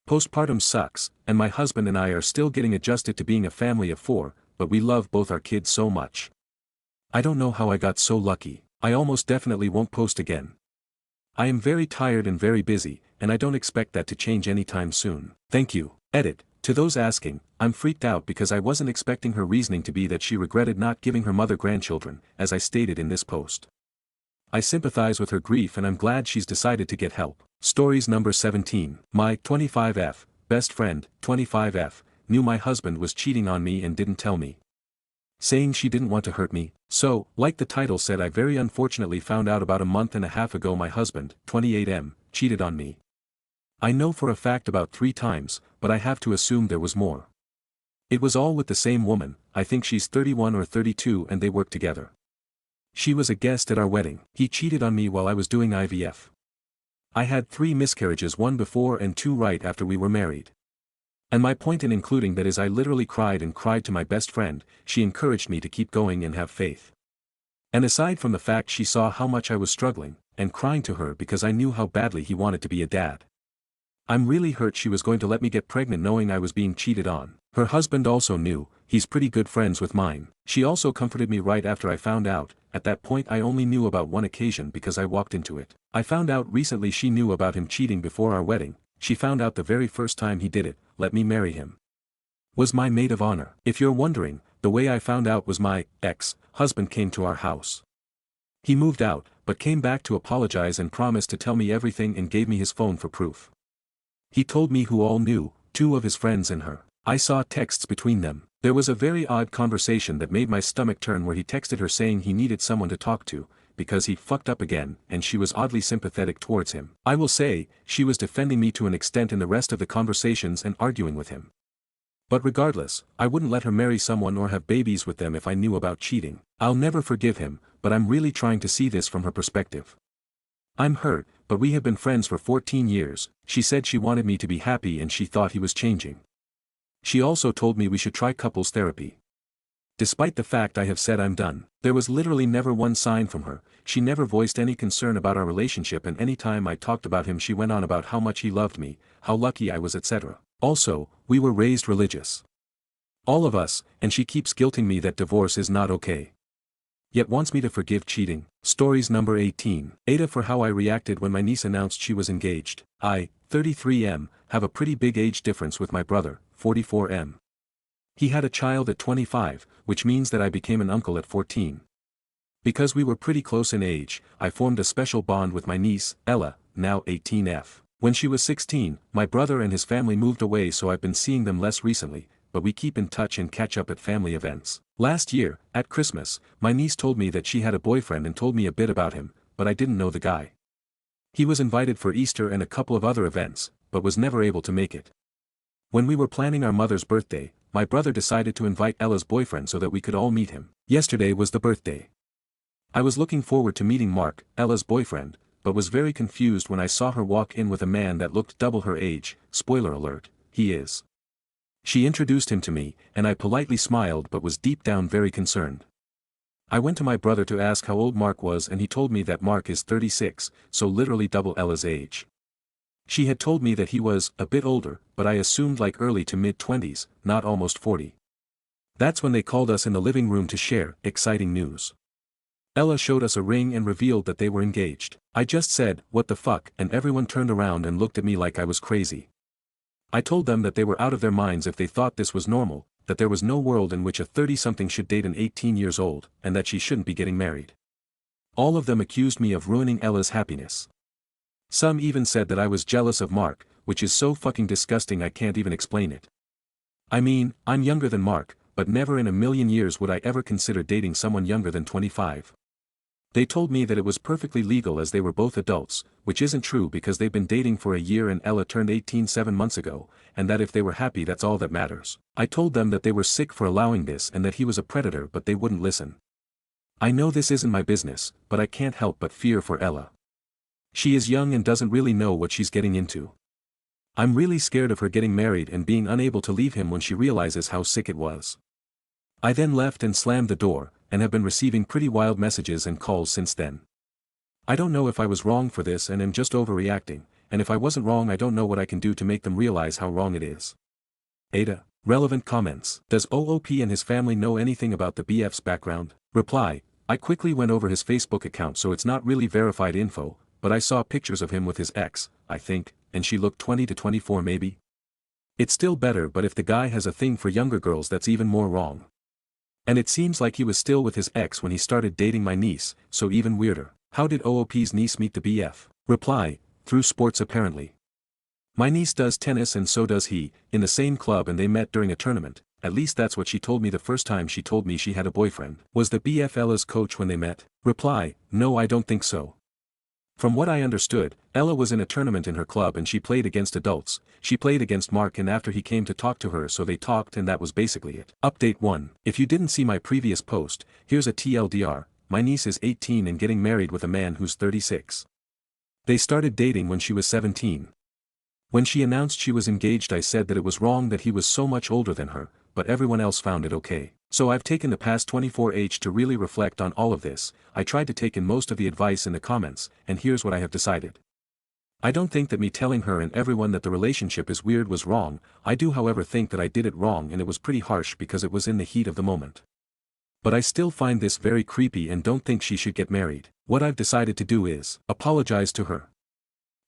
Postpartum sucks, and my husband and I are still getting adjusted to being a family of 4, but we love both our kids so much. I don't know how I got so lucky. I almost definitely won't post again. I am very tired and very busy, and I don't expect that to change anytime soon. Thank you. Edit. To those asking, I'm freaked out because I wasn't expecting her reasoning to be that she regretted not giving her mother grandchildren, as I stated in this post. I sympathize with her grief and I'm glad she's decided to get help. Stories number 17. My 25F, best friend, 25F, knew my husband was cheating on me and didn't tell me. Saying she didn't want to hurt me, so, like the title said, I very unfortunately found out about a month and a half ago my husband, 28M, cheated on me. I know for a fact about 3 times, but I have to assume there was more. It was all with the same woman, I think she's 31 or 32 and they work together. She was a guest at our wedding. He cheated on me while I was doing IVF. I had 3 miscarriages, 1 before and 2 right after we were married. And my point in including that is I literally cried and cried to my best friend. She encouraged me to keep going and have faith. And aside from the fact she saw how much I was struggling, and crying to her because I knew how badly he wanted to be a dad. I'm really hurt she was going to let me get pregnant knowing I was being cheated on. Her husband also knew, he's pretty good friends with mine. She also comforted me right after I found out. At that point I only knew about one occasion because I walked into it. I found out recently she knew about him cheating before our wedding. She found out the very first time he did it, let me marry him. Was my maid of honor. If you're wondering, the way I found out was my ex-husband came to our house. He moved out, but came back to apologize and promised to tell me everything and gave me his phone for proof. He told me who all knew, 2 of his friends and her. I saw texts between them. There was a very odd conversation that made my stomach turn where he texted her saying he needed someone to talk to, because he fucked up again, and she was oddly sympathetic towards him. I will say, she was defending me to an extent in the rest of the conversations and arguing with him. But regardless, I wouldn't let her marry someone or have babies with them if I knew about cheating. I'll never forgive him, but I'm really trying to see this from her perspective. I'm hurt, but we have been friends for 14 years, she said she wanted me to be happy and she thought he was changing. She also told me we should try couples therapy. Despite the fact I have said I'm done, there was literally never one sign from her. She never voiced any concern about our relationship, and any time I talked about him she went on about how much he loved me, how lucky I was, etc. Also, we were raised religious. All of us, and she keeps guilting me that divorce is not okay. Yet wants me to forgive cheating. Stories number 18. Aita, for how I reacted when my niece announced she was engaged. I, 33M, have a pretty big age difference with my brother, 44M. He had a child at 25, which means that I became an uncle at 14. Because we were pretty close in age, I formed a special bond with my niece, Ella, now 18F. When she was 16, my brother and his family moved away, so I've been seeing them less recently, but we keep in touch and catch up at family events. Last year, at Christmas, my niece told me that she had a boyfriend and told me a bit about him, but I didn't know the guy. He was invited for Easter and a couple of other events, but was never able to make it. When we were planning our mother's birthday, my brother decided to invite Ella's boyfriend so that we could all meet him. Yesterday was the birthday. I was looking forward to meeting Mark, Ella's boyfriend, but was very confused when I saw her walk in with a man that looked double her age. Spoiler alert, he is. She introduced him to me, and I politely smiled but was deep down very concerned. I went to my brother to ask how old Mark was, and he told me that Mark is 36, so literally double Ella's age. She had told me that he was a bit older, but I assumed like early to mid-20s, not almost 40. That's when they called us in the living room to share exciting news. Ella showed us a ring and revealed that they were engaged. I just said, "What the fuck?" and everyone turned around and looked at me like I was crazy. I told them that they were out of their minds if they thought this was normal, that there was no world in which a 30-something should date an 18 years old, and that she shouldn't be getting married. All of them accused me of ruining Ella's happiness. Some even said that I was jealous of Mark, which is so fucking disgusting I can't even explain it. I mean, I'm younger than Mark, but never in a million years would I ever consider dating someone younger than 25. They told me that it was perfectly legal as they were both adults, which isn't true because they've been dating for a year and Ella turned 18 7 months ago, and that if they were happy that's all that matters. I told them that they were sick for allowing this and that he was a predator, but they wouldn't listen. I know this isn't my business, but I can't help but fear for Ella. She is young and doesn't really know what she's getting into. I'm really scared of her getting married and being unable to leave him when she realizes how sick it was. I then left and slammed the door, and have been receiving pretty wild messages and calls since then. I don't know if I was wrong for this and am just overreacting, and if I wasn't wrong I don't know what I can do to make them realize how wrong it is. Aita. Relevant comments. Does OOP and his family know anything about the BF's background? Reply. I quickly went over his Facebook account, so it's not really verified info, but I saw pictures of him with his ex, I think, and she looked 20 to 24 maybe. It's still better, but if the guy has a thing for younger girls that's even more wrong. And it seems like he was still with his ex when he started dating my niece, so even weirder. How did OOP's niece meet the BF? Reply. Through sports apparently. My niece does tennis and so does he, in the same club, and they met during a tournament. At least that's what she told me the first time she told me she had a boyfriend. Was the BF Ella's coach when they met? Reply. No, I don't think so. From what I understood, Ella was in a tournament in her club and she played against adults. She played against Mark, and after he came to talk to her, so they talked, and that was basically it. Update 1. If you didn't see my previous post, here's a TLDR. My niece is 18 and getting married with a man who's 36. They started dating when she was 17. When she announced she was engaged I said that it was wrong that he was so much older than her, but everyone else found it okay. So I've taken the past 24h to really reflect on all of this. I tried to take in most of the advice in the comments, and here's what I have decided. I don't think that me telling her and everyone that the relationship is weird was wrong. I do however think that I did it wrong and it was pretty harsh because it was in the heat of the moment. But I still find this very creepy and don't think she should get married. What I've decided to do is apologize to her.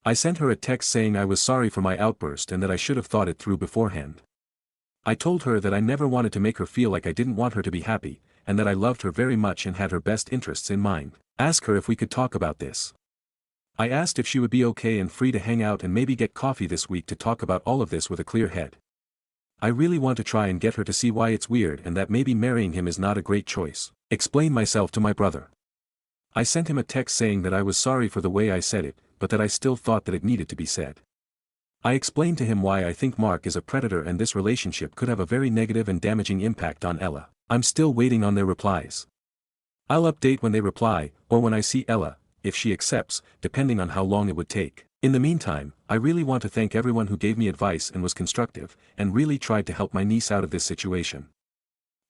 I sent her a text saying I was sorry for my outburst and that I should have thought it through beforehand. I told her that I never wanted to make her feel like I didn't want her to be happy, and that I loved her very much and had her best interests in mind. Ask her if we could talk about this. I asked if she would be okay and free to hang out and maybe get coffee this week to talk about all of this with a clear head. I really want to try and get her to see why it's weird and that maybe marrying him is not a great choice. Explain myself to my brother. I sent him a text saying that I was sorry for the way I said it, but that I still thought that it needed to be said. I explained to him why I think Mark is a predator and this relationship could have a very negative and damaging impact on Ella. I'm still waiting on their replies. I'll update when they reply, or when I see Ella, if she accepts, depending on how long it would take. In the meantime, I really want to thank everyone who gave me advice and was constructive, and really tried to help my niece out of this situation.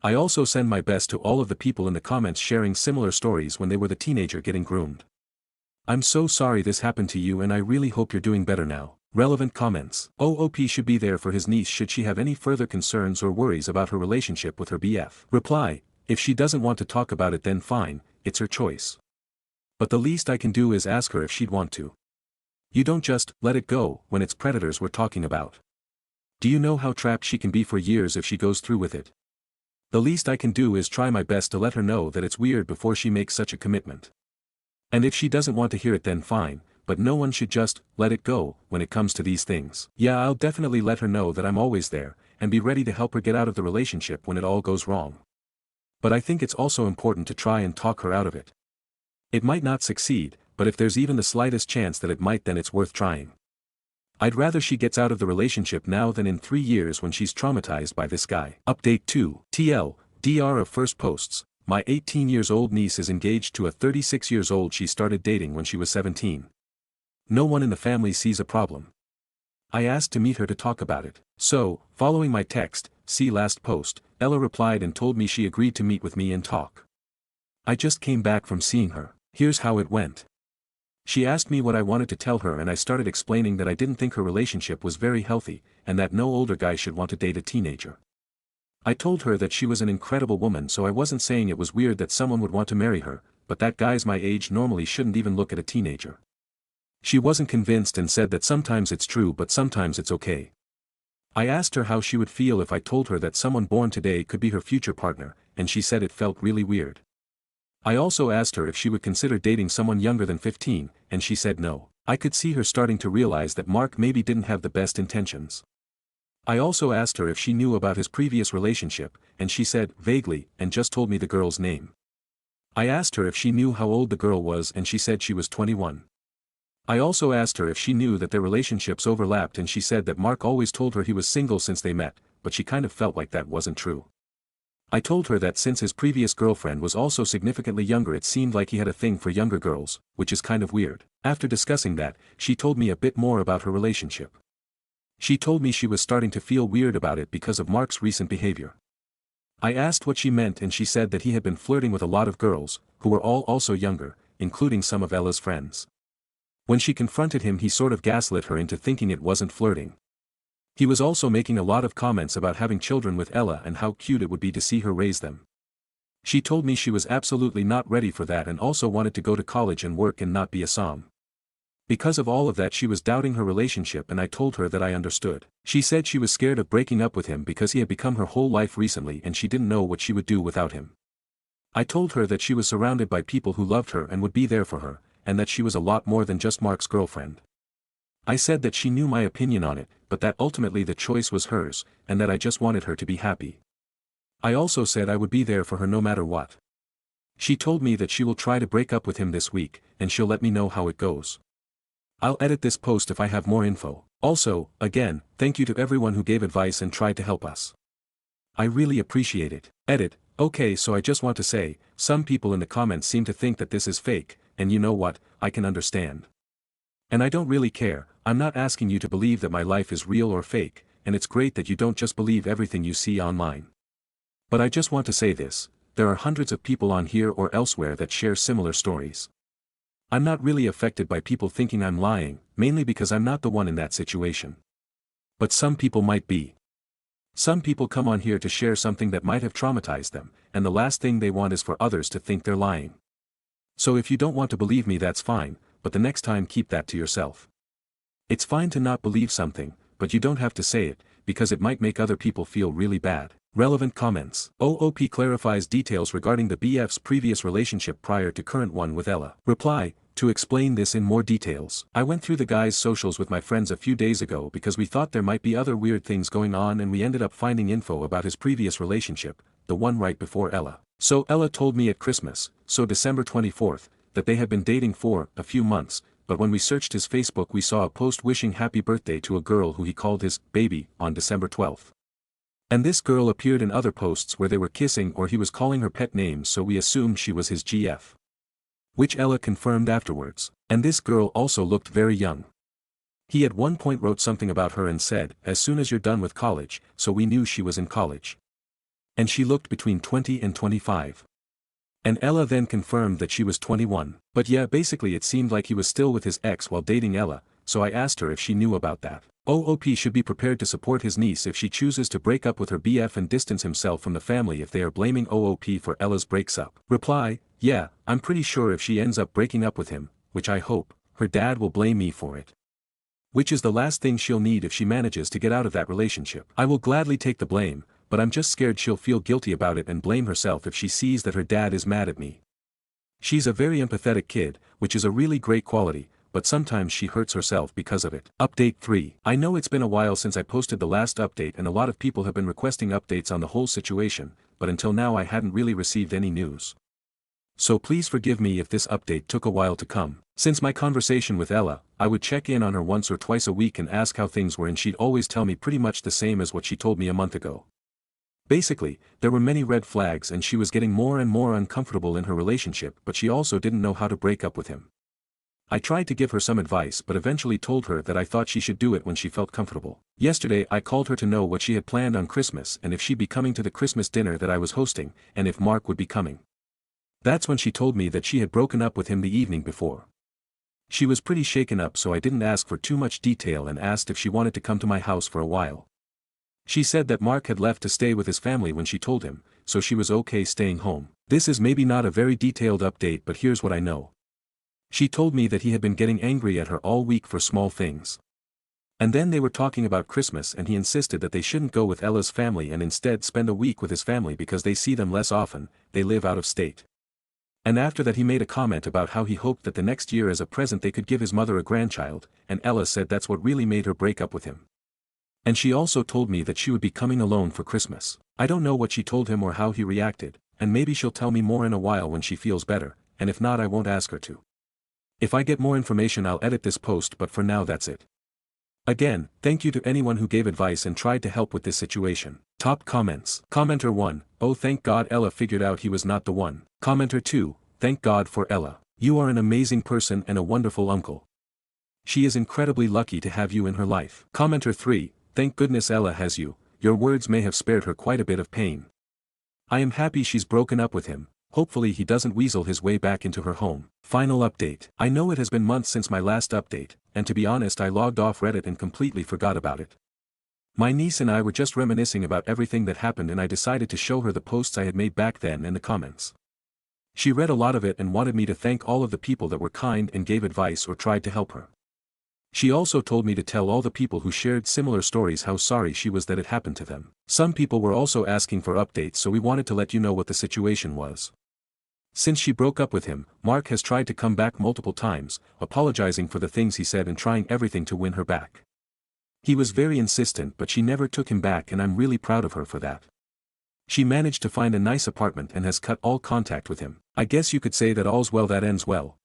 I also send my best to all of the people in the comments sharing similar stories when they were the teenager getting groomed. I'm so sorry this happened to you and I really hope you're doing better now. Relevant comments. OOP should be there for his niece should she have any further concerns or worries about her relationship with her BF. Reply, if she doesn't want to talk about it then fine, it's her choice. But the least I can do is ask her if she'd want to. You don't just let it go when it's predators we're talking about. Do you know how trapped she can be for years if she goes through with it? The least I can do is try my best to let her know that it's weird before she makes such a commitment. And if she doesn't want to hear it then fine, but no one should just let it go when it comes to these things. Yeah, I'll definitely let her know that I'm always there, and be ready to help her get out of the relationship when it all goes wrong. But I think it's also important to try and talk her out of it. It might not succeed, but if there's even the slightest chance that it might then it's worth trying. I'd rather she gets out of the relationship now than in 3 years when she's traumatized by this guy. Update 2. TL, DR of first posts. My 18-years-old niece is engaged to a 36-years-old she started dating when she was 17. No one in the family sees a problem. I asked to meet her to talk about it. So, following my text, see last post, Ella replied and told me she agreed to meet with me and talk. I just came back from seeing her. Here's how it went. She asked me what I wanted to tell her and I started explaining that I didn't think her relationship was very healthy, and that no older guy should want to date a teenager. I told her that she was an incredible woman so I wasn't saying it was weird that someone would want to marry her, but that guys my age normally shouldn't even look at a teenager. She wasn't convinced and said that sometimes it's true but sometimes it's okay. I asked her how she would feel if I told her that someone born today could be her future partner, and she said it felt really weird. I also asked her if she would consider dating someone younger than 15, and she said no. I could see her starting to realize that Mark maybe didn't have the best intentions. I also asked her if she knew about his previous relationship, and she said vaguely, and just told me the girl's name. I asked her if she knew how old the girl was and she said she was 21. I also asked her if she knew that their relationships overlapped and she said that Mark always told her he was single since they met, but she kind of felt like that wasn't true. I told her that since his previous girlfriend was also significantly younger it seemed like he had a thing for younger girls, which is kind of weird. After discussing that, she told me a bit more about her relationship. She told me she was starting to feel weird about it because of Mark's recent behavior. I asked what she meant and she said that he had been flirting with a lot of girls, who were all also younger, including some of Ella's friends. When she confronted him he sort of gaslit her into thinking it wasn't flirting. He was also making a lot of comments about having children with Ella and how cute it would be to see her raise them. She told me she was absolutely not ready for that and also wanted to go to college and work and not be a som. Because of all of that she was doubting her relationship and I told her that I understood. She said she was scared of breaking up with him because he had become her whole life recently and she didn't know what she would do without him. I told her that she was surrounded by people who loved her and would be there for her, and that she was a lot more than just Mark's girlfriend. I said that she knew my opinion on it, but that ultimately the choice was hers, and that I just wanted her to be happy. I also said I would be there for her no matter what. She told me that she will try to break up with him this week, and she'll let me know how it goes. I'll edit this post if I have more info. Also, again, thank you to everyone who gave advice and tried to help us. I really appreciate it. Edit. Okay, so I just want to say, some people in the comments seem to think that this is fake, and you know what, I can understand. And I don't really care. I'm not asking you to believe that my life is real or fake, and it's great that you don't just believe everything you see online. But I just want to say this, there are hundreds of people on here or elsewhere that share similar stories. I'm not really affected by people thinking I'm lying, mainly because I'm not the one in that situation. But some people might be. Some people come on here to share something that might have traumatized them, and the last thing they want is for others to think they're lying. So if you don't want to believe me, that's fine, but the next time keep that to yourself. It's fine to not believe something, but you don't have to say it, because it might make other people feel really bad. Relevant comments. OOP clarifies details regarding the BF's previous relationship prior to current one with Ella. Reply, to explain this in more details. I went through the guy's socials with my friends a few days ago because we thought there might be other weird things going on, and we ended up finding info about his previous relationship, the one right before Ella. So Ella told me at Christmas, so December 24th, that they had been dating for a few months, but when we searched his Facebook we saw a post wishing happy birthday to a girl who he called his baby on December 12th. And this girl appeared in other posts where they were kissing or he was calling her pet names, so we assumed she was his GF. Which Ella confirmed afterwards. And this girl also looked very young. He at one point wrote something about her and said, as soon as you're done with college, so we knew she was in college. And she looked between 20 and 25. And Ella then confirmed that she was 21. But yeah, basically it seemed like he was still with his ex while dating Ella, so I asked her if she knew about that. OOP should be prepared to support his niece if she chooses to break up with her BF and distance himself from the family if they are blaming OOP for Ella's breaks up. Reply, yeah, I'm pretty sure if she ends up breaking up with him, which I hope, her dad will blame me for it. Which is the last thing she'll need if she manages to get out of that relationship. I will gladly take the blame, but I'm just scared she'll feel guilty about it and blame herself if she sees that her dad is mad at me. She's a very empathetic kid, which is a really great quality, but sometimes she hurts herself because of it. Update 3. I know it's been a while since I posted the last update and a lot of people have been requesting updates on the whole situation, but until now I hadn't really received any news. So please forgive me if this update took a while to come. Since my conversation with Ella, I would check in on her once or twice a week and ask how things were, and she'd always tell me pretty much the same as what she told me a month ago. Basically, there were many red flags and she was getting more and more uncomfortable in her relationship, but she also didn't know how to break up with him. I tried to give her some advice but eventually told her that I thought she should do it when she felt comfortable. Yesterday I called her to know what she had planned on Christmas and if she'd be coming to the Christmas dinner that I was hosting, and if Mark would be coming. That's when she told me that she had broken up with him the evening before. She was pretty shaken up, so I didn't ask for too much detail and asked if she wanted to come to my house for a while. She said that Mark had left to stay with his family when she told him, so she was okay staying home. This is maybe not a very detailed update, but here's what I know. She told me that he had been getting angry at her all week for small things. And then they were talking about Christmas and he insisted that they shouldn't go with Ella's family and instead spend a week with his family because they see them less often, they live out of state. And after that he made a comment about how he hoped that the next year as a present they could give his mother a grandchild, and Ella said that's what really made her break up with him. And she also told me that she would be coming alone for Christmas. I don't know what she told him or how he reacted, and maybe she'll tell me more in a while when she feels better, and if not I won't ask her to. If I get more information I'll edit this post, but for now that's it. Again, thank you to anyone who gave advice and tried to help with this situation. Top comments. Commenter 1, oh thank God Ella figured out he was not the one. Commenter 2, thank God for Ella. You are an amazing person and a wonderful uncle. She is incredibly lucky to have you in her life. Commenter 3, thank goodness Ella has you, your words may have spared her quite a bit of pain. I am happy she's broken up with him, hopefully he doesn't weasel his way back into her home. Final update. I know it has been months since my last update, and to be honest I logged off Reddit and completely forgot about it. My niece and I were just reminiscing about everything that happened and I decided to show her the posts I had made back then and the comments. She read a lot of it and wanted me to thank all of the people that were kind and gave advice or tried to help her. She also told me to tell all the people who shared similar stories how sorry she was that it happened to them. Some people were also asking for updates, so we wanted to let you know what the situation was. Since she broke up with him, Mark has tried to come back multiple times, apologizing for the things he said and trying everything to win her back. He was very insistent but she never took him back and I'm really proud of her for that. She managed to find a nice apartment and has cut all contact with him. I guess you could say that all's well that ends well.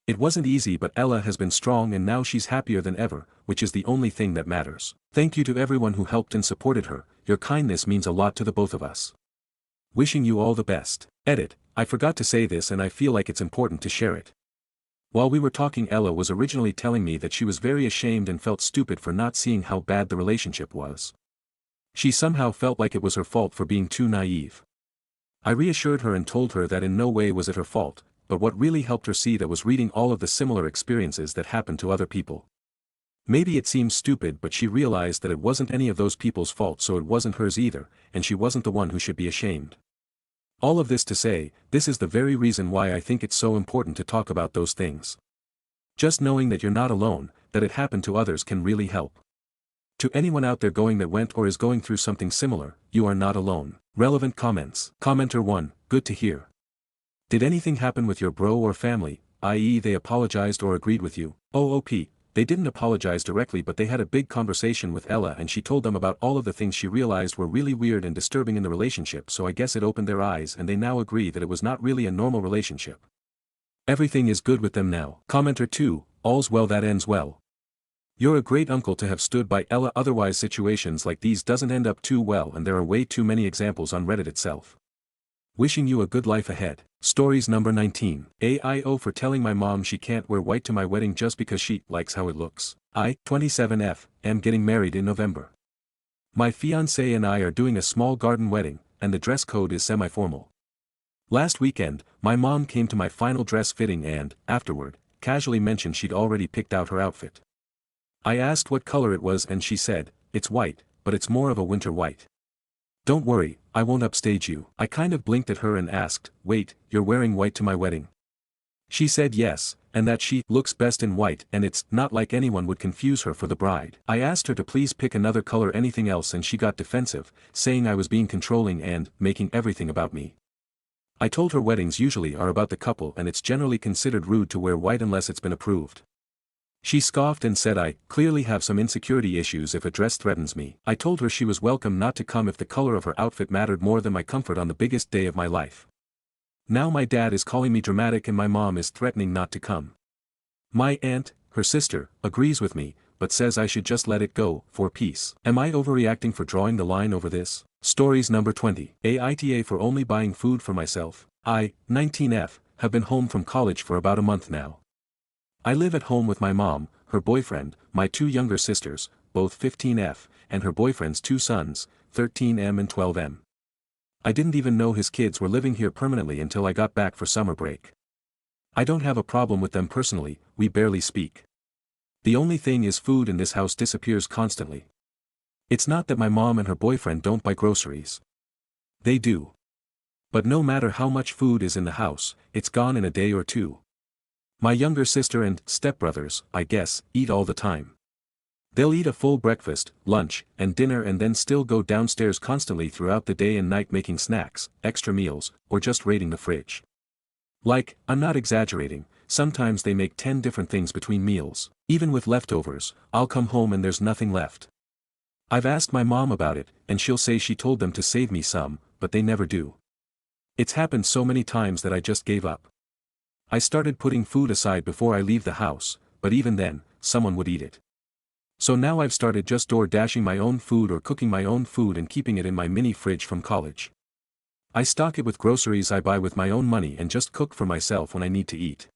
It wasn't easy but Ella has been strong and now she's happier than ever, which is the only thing that matters. Thank you to everyone who helped and supported her, your kindness means a lot to the both of us. Wishing you all the best. Edit. I forgot to say this and I feel like it's important to share it. While we were talking Ella was originally telling me that she was very ashamed and felt stupid for not seeing how bad the relationship was. She somehow felt like it was her fault for being too naive. I reassured her and told her that in no way was it her fault, but what really helped her see that was reading all of the similar experiences that happened to other people. Maybe it seems stupid, but she realized that it wasn't any of those people's fault, so it wasn't hers either, and she wasn't the one who should be ashamed. All of this to say, this is the very reason why I think it's so important to talk about those things. Just knowing that you're not alone, that it happened to others can really help. To anyone out there that went or is going through something similar, you are not alone. Relevant comments. Commenter 1, good to hear. Did anything happen with your bro or family, i.e. they apologized or agreed with you? OOP, they didn't apologize directly, but they had a big conversation with Ella and she told them about all of the things she realized were really weird and disturbing in the relationship, so I guess it opened their eyes and they now agree that it was not really a normal relationship. Everything is good with them now. Commenter 2, all's well that ends well. You're a great uncle to have stood by Ella, otherwise situations like these doesn't end up too well and there are way too many examples on Reddit itself. Wishing you a good life ahead. Stories number 19. AIO for telling my mom she can't wear white to my wedding just because she likes how it looks. I, 27F, am getting married in November. My fiancé and I are doing a small garden wedding, and the dress code is semi-formal. Last weekend, my mom came to my final dress fitting and, afterward, casually mentioned she'd already picked out her outfit. I asked what color it was and she said, it's white, but it's more of a winter white. Don't worry, I won't upstage you. I kind of blinked at her and asked, wait, you're wearing white to my wedding? She said yes, and that she looks best in white and it's not like anyone would confuse her for the bride. I asked her to please pick another color, anything else, and she got defensive, saying I was being controlling and making everything about me. I told her weddings usually are about the couple and it's generally considered rude to wear white unless it's been approved. She scoffed and said I clearly have some insecurity issues if a dress threatens me. I told her she was welcome not to come if the color of her outfit mattered more than my comfort on the biggest day of my life. Now my dad is calling me dramatic and my mom is threatening not to come. My aunt, her sister, agrees with me, but says I should just let it go, for peace. Am I overreacting for drawing the line over this? Stories number 20. AITA for only buying food for myself. I, 19F, have been home from college for about a month now. I live at home with my mom, her boyfriend, my two younger sisters, both 15F, and her boyfriend's two sons, 13M and 12M. I didn't even know his kids were living here permanently until I got back for summer break. I don't have a problem with them personally, we barely speak. The only thing is food in this house disappears constantly. It's not that my mom and her boyfriend don't buy groceries. They do. But no matter how much food is in the house, it's gone in a day or two. My younger sister and stepbrothers, I guess, eat all the time. They'll eat a full breakfast, lunch, and dinner and then still go downstairs constantly throughout the day and night making snacks, extra meals, or just raiding the fridge. Like, I'm not exaggerating, sometimes they make 10 different things between meals. Even with leftovers, I'll come home and there's nothing left. I've asked my mom about it, and she'll say she told them to save me some, but they never do. It's happened so many times that I just gave up. I started putting food aside before I leave the house, but even then, someone would eat it. So now I've started just door-dashing my own food or cooking my own food and keeping it in my mini fridge from college. I stock it with groceries I buy with my own money and just cook for myself when I need to eat.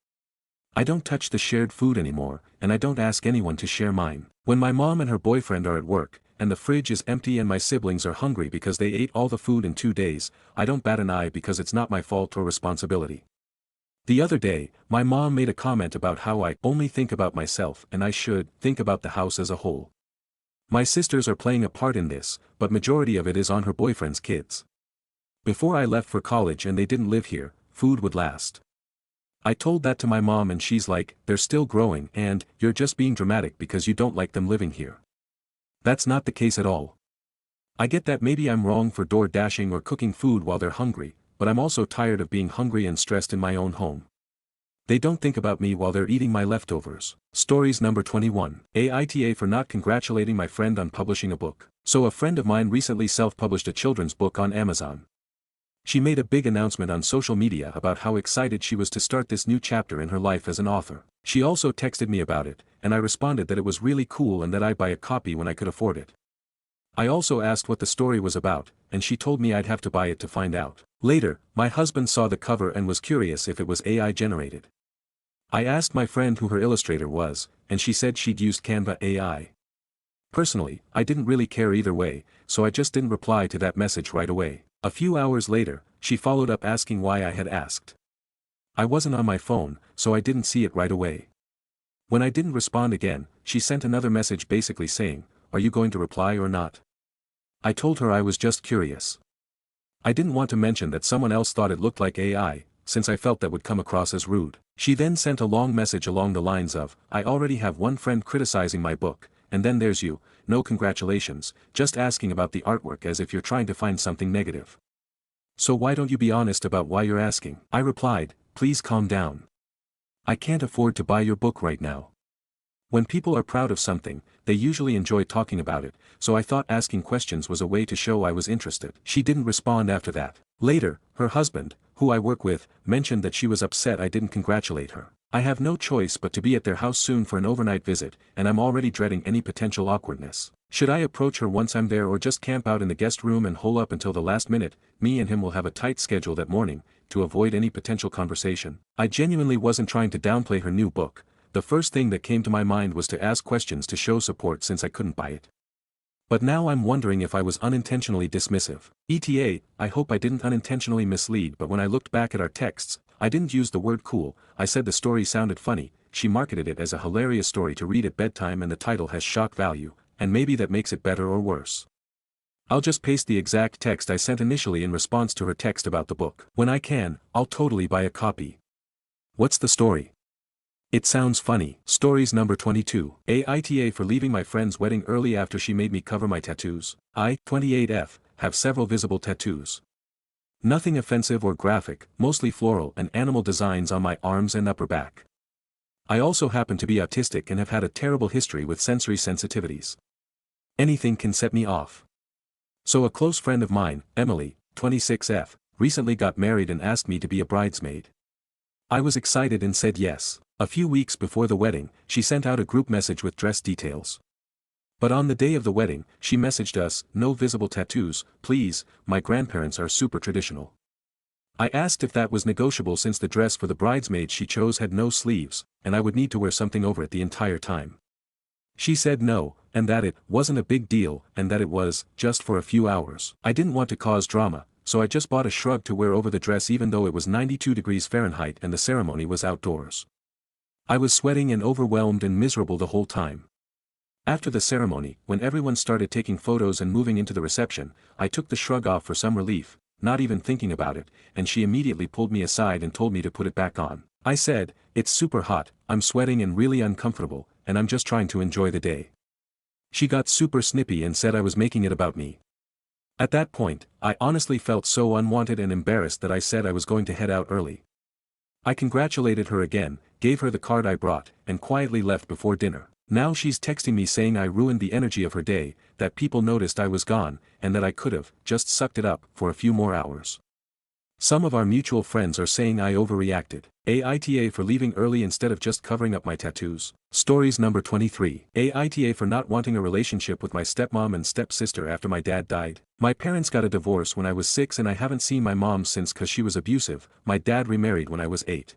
I don't touch the shared food anymore, and I don't ask anyone to share mine. When my mom and her boyfriend are at work, and the fridge is empty and my siblings are hungry because they ate all the food in 2 days, I don't bat an eye because it's not my fault or responsibility. The other day, my mom made a comment about how I only think about myself and I should think about the house as a whole. My sisters are playing a part in this, but majority of it is on her boyfriend's kids. Before I left for college and they didn't live here, food would last. I told that to my mom and she's like, they're still growing and you're just being dramatic because you don't like them living here. That's not the case at all. I get that maybe I'm wrong for door dashing or cooking food while they're hungry, but I'm also tired of being hungry and stressed in my own home. They don't think about me while they're eating my leftovers. Stories number 21. AITA for not congratulating my friend on publishing a book. So a friend of mine recently self-published a children's book on Amazon. She made a big announcement on social media about how excited she was to start this new chapter in her life as an author. She also texted me about it, and I responded that it was really cool and that I'd buy a copy when I could afford it. I also asked what the story was about, and she told me I'd have to buy it to find out. Later, my husband saw the cover and was curious if it was AI generated. I asked my friend who her illustrator was, and she said she'd used Canva AI. Personally, I didn't really care either way, so I just didn't reply to that message right away. A few hours later, she followed up asking why I had asked. I wasn't on my phone, so I didn't see it right away. When I didn't respond again, she sent another message basically saying, "Are you going to reply or not?" I told her I was just curious. I didn't want to mention that someone else thought it looked like AI, since I felt that would come across as rude. She then sent a long message along the lines of, "I already have one friend criticizing my book, and then there's you, no congratulations, just asking about the artwork as if you're trying to find something negative. So why don't you be honest about why you're asking?" I replied, "Please calm down. I can't afford to buy your book right now." When people are proud of something, they usually enjoy talking about it, so I thought asking questions was a way to show I was interested. She didn't respond after that. Later, her husband, who I work with, mentioned that she was upset I didn't congratulate her. I have no choice but to be at their house soon for an overnight visit, and I'm already dreading any potential awkwardness. Should I approach her once I'm there or just camp out in the guest room and hole up until the last minute? Me and him will have a tight schedule that morning, to avoid any potential conversation. I genuinely wasn't trying to downplay her new book. The first thing that came to my mind was to ask questions to show support since I couldn't buy it. But now I'm wondering if I was unintentionally dismissive. ETA, I hope I didn't unintentionally mislead, but when I looked back at our texts, I didn't use the word cool. I said the story sounded funny. She marketed it as a hilarious story to read at bedtime and the title has shock value, and maybe that makes it better or worse. I'll just paste the exact text I sent initially in response to her text about the book. When I can, I'll totally buy a copy. What's the story? It sounds funny. Stories number 22. Aita for leaving my friend's wedding early after she made me cover my tattoos. I, 28F, have several visible tattoos. Nothing offensive or graphic, mostly floral and animal designs on my arms and upper back. I also happen to be autistic and have had a terrible history with sensory sensitivities. Anything can set me off. So a close friend of mine, Emily, 26F, recently got married and asked me to be a bridesmaid. I was excited and said yes. A few weeks before the wedding, she sent out a group message with dress details. But on the day of the wedding, she messaged us, "No visible tattoos, please, my grandparents are super traditional." I asked if that was negotiable since the dress for the bridesmaid she chose had no sleeves, and I would need to wear something over it the entire time. She said no, and that it wasn't a big deal, and that it was just for a few hours. I didn't want to cause drama, so I just bought a shrug to wear over the dress even though it was 92 degrees Fahrenheit and the ceremony was outdoors. I was sweating and overwhelmed and miserable the whole time. After the ceremony, when everyone started taking photos and moving into the reception, I took the shrug off for some relief, not even thinking about it, and she immediately pulled me aside and told me to put it back on. I said, "It's super hot, I'm sweating and really uncomfortable, and I'm just trying to enjoy the day." She got super snippy and said I was making it about me. At that point, I honestly felt so unwanted and embarrassed that I said I was going to head out early. I congratulated her again, gave her the card I brought, and quietly left before dinner. Now she's texting me saying I ruined the energy of her day, that people noticed I was gone, and that I could've just sucked it up for a few more hours. Some of our mutual friends are saying I overreacted. Aita for leaving early instead of just covering up my tattoos. Stories number 23. Aita for not wanting a relationship with my stepmom and stepsister after my dad died. My parents got a divorce when I was 6 and I haven't seen my mom since cause she was abusive. My dad remarried when I was 8.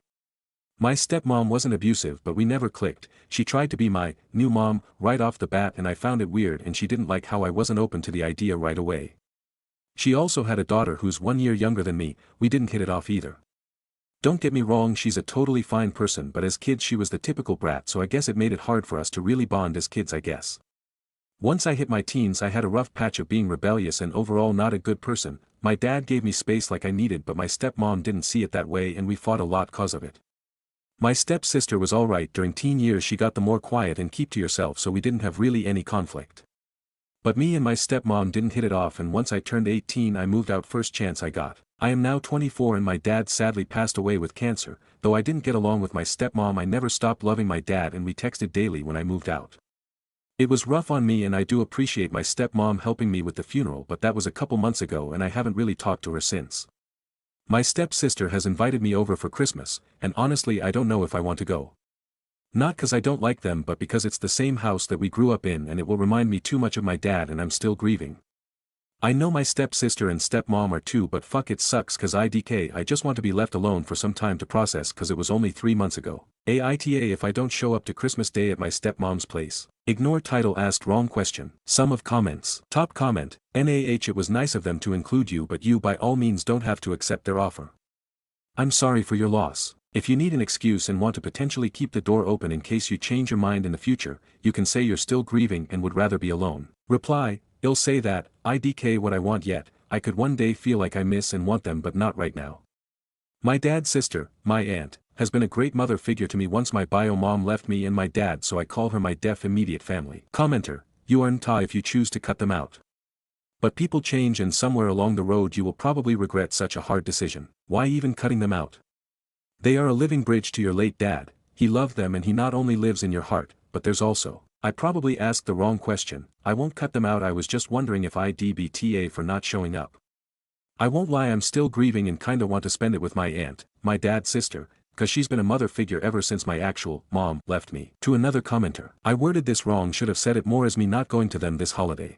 My stepmom wasn't abusive but we never clicked. She tried to be my new mom right off the bat and I found it weird and she didn't like how I wasn't open to the idea right away. She also had a daughter who's 1 year younger than me. We didn't hit it off either. Don't get me wrong, she's a totally fine person, but as kids she was the typical brat, so I guess it made it hard for us to really bond as kids, I guess. Once I hit my teens I had a rough patch of being rebellious and overall not a good person. My dad gave me space like I needed but my stepmom didn't see it that way and we fought a lot cause of it. My stepsister was alright during teen years, she got the more quiet and keep to yourself so we didn't have really any conflict. But me and my stepmom didn't hit it off and once I turned 18 I moved out first chance I got. I am now 24 and my dad sadly passed away with cancer. Though I didn't get along with my stepmom I never stopped loving my dad and we texted daily when I moved out. It was rough on me and I do appreciate my stepmom helping me with the funeral, but that was a couple months ago and I haven't really talked to her since. My stepsister has invited me over for Christmas, and honestly I don't know if I want to go. Not cause I don't like them but because it's the same house that we grew up in and it will remind me too much of my dad and I'm still grieving. I know my stepsister and stepmom are too, but fuck, it sucks cause I just want to be left alone for some time to process cause it was only 3 months ago. Aita if I don't show up to Christmas Day at my stepmom's place. Ignore title asked wrong question. Sum of comments. Top comment, NAH it was nice of them to include you but you by all means don't have to accept their offer. I'm sorry for your loss. If you need an excuse and want to potentially keep the door open in case you change your mind in the future, you can say you're still grieving and would rather be alone. Reply, I'll say that, IDK what I want yet, I could one day feel like I miss and want them but not right now. My dad's sister, my aunt, has been a great mother figure to me once my bio mom left me and my dad, so I call her my deaf immediate family. Commenter, you are nta if you choose to cut them out. But people change and somewhere along the road you will probably regret such a hard decision. Why even cutting them out? They are a living bridge to your late dad, he loved them and he not only lives in your heart, but there's also. I probably asked the wrong question, I won't cut them out, I was just wondering if I'd be TA for not showing up. I won't lie, I'm still grieving and kinda want to spend it with my aunt, my dad's sister, cause she's been a mother figure ever since my actual mom left me. To another commenter, I worded this wrong, should have said it more as me not going to them this holiday.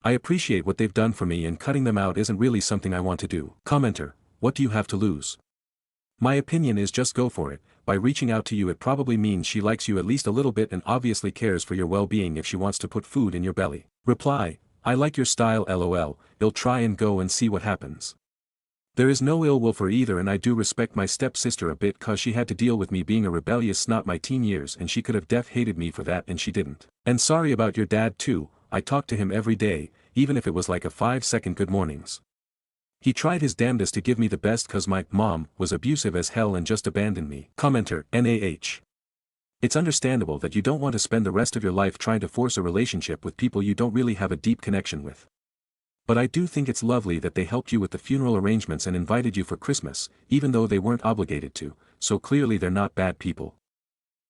I appreciate what they've done for me and cutting them out isn't really something I want to do. Commenter, what do you have to lose? My opinion is just go for it. By reaching out to you it probably means she likes you at least a little bit and obviously cares for your well-being if she wants to put food in your belly. Reply, I like your style lol, you'll try and go and see what happens. There is no ill will for either and I do respect my stepsister a bit cause she had to deal with me being a rebellious snot my teen years and she could have hated me for that and she didn't. And sorry about your dad too, I talk to him every day, even if it was like a 5-second good mornings. He tried his damnedest to give me the best cause my mom was abusive as hell and just abandoned me. Commenter, NAH. It's understandable that you don't want to spend the rest of your life trying to force a relationship with people you don't really have a deep connection with. But I do think it's lovely that they helped you with the funeral arrangements and invited you for Christmas, even though they weren't obligated to, so clearly they're not bad people.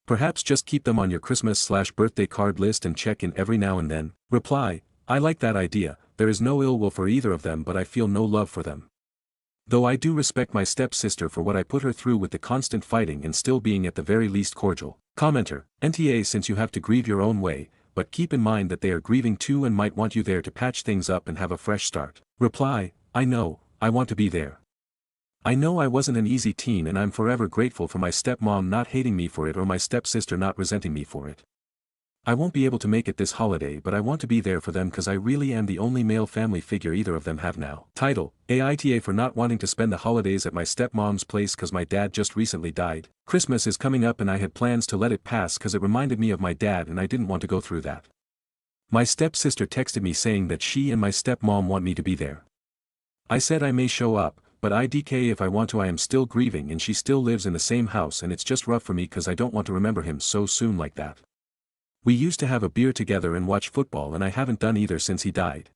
Perhaps just keep them on your Christmas/birthday card list and check in every now and then. Reply, I like that idea, there is no ill will for either of them but I feel no love for them. Though I do respect my stepsister for what I put her through with the constant fighting and still being at the very least cordial. Commenter, NTA since you have to grieve your own way, but keep in mind that they are grieving too and might want you there to patch things up and have a fresh start. Reply, I know, I want to be there. I know I wasn't an easy teen and I'm forever grateful for my stepmom not hating me for it or my stepsister not resenting me for it. I won't be able to make it this holiday but I want to be there for them cause I really am the only male family figure either of them have now. Title, AITA for not wanting to spend the holidays at my stepmom's place cause my dad just recently died. Christmas is coming up and I had plans to let it pass cause it reminded me of my dad and I didn't want to go through that. My stepsister texted me saying that she and my stepmom want me to be there. I said I may show up, but IDK if I want to. I am still grieving and she still lives in the same house and it's just rough for me cause I don't want to remember him so soon like that. We used to have a beer together and watch football and I haven't done either since he died.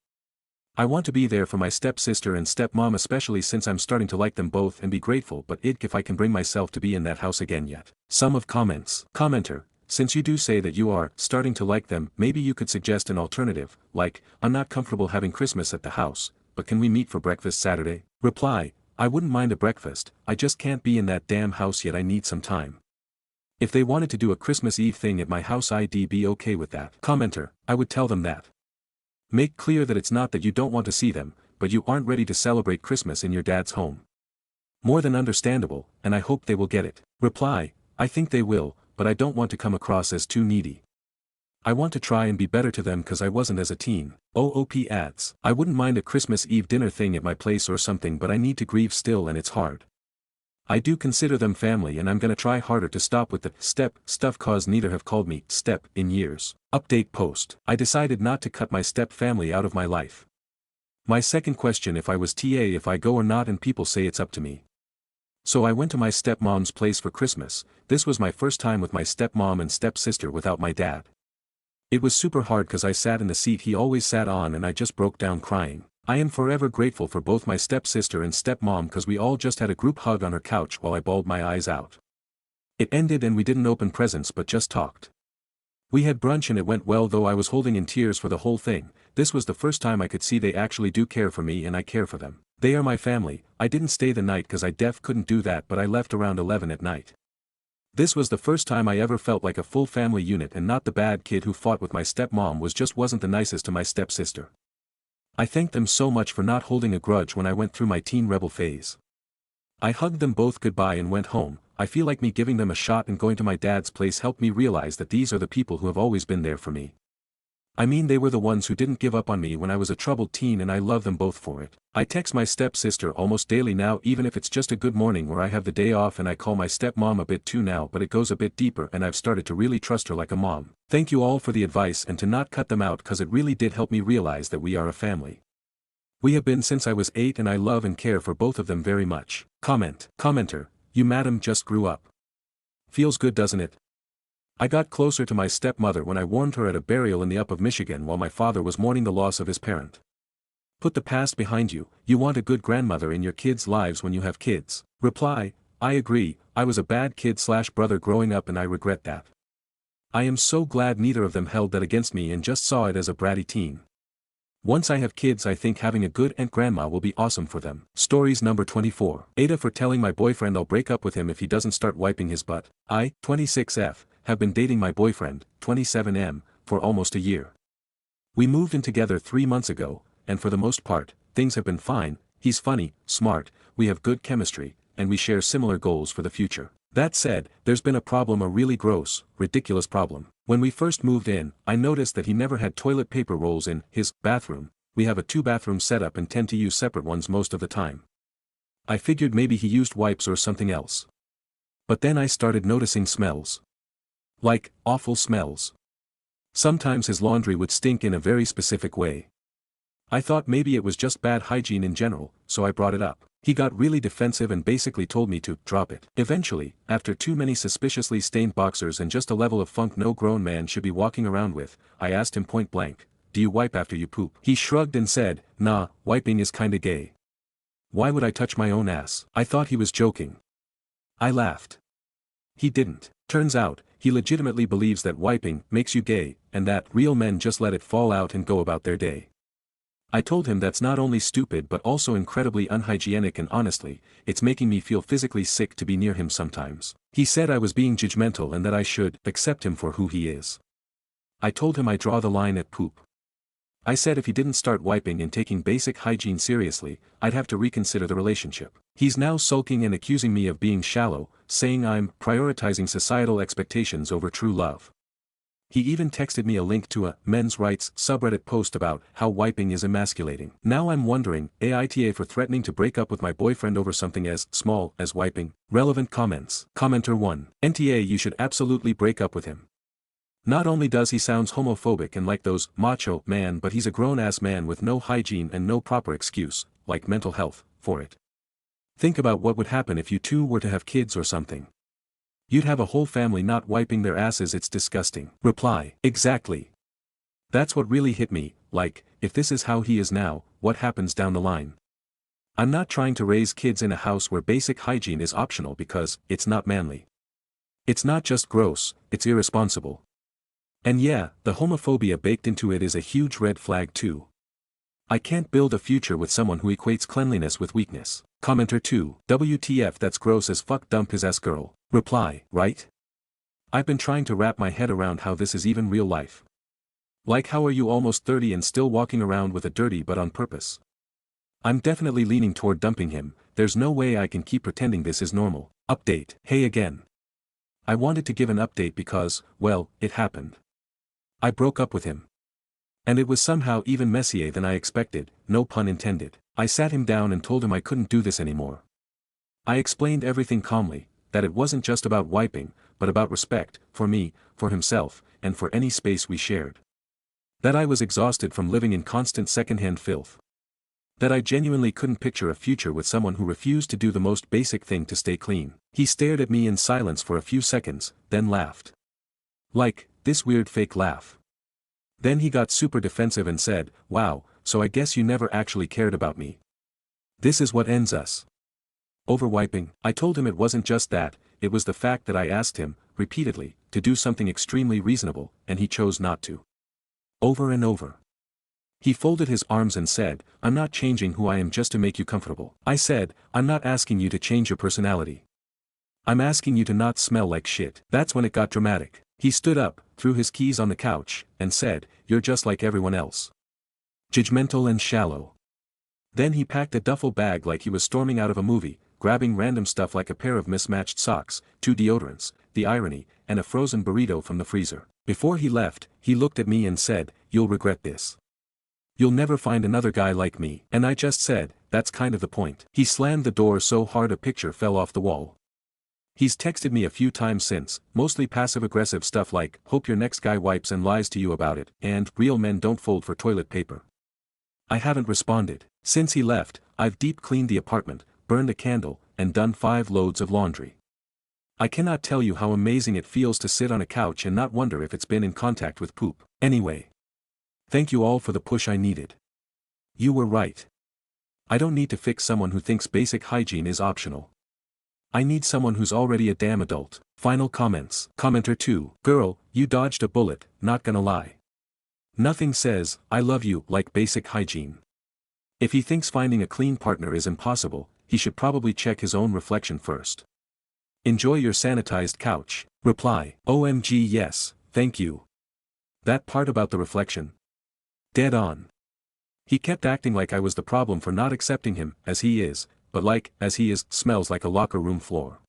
I want to be there for my stepsister and stepmom especially since I'm starting to like them both and be grateful but if I can bring myself to be in that house again yet. Sum of comments. Commenter, since you do say that you are starting to like them, maybe you could suggest an alternative, like, I'm not comfortable having Christmas at the house, but can we meet for breakfast Saturday? Reply, I wouldn't mind a breakfast, I just can't be in that damn house yet, I need some time. If they wanted to do a Christmas Eve thing at my house I'd be okay with that. Commenter, I would tell them that. Make clear that it's not that you don't want to see them, but you aren't ready to celebrate Christmas in your dad's home. More than understandable, and I hope they will get it. Reply, I think they will, but I don't want to come across as too needy. I want to try and be better to them cause I wasn't as a teen. OOP adds, I wouldn't mind a Christmas Eve dinner thing at my place or something but I need to grieve still and it's hard. I do consider them family and I'm gonna try harder to stop with the step stuff cause neither have called me step in years. Update post. I decided not to cut my step family out of my life. My second question if I was TA if I go or not and people say it's up to me. So I went to my stepmom's place for Christmas. This was my first time with my stepmom and stepsister without my dad. It was super hard cause I sat in the seat he always sat on and I just broke down crying. I am forever grateful for both my stepsister and stepmom cause we all just had a group hug on her couch while I bawled my eyes out. It ended and we didn't open presents but just talked. We had brunch and it went well though I was holding in tears for the whole thing. This was the first time I could see they actually do care for me and I care for them. They are my family. I didn't stay the night cause I couldn't do that but I left around 11 at night. This was the first time I ever felt like a full family unit and not the bad kid who fought with my stepmom wasn't the nicest to my stepsister. I thank them so much for not holding a grudge when I went through my teen rebel phase. I hugged them both goodbye and went home. I feel like me giving them a shot and going to my dad's place helped me realize that these are the people who have always been there for me. I mean they were the ones who didn't give up on me when I was a troubled teen and I love them both for it. I text my stepsister almost daily now even if it's just a good morning where I have the day off, and I call my stepmom a bit too now, but it goes a bit deeper and I've started to really trust her like a mom. Thank you all for the advice and to not cut them out, cause it really did help me realize that we are a family. We have been since I was 8 and I love and care for both of them very much. Commenter, you madam just grew up. Feels good, doesn't it? I got closer to my stepmother when I warned her at a burial in the up of Michigan while my father was mourning the loss of his parent. Put the past behind you, you want a good grandmother in your kids' lives when you have kids. Reply, I agree, I was a bad kid/brother growing up and I regret that. I am so glad neither of them held that against me and just saw it as a bratty teen. Once I have kids I think having a good aunt grandma will be awesome for them. Stories number 24. Aita for telling my boyfriend I'll break up with him if he doesn't start wiping his butt. I, 26F, have been dating my boyfriend, 27M, for almost a year. We moved in together 3 months ago, and for the most part, things have been fine. He's funny, smart, we have good chemistry, and we share similar goals for the future. That said, there's been a problem, a really gross, ridiculous problem. When we first moved in, I noticed that he never had toilet paper rolls in his bathroom. We have a 2-bathroom setup and tend to use separate ones most of the time. I figured maybe he used wipes or something else. But then I started noticing smells. Like, awful smells. Sometimes his laundry would stink in a very specific way. I thought maybe it was just bad hygiene in general, so I brought it up. He got really defensive and basically told me to drop it. Eventually, after too many suspiciously stained boxers and just a level of funk no grown man should be walking around with, I asked him point blank, do you wipe after you poop? He shrugged and said, nah, wiping is kinda gay. Why would I touch my own ass? I thought he was joking. I laughed. He didn't. Turns out, he legitimately believes that wiping makes you gay, and that real men just let it fall out and go about their day. I told him that's not only stupid but also incredibly unhygienic, and honestly, it's making me feel physically sick to be near him sometimes. He said I was being judgmental and that I should accept him for who he is. I told him I draw the line at poop. I said if he didn't start wiping and taking basic hygiene seriously, I'd have to reconsider the relationship. He's now sulking and accusing me of being shallow, saying I'm prioritizing societal expectations over true love. He even texted me a link to a men's rights subreddit post about how wiping is emasculating. Now I'm wondering, Aita for threatening to break up with my boyfriend over something as small as wiping. Relevant comments. Commenter 1. NTA, you should absolutely break up with him. Not only does he sounds homophobic and like those macho man, but he's a grown-ass man with no hygiene and no proper excuse, like mental health, for it. Think about what would happen if you two were to have kids or something. You'd have a whole family not wiping their asses. It's disgusting. Reply. Exactly. That's what really hit me, like, if this is how he is now, what happens down the line? I'm not trying to raise kids in a house where basic hygiene is optional because it's not manly. It's not just gross, it's irresponsible. And yeah, the homophobia baked into it is a huge red flag too. I can't build a future with someone who equates cleanliness with weakness. Commenter 2. WTF, that's gross as fuck, dump his ass girl. Reply. Right? I've been trying to wrap my head around how this is even real life. Like, how are you almost 30 and still walking around with a dirty butt on purpose? I'm definitely leaning toward dumping him. There's no way I can keep pretending this is normal. Update. Hey again. I wanted to give an update because, well, it happened. I broke up with him. And it was somehow even messier than I expected, no pun intended. I sat him down and told him I couldn't do this anymore. I explained everything calmly, that it wasn't just about wiping, but about respect, for me, for himself, and for any space we shared. That I was exhausted from living in constant secondhand filth. That I genuinely couldn't picture a future with someone who refused to do the most basic thing to stay clean. He stared at me in silence for a few seconds, then laughed. Like, this weird fake laugh. Then he got super defensive and said, wow, so I guess you never actually cared about me. This is what ends us. Over wiping. I told him it wasn't just that, it was the fact that I asked him, repeatedly, to do something extremely reasonable, and he chose not to. Over and over. He folded his arms and said, I'm not changing who I am just to make you comfortable. I said, I'm not asking you to change your personality. I'm asking you to not smell like shit. That's when it got dramatic. He stood up, threw his keys on the couch, and said, you're just like everyone else. Judgmental and shallow. Then he packed a duffel bag like he was storming out of a movie, grabbing random stuff like a pair of mismatched socks, 2 deodorants, the irony, and a frozen burrito from the freezer. Before he left, he looked at me and said, "You'll regret this. You'll never find another guy like me." And I just said, "That's kind of the point." He slammed the door so hard a picture fell off the wall. He's texted me a few times since, mostly passive-aggressive stuff like, "Hope your next guy wipes and lies to you about it," and "Real men don't fold for toilet paper." I haven't responded. Since he left, I've deep cleaned the apartment, burned a candle, and done 5 loads of laundry. I cannot tell you how amazing it feels to sit on a couch and not wonder if it's been in contact with poop. Anyway. Thank you all for the push I needed. You were right. I don't need to fix someone who thinks basic hygiene is optional. I need someone who's already a damn adult. Final comments. Commenter 2. Girl, you dodged a bullet, not gonna lie. Nothing says, "I love you," like basic hygiene. If he thinks finding a clean partner is impossible, he should probably check his own reflection first. Enjoy your sanitized couch. Reply. OMG yes, thank you. That part about the reflection. Dead on. He kept acting like I was the problem for not accepting him, as he is, but like, as he is, smells like a locker room floor.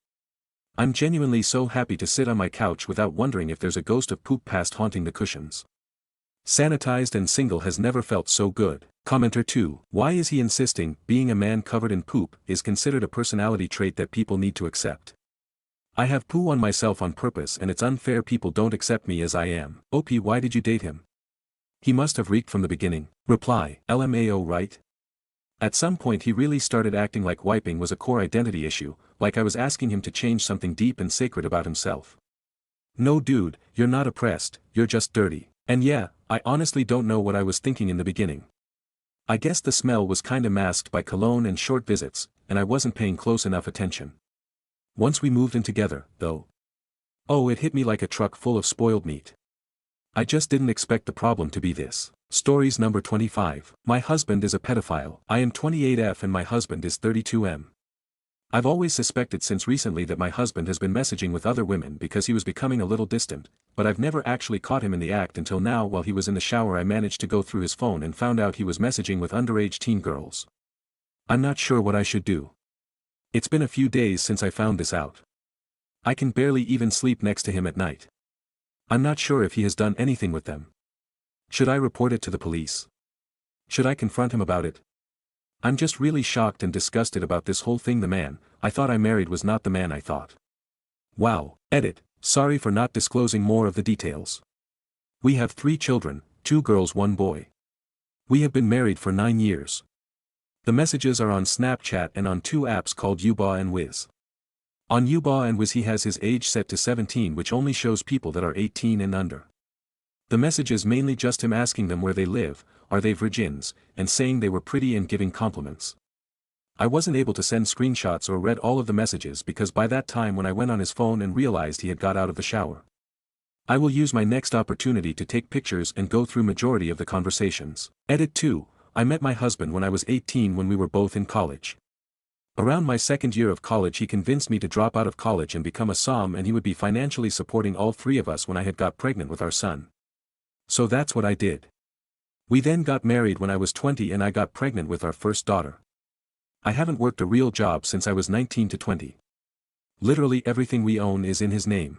I'm genuinely so happy to sit on my couch without wondering if there's a ghost of poop past haunting the cushions. Sanitized and single has never felt so good. Commenter 2. Why is he insisting being a man covered in poop is considered a personality trait that people need to accept? I have poo on myself on purpose and it's unfair people don't accept me as I am. OP, why did you date him? He must have reeked from the beginning. Reply. LMAO, right? At some point he really started acting like wiping was a core identity issue, like I was asking him to change something deep and sacred about himself. No dude, you're not oppressed, you're just dirty. And yeah, I honestly don't know what I was thinking in the beginning. I guess the smell was kinda masked by cologne and short visits, and I wasn't paying close enough attention. Once we moved in together, though. Oh, it hit me like a truck full of spoiled meat. I just didn't expect the problem to be this. Stories number 25. My husband is a pedophile. I am 28F and my husband is 32M. I've always suspected since recently that my husband has been messaging with other women because he was becoming a little distant, but I've never actually caught him in the act until now. While he was in the shower I managed to go through his phone and found out he was messaging with underage teen girls. I'm not sure what I should do. It's been a few days since I found this out. I can barely even sleep next to him at night. I'm not sure if he has done anything with them. Should I report it to the police? Should I confront him about it? I'm just really shocked and disgusted about this whole thing. The man I thought I married was not the man I thought. Wow. Edit. Sorry for not disclosing more of the details. We have 3 children, 2 girls 1 boy. We have been married for 9 years. The messages are on Snapchat and on 2 apps called Yuba and Wiz. On Yuba and Wiz he has his age set to 17, which only shows people that are 18 and under. The message is mainly just him asking them where they live, are they virgins, and saying they were pretty and giving compliments. I wasn't able to send screenshots or read all of the messages because by that time when I went on his phone and realized he had got out of the shower. I will use my next opportunity to take pictures and go through majority of the conversations. Edit 2. I met my husband when I was 18 when we were both in college. Around my second year of college he convinced me to drop out of college and become a SOM, and he would be financially supporting all 3 of us when I had got pregnant with our son. So that's what I did. We then got married when I was 20 and I got pregnant with our first daughter. I haven't worked a real job since I was 19 to 20. Literally everything we own is in his name.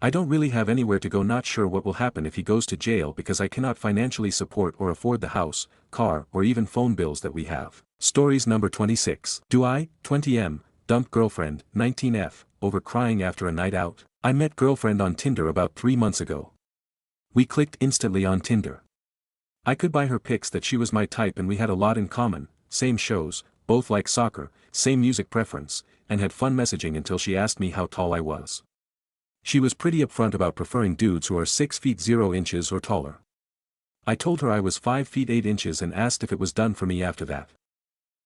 I don't really have anywhere to go. Not sure what will happen if he goes to jail because I cannot financially support or afford the house, car, or even phone bills that we have. Stories number 26. Do I, 20M, dump girlfriend, 19F, over crying after a night out? I met girlfriend on Tinder about 3 months ago. We clicked instantly on Tinder. I could buy her pics that she was my type and we had a lot in common, same shows, both like soccer, same music preference, and had fun messaging until she asked me how tall I was. She was pretty upfront about preferring dudes who are 6 feet 0 inches or taller. I told her I was 5 feet 8 inches and asked if it was done for me after that.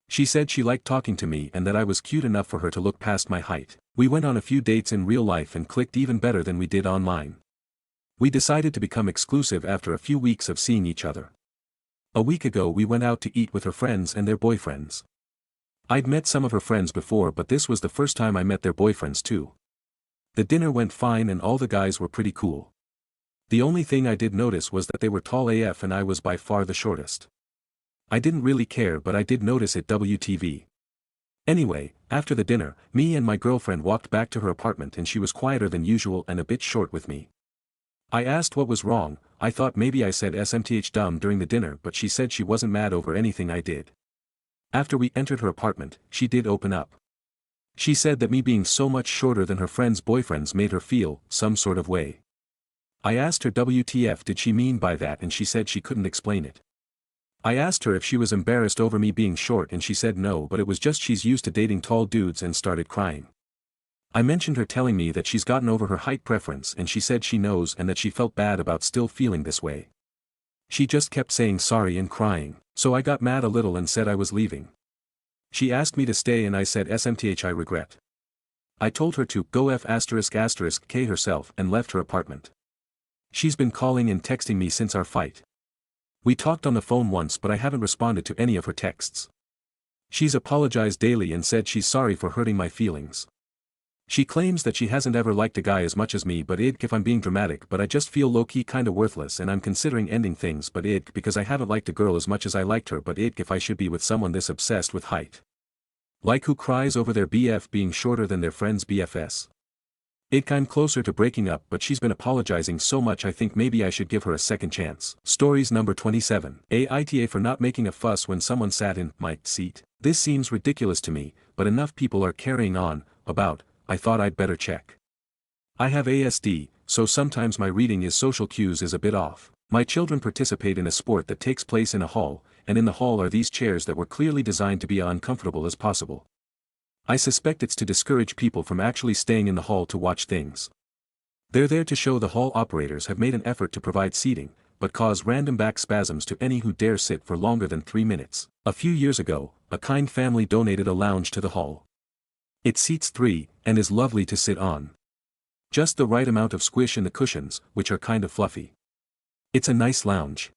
She said she liked talking to me and that I was cute enough for her to look past my height. We went on a few dates in real life and clicked even better than we did online. We decided to become exclusive after a few weeks of seeing each other. A week ago we went out to eat with her friends and their boyfriends. I'd met some of her friends before, but this was the first time I met their boyfriends too. The dinner went fine and all the guys were pretty cool. The only thing I did notice was that they were tall AF and I was by far the shortest. I didn't really care, but I did notice it. WTV. Anyway, after the dinner, me and my girlfriend walked back to her apartment and she was quieter than usual and a bit short with me. I asked what was wrong. I thought maybe I said smth dumb during the dinner, but she said she wasn't mad over anything I did. After we entered her apartment, she did open up. She said that me being so much shorter than her friends' boyfriends made her feel some sort of way. I asked her WTF did she mean by that, and she said she couldn't explain it. I asked her if she was embarrassed over me being short, and she said no, but it was just she's used to dating tall dudes, and started crying. I mentioned her telling me that she's gotten over her height preference, and she said she knows and that she felt bad about still feeling this way. She just kept saying sorry and crying, so I got mad a little and said I was leaving. She asked me to stay and I said smth I regret. I told her to go F***K herself and left her apartment. She's been calling and texting me since our fight. We talked on the phone once, but I haven't responded to any of her texts. She's apologized daily and said she's sorry for hurting my feelings. She claims that she hasn't ever liked a guy as much as me, but if I'm being dramatic, but I just feel low-key kinda worthless and I'm considering ending things, but because I haven't liked a girl as much as I liked her, but if I should be with someone this obsessed with height. Like who cries over their BF being shorter than their friend's BFS. I'm closer to breaking up, but she's been apologizing so much I think maybe I should give her a second chance. Stories number 27. Aita for not making a fuss when someone sat in my seat. This seems ridiculous to me, but enough people are carrying on about. I thought I'd better check. I have ASD, so sometimes my reading is social cues is a bit off. My children participate in a sport that takes place in a hall, and in the hall are these chairs that were clearly designed to be uncomfortable as possible. I suspect it's to discourage people from actually staying in the hall to watch things. They're there to show the hall operators have made an effort to provide seating, but cause random back spasms to any who dare sit for longer than 3 minutes. A few years ago, a kind family donated a lounge to the hall. It seats 3, and is lovely to sit on. Just the right amount of squish in the cushions, which are kind of fluffy. It's a nice lounge.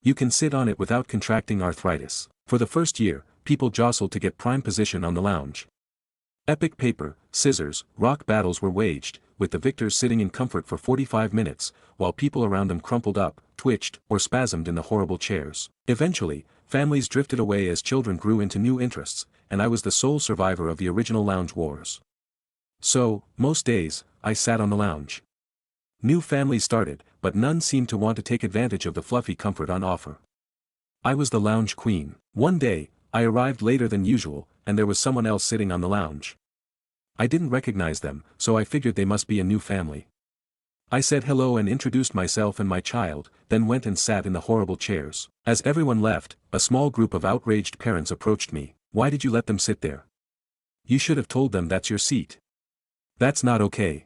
You can sit on it without contracting arthritis. For the first year, people jostled to get prime position on the lounge. Epic paper, scissors, rock battles were waged, with the victors sitting in comfort for 45 minutes, while people around them crumpled up, twitched, or spasmed in the horrible chairs. Eventually, families drifted away as children grew into new interests, and I was the sole survivor of the original lounge wars. So, most days, I sat on the lounge. New families started, but none seemed to want to take advantage of the fluffy comfort on offer. I was the lounge queen. One day, I arrived later than usual, and there was someone else sitting on the lounge. I didn't recognize them, so I figured they must be a new family. I said hello and introduced myself and my child, then went and sat in the horrible chairs. As everyone left, a small group of outraged parents approached me. Why did you let them sit there? You should have told them that's your seat. That's not okay.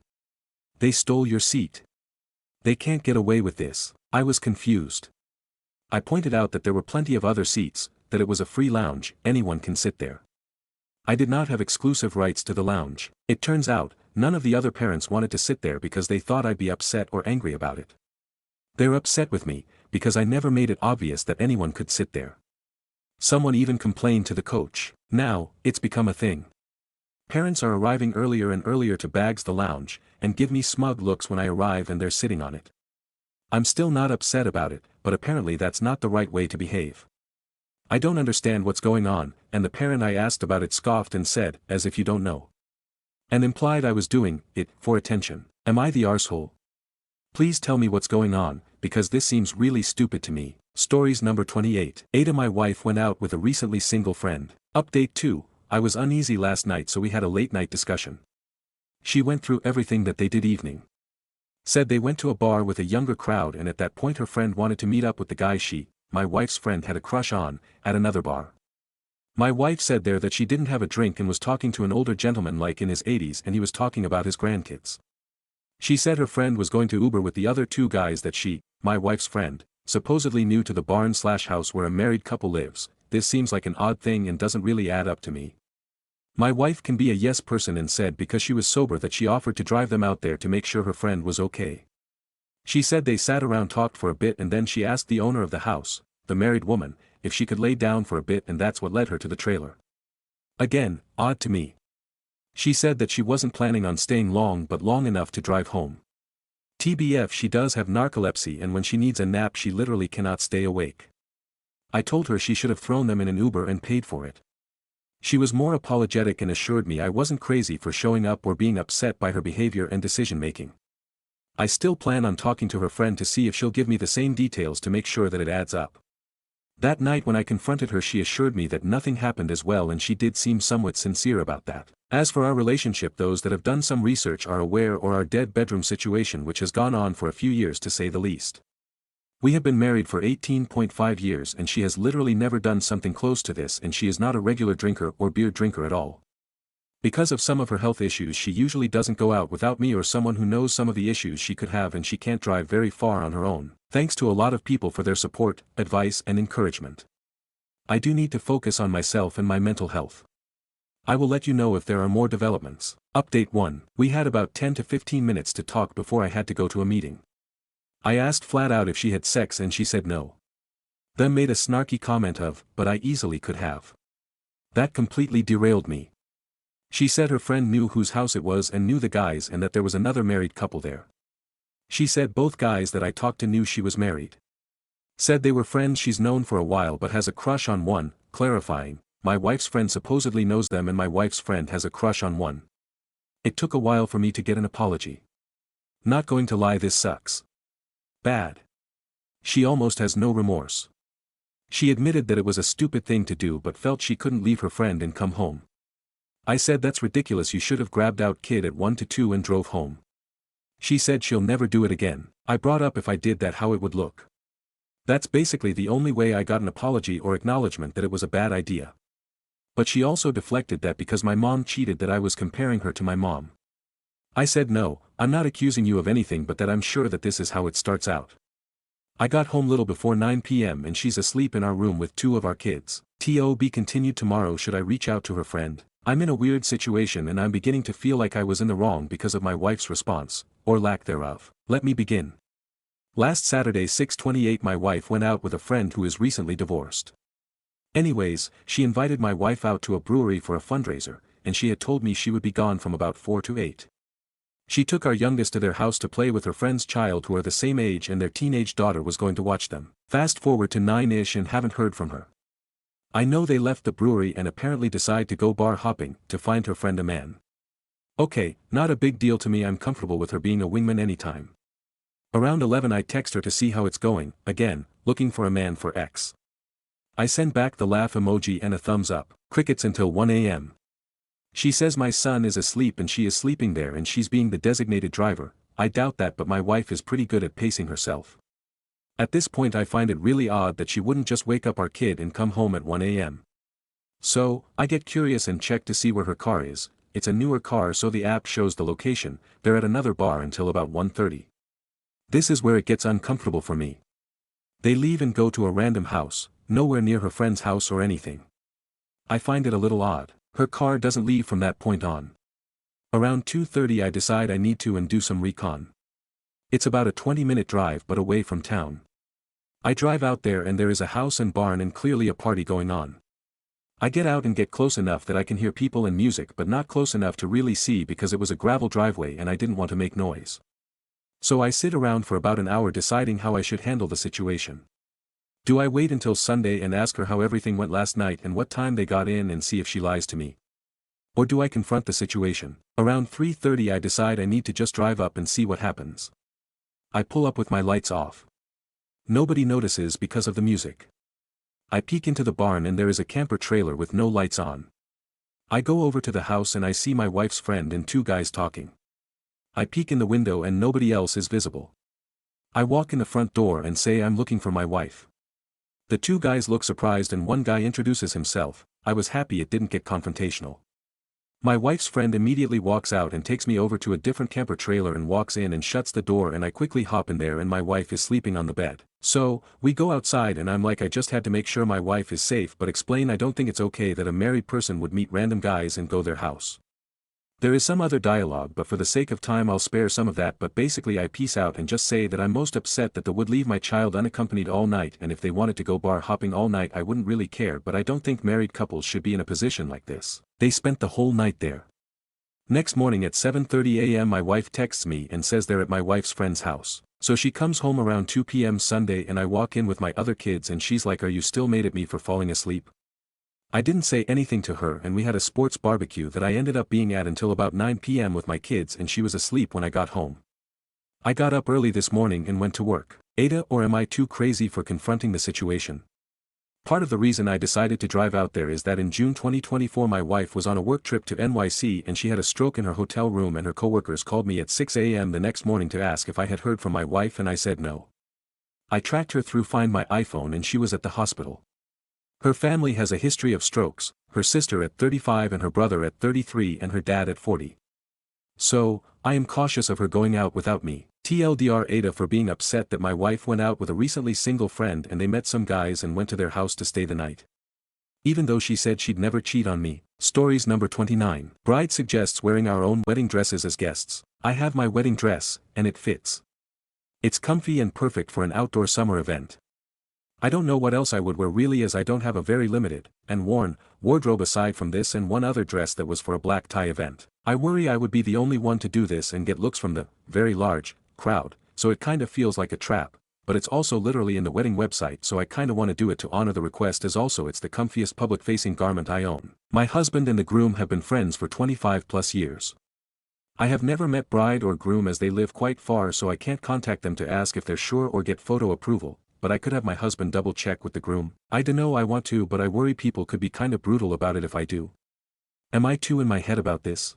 They stole your seat. They can't get away with this. I was confused. I pointed out that there were plenty of other seats, that it was a free lounge, anyone can sit there. I did not have exclusive rights to the lounge. It turns out, none of the other parents wanted to sit there because they thought I'd be upset or angry about it. They're upset with me, because I never made it obvious that anyone could sit there. Someone even complained to the coach. Now, it's become a thing. Parents are arriving earlier and earlier to bags the lounge, and give me smug looks when I arrive and they're sitting on it. I'm still not upset about it, but apparently that's not the right way to behave. I don't understand what's going on, and the parent I asked about it scoffed and said, as if you don't know. And implied I was doing it for attention. Am I the arsehole? Please tell me what's going on, because this seems really stupid to me. Stories number 28. Aita my wife went out with a recently single friend. Update 2, I was uneasy last night so we had a late night discussion. She went through everything that they did evening. Said they went to a bar with a younger crowd and at that point her friend wanted to meet up with the guy my wife's friend had a crush on, at another bar. My wife said there that she didn't have a drink and was talking to an older gentleman like in his 80s and he was talking about his grandkids. She said her friend was going to Uber with the other 2 guys that my wife's friend, supposedly knew to the barn/house where a married couple lives. This seems like an odd thing and doesn't really add up to me. My wife can be a yes person and said because she was sober that she offered to drive them out there to make sure her friend was okay. She said they sat around talked for a bit and then she asked the owner of the house, the married woman, if she could lay down for a bit and that's what led her to the trailer. Again, odd to me. She said that she wasn't planning on staying long but long enough to drive home. TBF she does have narcolepsy and when she needs a nap she literally cannot stay awake. I told her she should have thrown them in an Uber and paid for it. She was more apologetic and assured me I wasn't crazy for showing up or being upset by her behavior and decision making. I still plan on talking to her friend to see if she'll give me the same details to make sure that it adds up. That night when I confronted her, she assured me that nothing happened as well, and she did seem somewhat sincere about that. As for our relationship, those that have done some research are aware of our dead bedroom situation, which has gone on for a few years to say the least. We have been married for 18.5 years and she has literally never done something close to this, and she is not a regular drinker or beer drinker at all. Because of some of her health issues, she usually doesn't go out without me or someone who knows some of the issues she could have, and she can't drive very far on her own. Thanks to a lot of people for their support, advice and encouragement. I do need to focus on myself and my mental health. I will let you know if there are more developments. Update 1. We had about 10 to 15 minutes to talk before I had to go to a meeting. I asked flat out if she had sex and she said no. Then made a snarky comment of, "But I easily could have." That completely derailed me. She said her friend knew whose house it was and knew the guys, and that there was another married couple there. She said both guys that I talked to knew she was married. Said they were friends she's known for a while but has a crush on one, clarifying, my wife's friend supposedly knows them and my wife's friend has a crush on one. It took a while for me to get an apology. Not going to lie, this sucks. Bad. She almost has no remorse. She admitted that it was a stupid thing to do but felt she couldn't leave her friend and come home. I said that's ridiculous, you should have grabbed out kid at 1 to 2 and drove home. She said she'll never do it again. I brought up if I did that how it would look. That's basically the only way I got an apology or acknowledgement that it was a bad idea. But she also deflected that because my mom cheated that I was comparing her to my mom. I said no, I'm not accusing you of anything, but that I'm sure that this is how it starts out. I got home little before 9 p.m. and she's asleep in our room with 2 of our kids. To be continued tomorrow. Should I reach out to her friend? I'm in a weird situation and I'm beginning to feel like I was in the wrong because of my wife's response, or lack thereof. Let me begin. Last Saturday 6/28 my wife went out with a friend who is recently divorced. Anyways, she invited my wife out to a brewery for a fundraiser, and she had told me she would be gone from about 4 to 8. She took our youngest to their house to play with her friend's child who are the same age, and their teenage daughter was going to watch them. Fast forward to 9-ish and haven't heard from her. I know they left the brewery and apparently decide to go bar hopping to find her friend a man. Okay, not a big deal to me, I'm comfortable with her being a wingman anytime. Around 11 I text her to see how it's going, again, looking for a man for X. I send back the laugh emoji and a thumbs up. Crickets until 1 a.m. She says my son is asleep and she is sleeping there and she's being the designated driver. I doubt that, but my wife is pretty good at pacing herself. At this point I find it really odd that she wouldn't just wake up our kid and come home at 1 a.m. So, I get curious and check to see where her car is. It's a newer car, so the app shows the location. They're at another bar until about 1:30. This is where it gets uncomfortable for me. They leave and go to a random house, nowhere near her friend's house or anything. I find it a little odd. Her car doesn't leave from that point on. Around 2:30 I decide I need to and do some recon. It's about a 20-minute drive but away from town. I drive out there and there is a house and barn and clearly a party going on. I get out and get close enough that I can hear people and music, but not close enough to really see because it was a gravel driveway and I didn't want to make noise. So I sit around for about an hour deciding how I should handle the situation. Do I wait until Sunday and ask her how everything went last night and what time they got in and see if she lies to me? Or do I confront the situation? Around 3:30 I decide I need to just drive up and see what happens. I pull up with my lights off. Nobody notices because of the music. I peek into the barn and there is a camper trailer with no lights on. I go over to the house and I see my wife's friend and 2 guys talking. I peek in the window and nobody else is visible. I walk in the front door and say I'm looking for my wife. The 2 guys look surprised and one guy introduces himself. I was happy it didn't get confrontational. My wife's friend immediately walks out and takes me over to a different camper trailer and walks in and shuts the door, and I quickly hop in there and my wife is sleeping on the bed. So, we go outside and I'm like, I just had to make sure my wife is safe, but explain I don't think it's okay that a married person would meet random guys and go their house. There is some other dialogue, but for the sake of time I'll spare some of that, but basically I peace out and just say that I'm most upset that they would leave my child unaccompanied all night, and if they wanted to go bar hopping all night I wouldn't really care, but I don't think married couples should be in a position like this. They spent the whole night there. Next morning at 7:30 a.m. my wife texts me and says they're at my wife's friend's house. So she comes home around 2 p.m. Sunday and I walk in with my other kids and she's like, "Are you still mad at me for falling asleep?" I didn't say anything to her and we had a sports barbecue that I ended up being at until about 9 p.m. with my kids and she was asleep when I got home. I got up early this morning and went to work. Aita, or am I too crazy for confronting the situation? Part of the reason I decided to drive out there is that in June 2024 my wife was on a work trip to NYC and she had a stroke in her hotel room and her coworkers called me at 6 a.m. the next morning to ask if I had heard from my wife and I said no. I tracked her through Find My iPhone and she was at the hospital. Her family has a history of strokes, her sister at 35 and her brother at 33 and her dad at 40. So, I am cautious of her going out without me. TLDR Ada for being upset that my wife went out with a recently single friend and they met some guys and went to their house to stay the night. Even though she said she'd never cheat on me. Stories number 29. Bride suggests wearing our own wedding dresses as guests. I have my wedding dress, and it fits. It's comfy and perfect for an outdoor summer event. I don't know what else I would wear really, as I don't have a very limited, and worn, wardrobe aside from this and one other dress that was for a black tie event. I worry I would be the only one to do this and get looks from the very large crowd, so it kinda feels like a trap, but it's also literally in the wedding website, so I kinda wanna do it to honor the request, as also it's the comfiest public-facing garment I own. My husband and the groom have been friends for 25 plus years. I have never met bride or groom as they live quite far, so I can't contact them to ask if they're sure or get photo approval, but I could have my husband double check with the groom. I dunno, I want to, but I worry people could be kinda brutal about it if I do. Am I too in my head about this?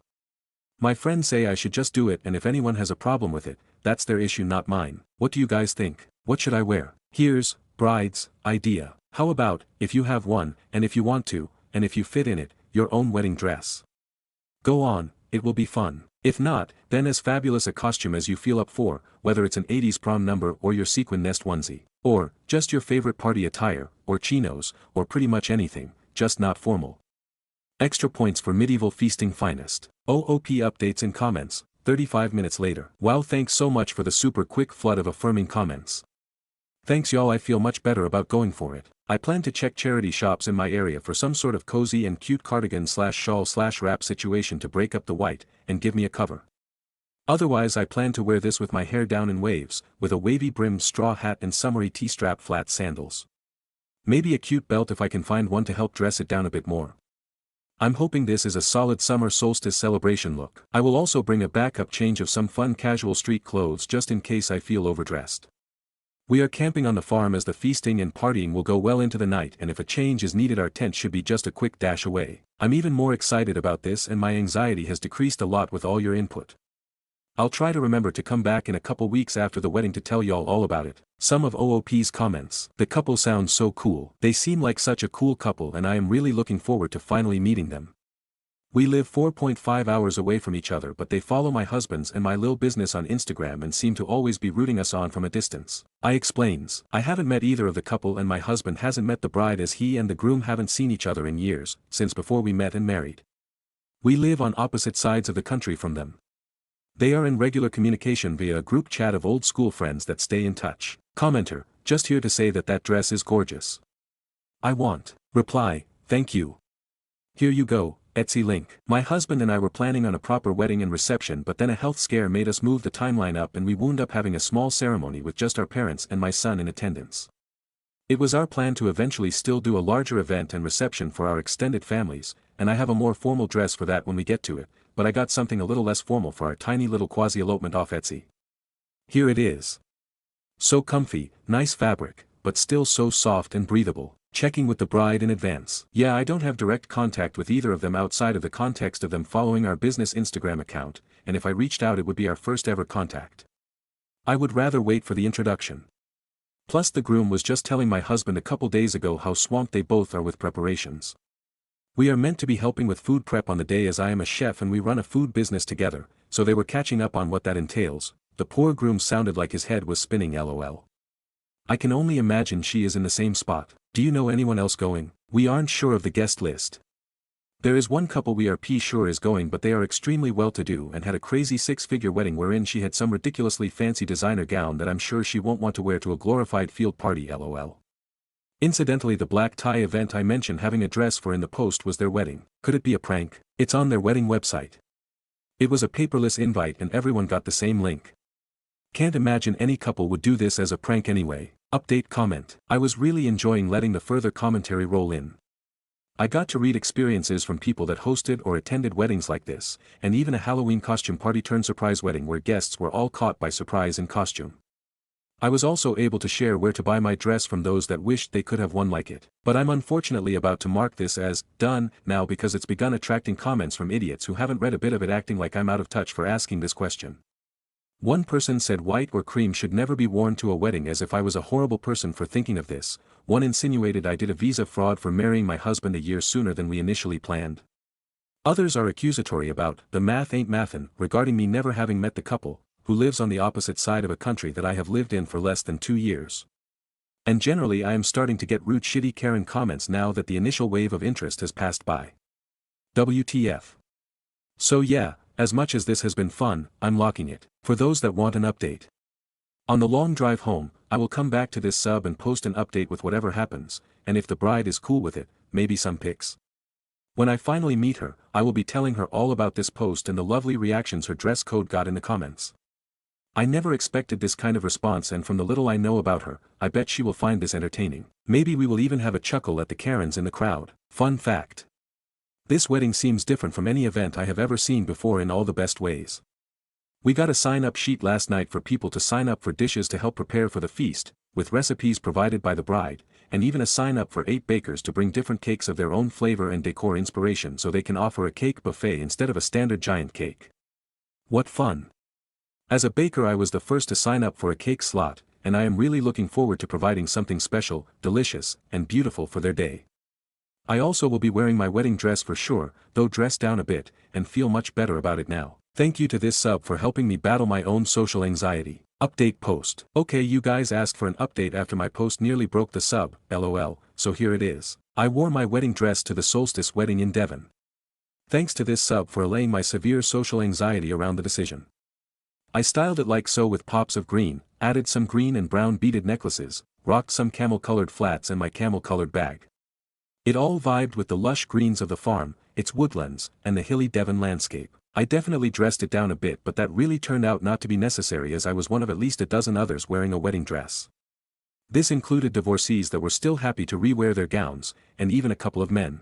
My friends say I should just do it, and if anyone has a problem with it, that's their issue, not mine. What do you guys think? What should I wear? Here's bride's idea. How about, if you have one, and if you want to, and if you fit in it, your own wedding dress? Go on, it will be fun. If not, then as fabulous a costume as you feel up for, whether it's an 80s prom number or your sequin nest onesie, or just your favorite party attire, or chinos, or pretty much anything, just not formal. Extra points for medieval feasting finest. OOP updates and comments, 35 minutes later. Wow, thanks so much for the super quick flood of affirming comments. Thanks y'all, I feel much better about going for it. I plan to check charity shops in my area for some sort of cozy and cute cardigan slash shawl slash wrap situation to break up the white, and give me a cover. Otherwise I plan to wear this with my hair down in waves, with a wavy brimmed straw hat and summery T-strap flat sandals. Maybe a cute belt if I can find one to help dress it down a bit more. I'm hoping this is a solid summer solstice celebration look. I will also bring a backup change of some fun casual street clothes just in case I feel overdressed. We are camping on the farm as the feasting and partying will go well into the night, and if a change is needed our tent should be just a quick dash away. I'm even more excited about this, and my anxiety has decreased a lot with all your input. I'll try to remember to come back in a couple weeks after the wedding to tell y'all all about it. Some of OOP's comments. The couple sounds so cool. They seem like such a cool couple and I am really looking forward to finally meeting them. We live 4.5 hours away from each other, but they follow my husband's and my lil business on Instagram and seem to always be rooting us on from a distance. I explains. I haven't met either of the couple and my husband hasn't met the bride, as he and the groom haven't seen each other in years, since before we met and married. We live on opposite sides of the country from them. They are in regular communication via a group chat of old school friends that stay in touch. Commenter, just here to say that that dress is gorgeous. I want. Reply, thank you. Here you go, Etsy link. My husband and I were planning on a proper wedding and reception, but then a health scare made us move the timeline up and we wound up having a small ceremony with just our parents and my son in attendance. It was our plan to eventually still do a larger event and reception for our extended families, and I have a more formal dress for that when we get to it, but I got something a little less formal for our tiny little quasi-elopement off Etsy. Here it is. So comfy, nice fabric, but still so soft and breathable. Checking with the bride in advance. Yeah, I don't have direct contact with either of them outside of the context of them following our business Instagram account, and if I reached out it would be our first ever contact. I would rather wait for the introduction. Plus the groom was just telling my husband a couple days ago how swamped they both are with preparations. We are meant to be helping with food prep on the day, as I am a chef and we run a food business together, so they were catching up on what that entails. The poor groom sounded like his head was spinning, lol. I can only imagine she is in the same spot. Do you know anyone else going? We aren't sure of the guest list. There is one couple we are sure is going, but they are extremely well-to-do and had a crazy 6-figure wedding wherein she had some ridiculously fancy designer gown that I'm sure she won't want to wear to a glorified field party, lol. Incidentally, the black tie event I mentioned having a dress for in the post was their wedding. Could it be a prank? It's on their wedding website. It was a paperless invite and everyone got the same link. Can't imagine any couple would do this as a prank anyway. Update comment. I was really enjoying letting the further commentary roll in. I got to read experiences from people that hosted or attended weddings like this, and even a Halloween costume party turned surprise wedding where guests were all caught by surprise in costume. I was also able to share where to buy my dress from those that wished they could have one like it. But I'm unfortunately about to mark this as done now because it's begun attracting comments from idiots who haven't read a bit of it acting like I'm out of touch for asking this question. One person said white or cream should never be worn to a wedding as if I was a horrible person for thinking of this. One insinuated I did a visa fraud for marrying my husband a year sooner than we initially planned. Others are accusatory about the math ain't mathin' regarding me never having met the couple, who lives on the opposite side of a country that I have lived in for less than 2 years. And generally I am starting to get rude shitty Karen comments now that the initial wave of interest has passed by. WTF. So yeah, as much as this has been fun, I'm locking it. For those that want an update. On the long drive home, I will come back to this sub and post an update with whatever happens, and if the bride is cool with it, maybe some pics. When I finally meet her, I will be telling her all about this post and the lovely reactions her dress code got in the comments. I never expected this kind of response, and from the little I know about her, I bet she will find this entertaining. Maybe we will even have a chuckle at the Karens in the crowd. Fun fact. This wedding seems different from any event I have ever seen before in all the best ways. We got a sign-up sheet last night for people to sign up for dishes to help prepare for the feast, with recipes provided by the bride, and even a sign-up for 8 bakers to bring different cakes of their own flavor and decor inspiration so they can offer a cake buffet instead of a standard giant cake. What fun! As a baker I was the first to sign up for a cake slot, and I am really looking forward to providing something special, delicious, and beautiful for their day. I also will be wearing my wedding dress for sure, though dressed down a bit, and feel much better about it now. Thank you to this sub for helping me battle my own social anxiety. Update post. Okay, you guys asked for an update after my post nearly broke the sub, lol, so here it is. I wore my wedding dress to the solstice wedding in Devon. Thanks to this sub for allaying my severe social anxiety around the decision. I styled it like so with pops of green, added some green and brown beaded necklaces, rocked some camel-colored flats and my camel-colored bag. It all vibed with the lush greens of the farm, its woodlands, and the hilly Devon landscape. I definitely dressed it down a bit, but that really turned out not to be necessary as I was one of at least a dozen others wearing a wedding dress. This included divorcees that were still happy to re-wear their gowns, and even a couple of men.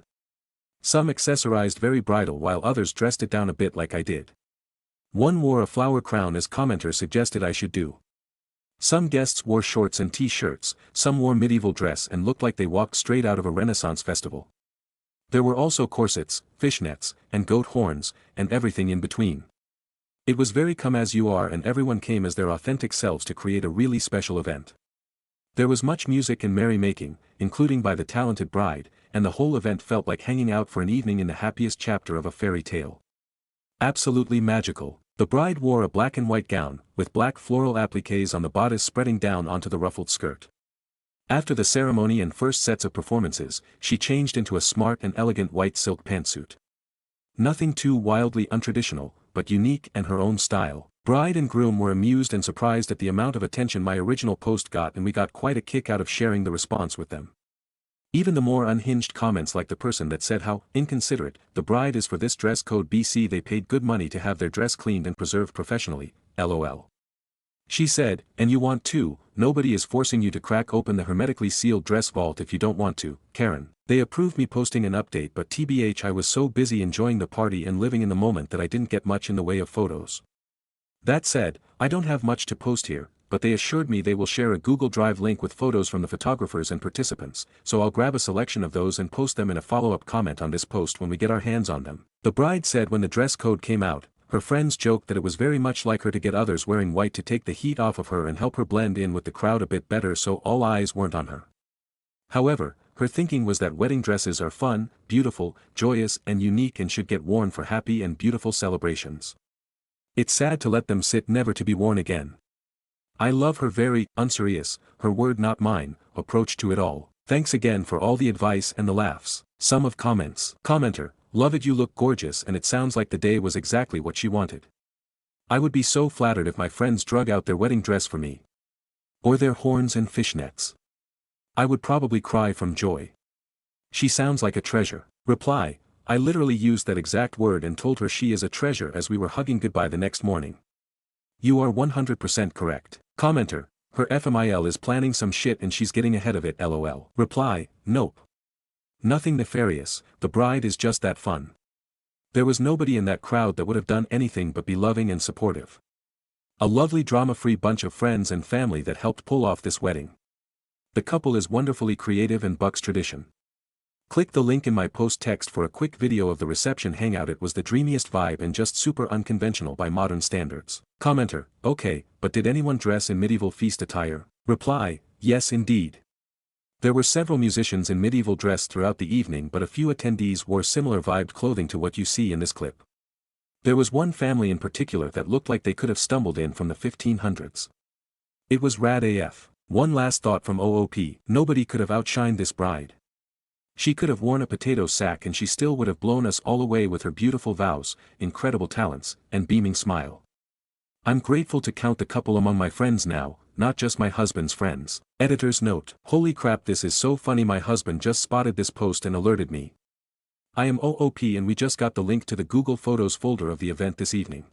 Some accessorized very bridal while others dressed it down a bit like I did. One wore a flower crown as commenters suggested I should do. Some guests wore shorts and t-shirts, some wore medieval dress and looked like they walked straight out of a Renaissance festival. There were also corsets, fishnets, and goat horns, and everything in between. It was very come as you are, and everyone came as their authentic selves to create a really special event. There was much music and merrymaking, including by the talented bride, and the whole event felt like hanging out for an evening in the happiest chapter of a fairy tale. Absolutely magical. The bride wore a black and white gown, with black floral appliques on the bodice spreading down onto the ruffled skirt. After the ceremony and first sets of performances, she changed into a smart and elegant white silk pantsuit. Nothing too wildly untraditional, but unique and her own style. Bride and groom were amused and surprised at the amount of attention my original post got, and we got quite a kick out of sharing the response with them. Even the more unhinged comments, like the person that said how inconsiderate the bride is for this dress code BC, they paid good money to have their dress cleaned and preserved professionally, lol. She said, and you want to, nobody is forcing you to crack open the hermetically sealed dress vault if you don't want to, Karen. They approved me posting an update, but TBH I was so busy enjoying the party and living in the moment that I didn't get much in the way of photos. That said, I don't have much to post here, but they assured me they will share a Google Drive link with photos from the photographers and participants, so I'll grab a selection of those and post them in a follow-up comment on this post when we get our hands on them. The bride said when the dress code came out, her friends joked that it was very much like her to get others wearing white to take the heat off of her and help her blend in with the crowd a bit better so all eyes weren't on her. However, her thinking was that wedding dresses are fun, beautiful, joyous and unique and should get worn for happy and beautiful celebrations. It's sad to let them sit never to be worn again. I love her very unserious, her word not mine, approach to it all. Thanks again for all the advice and the laughs. Sum of comments. Commenter, love it, you look gorgeous and it sounds like the day was exactly what she wanted. I would be so flattered if my friends drug out their wedding dress for me. Or their horns and fishnets. I would probably cry from joy. She sounds like a treasure. Reply, I literally used that exact word and told her she is a treasure as we were hugging goodbye the next morning. You are 100% correct. Commenter, her FMIL is planning some shit and she's getting ahead of it, lol. Reply, nope. Nothing nefarious, the bride is just that fun. There was nobody in that crowd that would have done anything but be loving and supportive. A lovely drama-free bunch of friends and family that helped pull off this wedding. The couple is wonderfully creative and bucks tradition. Click the link in my post text for a quick video of the reception hangout. It was the dreamiest vibe and just super unconventional by modern standards. Commenter, okay, but did anyone dress in medieval feast attire? Reply, yes indeed. There were several musicians in medieval dress throughout the evening, but a few attendees wore similar vibed clothing to what you see in this clip. There was one family in particular that looked like they could have stumbled in from the 1500s. It was rad AF. One last thought from OOP, nobody could have outshined this bride. She could have worn a potato sack and she still would have blown us all away with her beautiful vows, incredible talents, and beaming smile. I'm grateful to count the couple among my friends now, not just my husband's friends. Editor's note, holy crap, this is so funny, my husband just spotted this post and alerted me. I am OOP and we just got the link to the Google Photos folder of the event this evening.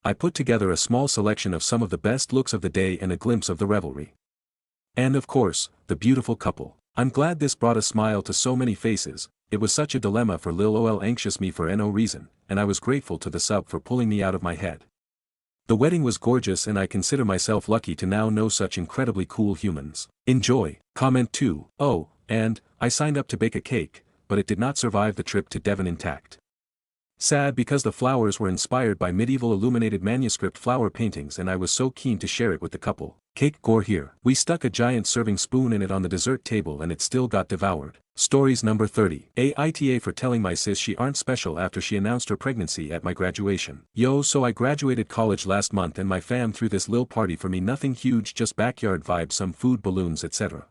I put together a small selection of some of the best looks of the day and a glimpse of the revelry. And of course, the beautiful couple. I'm glad this brought a smile to so many faces. It was such a dilemma for Lil OL anxious me for no reason, and I was grateful to the sub for pulling me out of my head. The wedding was gorgeous and I consider myself lucky to now know such incredibly cool humans. Enjoy. Comment 2, oh, and, I signed up to bake a cake, but it did not survive the trip to Devon intact. Sad because the flowers were inspired by medieval illuminated manuscript flower paintings and I was so keen to share it with the couple. Cake gore here. We stuck a giant serving spoon in it on the dessert table and it still got devoured. Stories number 30. Aita for telling my sis she aren't special after she announced her pregnancy at my graduation. Yo, so I graduated college last month and my fam threw this lil party for me, nothing huge, just backyard vibes, some food, balloons, etc.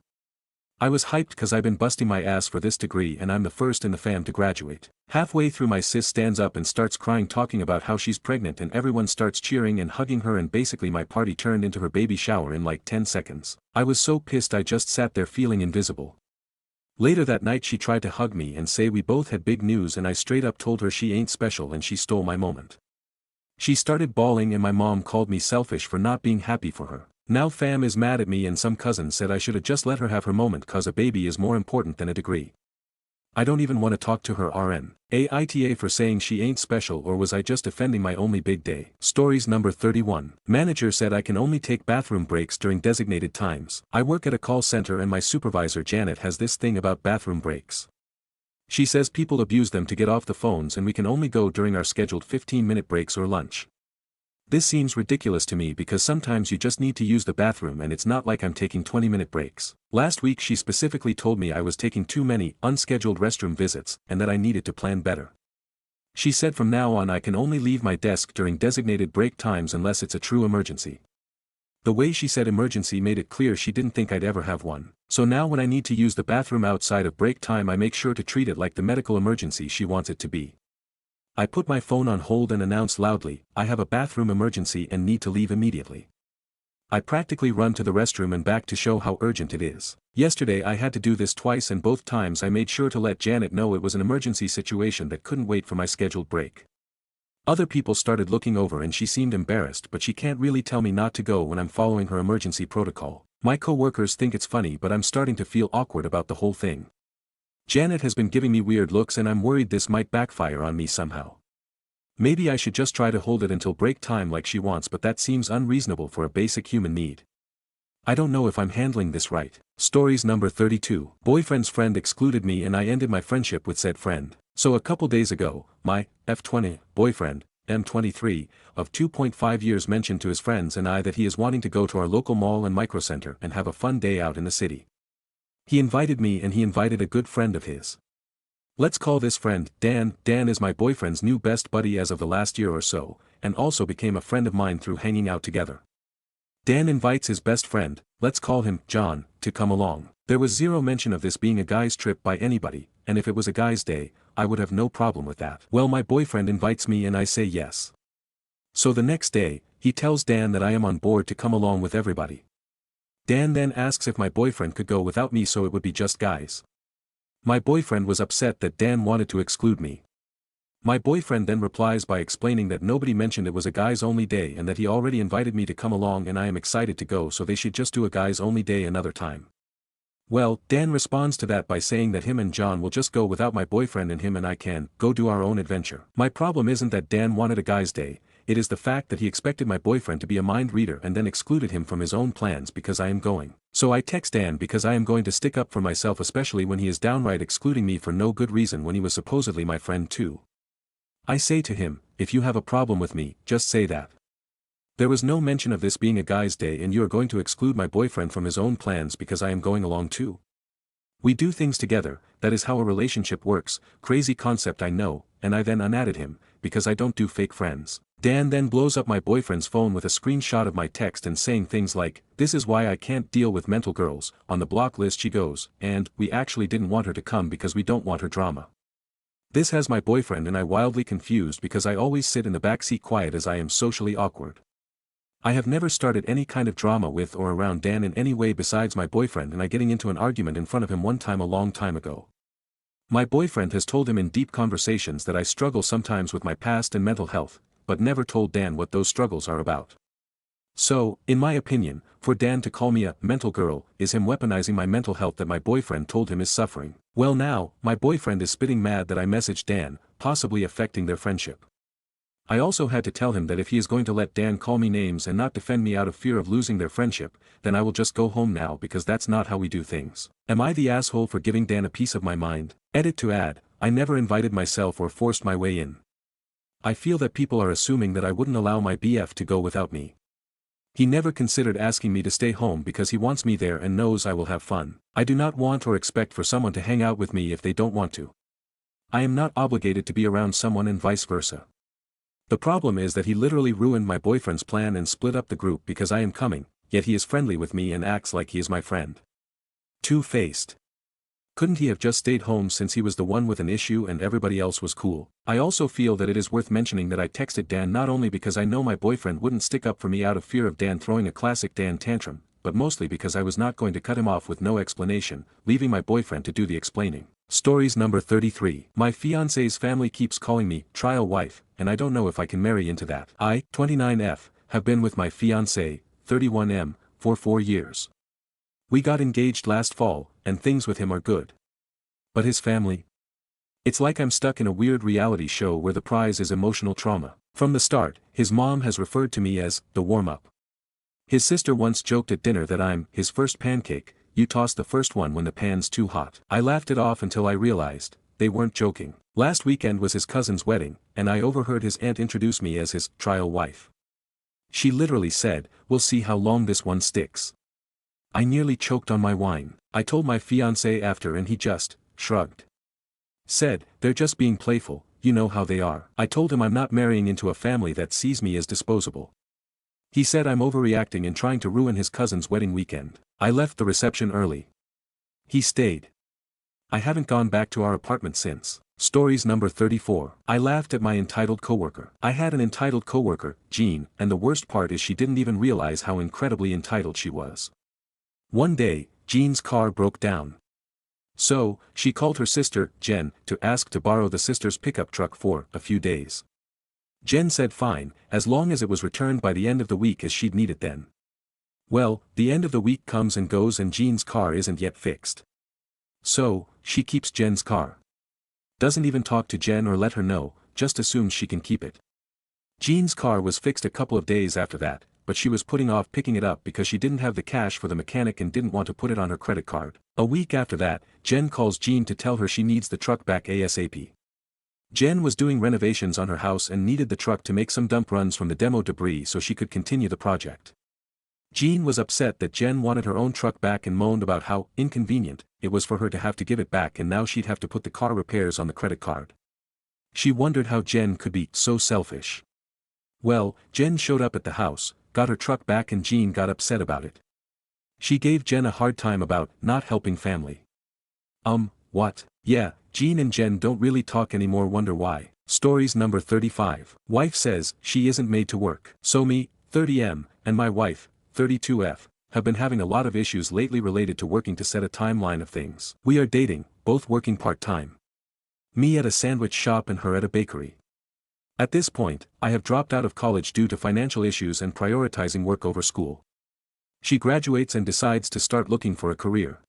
I was hyped cause I've been busting my ass for this degree and I'm the first in the fam to graduate. Halfway through my sis stands up and starts crying talking about how she's pregnant and everyone starts cheering and hugging her and basically my party turned into her baby shower in like 10 seconds. I was so pissed I just sat there feeling invisible. Later that night she tried to hug me and say we both had big news and I straight up told her she ain't special and she stole my moment. She started bawling and my mom called me selfish for not being happy for her. Now fam is mad at me and some cousins said I should have just let her have her moment cause a baby is more important than a degree. I don't even want to talk to her RN. Aita for saying she ain't special, or was I just offending my only big day? Stories number 31. Manager said I can only take bathroom breaks during designated times. I work at a call center and my supervisor Janet has this thing about bathroom breaks. She says people abuse them to get off the phones and we can only go during our scheduled 15-minute breaks or lunch. This seems ridiculous to me because sometimes you just need to use the bathroom and it's not like I'm taking 20-minute breaks. Last week she specifically told me I was taking too many unscheduled restroom visits and that I needed to plan better. She said from now on I can only leave my desk during designated break times unless it's a true emergency. The way she said emergency made it clear she didn't think I'd ever have one. So now when I need to use the bathroom outside of break time I make sure to treat it like the medical emergency she wants it to be. I put my phone on hold and announced loudly, I have a bathroom emergency and need to leave immediately. I practically run to the restroom and back to show how urgent it is. Yesterday I had to do this twice and both times I made sure to let Janet know it was an emergency situation that couldn't wait for my scheduled break. Other people started looking over and she seemed embarrassed, but she can't really tell me not to go when I'm following her emergency protocol. My co-workers think it's funny but I'm starting to feel awkward about the whole thing. Janet has been giving me weird looks and I'm worried this might backfire on me somehow. Maybe I should just try to hold it until break time like she wants, but that seems unreasonable for a basic human need. I don't know if I'm handling this right. Stories number 32. Boyfriend's friend excluded me and I ended my friendship with said friend. So a couple days ago, my F20 boyfriend, M23, of 2.5 years mentioned to his friends and I that he is wanting to go to our local mall and microcenter and have a fun day out in the city. He invited me and he invited a good friend of his. Let's call this friend Dan. Dan is my boyfriend's new best buddy as of the last year or so, and also became a friend of mine through hanging out together. Dan invites his best friend, let's call him John, to come along. There was zero mention of this being a guy's trip by anybody, and if it was a guy's day, I would have no problem with that. Well, my boyfriend invites me and I say yes. So the next day, he tells Dan that I am on board to come along with everybody. Dan then asks if my boyfriend could go without me so it would be just guys. My boyfriend was upset that Dan wanted to exclude me. My boyfriend then replies by explaining that nobody mentioned it was a guys only day and that he already invited me to come along and I am excited to go, so they should just do a guys only day another time. Well, Dan responds to that by saying that him and John will just go without my boyfriend and him and I can go do our own adventure. My problem isn't that Dan wanted a guy's day, it is the fact that he expected my boyfriend to be a mind reader and then excluded him from his own plans because I am going. So I text Dan because I am going to stick up for myself, especially when he is downright excluding me for no good reason when he was supposedly my friend too. I say to him, if you have a problem with me, just say that. There was no mention of this being a guy's day and you are going to exclude my boyfriend from his own plans because I am going along too. We do things together, that is how a relationship works, crazy concept I know, and I then unadded him, because I don't do fake friends. Dan then blows up my boyfriend's phone with a screenshot of my text and saying things like, this is why I can't deal with mental girls, on the block list she goes, and, we actually didn't want her to come because we don't want her drama. This has my boyfriend and I wildly confused because I always sit in the backseat quiet as I am socially awkward. I have never started any kind of drama with or around Dan in any way besides my boyfriend and I getting into an argument in front of him one time a long time ago. My boyfriend has told him in deep conversations that I struggle sometimes with my past and mental health, but never told Dan what those struggles are about. So, in my opinion, for Dan to call me a mental girl is him weaponizing my mental health that my boyfriend told him is suffering. Well now, my boyfriend is spitting mad that I messaged Dan, possibly affecting their friendship. I also had to tell him that if he is going to let Dan call me names and not defend me out of fear of losing their friendship, then I will just go home now because that's not how we do things. Am I the asshole for giving Dan a piece of my mind? Edit to add, I never invited myself or forced my way in. I feel that people are assuming that I wouldn't allow my BF to go without me. He never considered asking me to stay home because he wants me there and knows I will have fun. I do not want or expect for someone to hang out with me if they don't want to. I am not obligated to be around someone and vice versa. The problem is that he literally ruined my boyfriend's plan and split up the group because I am coming, yet he is friendly with me and acts like he is my friend. Two-faced. Couldn't he have just stayed home since he was the one with an issue and everybody else was cool? I also feel that it is worth mentioning that I texted Dan not only because I know my boyfriend wouldn't stick up for me out of fear of Dan throwing a classic Dan tantrum, but mostly because I was not going to cut him off with no explanation, leaving my boyfriend to do the explaining. Stories number 33. My fiance's family keeps calling me trial wife, and I don't know if I can marry into that. I, 29F, have been with my fiancé, 31M, for 4 years. We got engaged last fall, and things with him are good. But his family? It's like I'm stuck in a weird reality show where the prize is emotional trauma. From the start, his mom has referred to me as the warm-up. His sister once joked at dinner that I'm his first pancake. You toss the first one when the pan's too hot. I laughed it off until I realized they weren't joking. Last weekend was his cousin's wedding, and I overheard his aunt introduce me as his trial wife. She literally said, "We'll see how long this one sticks." I nearly choked on my wine. I told my fiancé after and he just shrugged. Said, "They're just being playful, you know how they are." I told him I'm not marrying into a family that sees me as disposable. He said I'm overreacting and trying to ruin his cousin's wedding weekend. I left the reception early. He stayed. I haven't gone back to our apartment since. Stories number 34. I laughed at my entitled coworker. I had an entitled coworker, Jean, and the worst part is she didn't even realize how incredibly entitled she was. One day, Jean's car broke down. So, she called her sister, Jen, to ask to borrow the sister's pickup truck for a few days. Jen said fine, as long as it was returned by the end of the week as she'd need it then. Well, the end of the week comes and goes and Jean's car isn't yet fixed. So, she keeps Jen's car. Doesn't even talk to Jen or let her know, just assumes she can keep it. Jean's car was fixed a couple of days after that, but she was putting off picking it up because she didn't have the cash for the mechanic and didn't want to put it on her credit card. A week after that, Jen calls Jean to tell her she needs the truck back ASAP. Jen was doing renovations on her house and needed the truck to make some dump runs from the demo debris so she could continue the project. Jean was upset that Jen wanted her own truck back and moaned about how inconvenient it was for her to have to give it back and now she'd have to put the car repairs on the credit card. She wondered how Jen could be so selfish. Well, Jen showed up at the house, got her truck back and Jean got upset about it. She gave Jen a hard time about not helping family. What? Yeah, Jean and Jen don't really talk anymore, wonder why. Stories number 35. Wife says she isn't made to work. So me, 30M, and my wife, 32F, have been having a lot of issues lately related to working to set a timeline of things. We are dating, both working part-time. Me at a sandwich shop and her at a bakery. At this point, I have dropped out of college due to financial issues and prioritizing work over school. She graduates and decides to start looking for a career.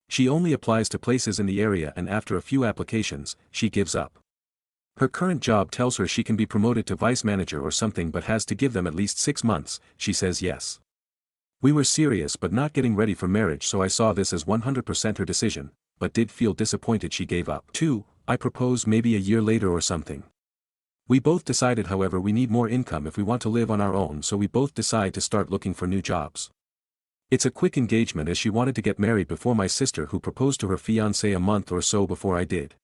She only applies to places in the area and after a few applications, she gives up. Her current job tells her she can be promoted to vice manager or something but has to give them at least 6 months, she says yes. We were serious but not getting ready for marriage, so I saw this as 100% her decision, but did feel disappointed she gave up. 2. I proposed maybe a year later or something. We both decided however we need more income if we want to live on our own, so we both decide to start looking for new jobs. It's a quick engagement as she wanted to get married before my sister, who proposed to her fiancé a month or so before I did.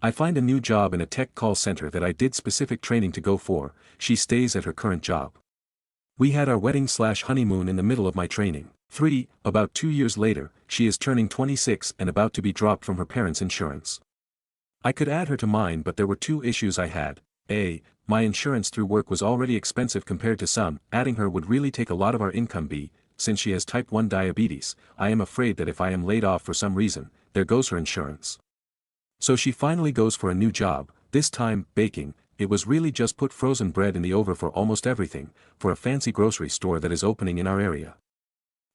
I find a new job in a tech call center that I did specific training to go for. She stays at her current job. We had our wedding/honeymoon in the middle of my training. 3. About 2 years later, she is turning 26 and about to be dropped from her parents' insurance. I could add her to mine, but there were 2 issues I had. A. My insurance through work was already expensive compared to some. Adding her would really take a lot of our income. B. Since she has type 1 diabetes, I am afraid that if I am laid off for some reason, there goes her insurance. So she finally goes for a new job, this time, baking. It was really just put frozen bread in the oven for almost everything, for a fancy grocery store that is opening in our area.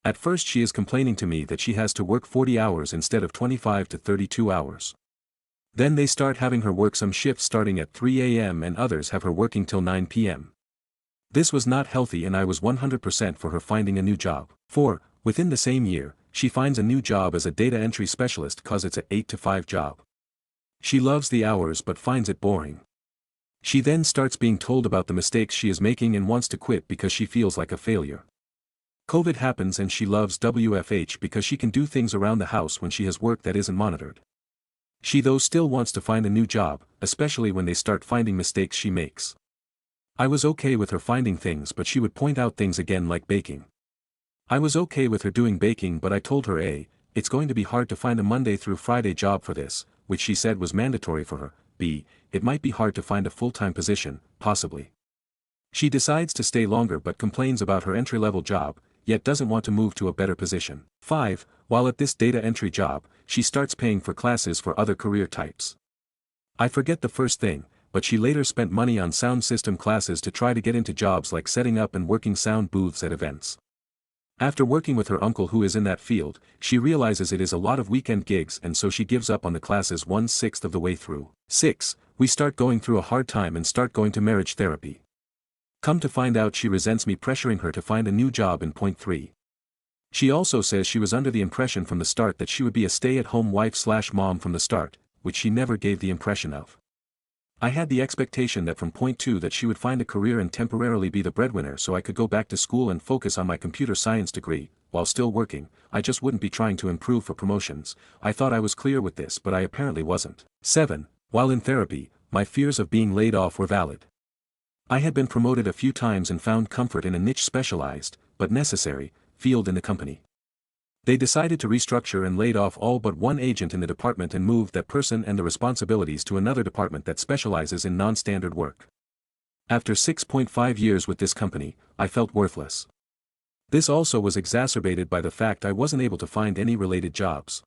At first she is complaining to me that she has to work 40 hours instead of 25 to 32 hours. Then they start having her work some shifts starting at 3 a.m. and others have her working till 9 p.m. This was not healthy and I was 100% for her finding a new job. 4. Within the same year, she finds a new job as a data entry specialist cause it's a 8 to 5 job. She loves the hours but finds it boring. She then starts being told about the mistakes she is making and wants to quit because she feels like a failure. COVID happens and she loves WFH because she can do things around the house when she has work that isn't monitored. She though still wants to find a new job, especially when they start finding mistakes she makes. I was okay with her finding things, but she would point out things again like baking. I was okay with her doing baking, but I told her A. It's going to be hard to find a Monday through Friday job for this, which she said was mandatory for her. B. It might be hard to find a full-time position, possibly. She decides to stay longer but complains about her entry-level job, yet doesn't want to move to a better position. 5. While at this data entry job, she starts paying for classes for other career types. I forget the first thing, but she later spent money on sound system classes to try to get into jobs like setting up and working sound booths at events. After working with her uncle who is in that field, she realizes it is a lot of weekend gigs and so she gives up on the classes 1/6 of the way through. 6. We start going through a hard time and start going to marriage therapy. Come to find out she resents me pressuring her to find a new job in point 3. She also says she was under the impression from the start that she would be a stay-at-home wife/mom from the start, which she never gave the impression of. I had the expectation that from point 2 that she would find a career and temporarily be the breadwinner so I could go back to school and focus on my computer science degree. While still working, I just wouldn't be trying to improve for promotions. I thought I was clear with this, but I apparently wasn't. 7. While in therapy, my fears of being laid off were valid. I had been promoted a few times and found comfort in a niche specialized, but necessary, field in the company. They decided to restructure and laid off all but one agent in the department and moved that person and the responsibilities to another department that specializes in non-standard work. After 6.5 years with this company, I felt worthless. This also was exacerbated by the fact I wasn't able to find any related jobs.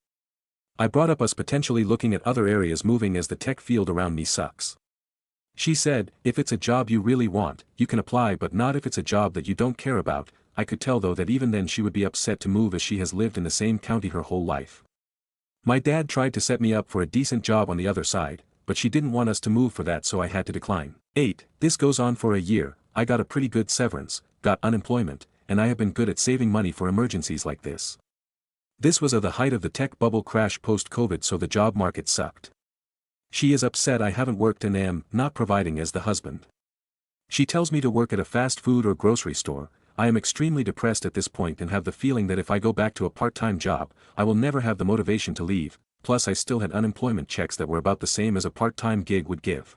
I brought up us potentially looking at other areas moving as the tech field around me sucks. She said, if it's a job you really want, you can apply, but not if it's a job that you don't care about. I could tell though that even then she would be upset to move as she has lived in the same county her whole life. My dad tried to set me up for a decent job on the other side, but she didn't want us to move for that so I had to decline. 8. This goes on for a year. I got a pretty good severance, got unemployment, and I have been good at saving money for emergencies like this. This was at the height of the tech bubble crash post-COVID, so the job market sucked. She is upset I haven't worked and am not providing as the husband. She tells me to work at a fast food or grocery store. I am extremely depressed at this point and have the feeling that if I go back to a part-time job, I will never have the motivation to leave, plus I still had unemployment checks that were about the same as a part-time gig would give.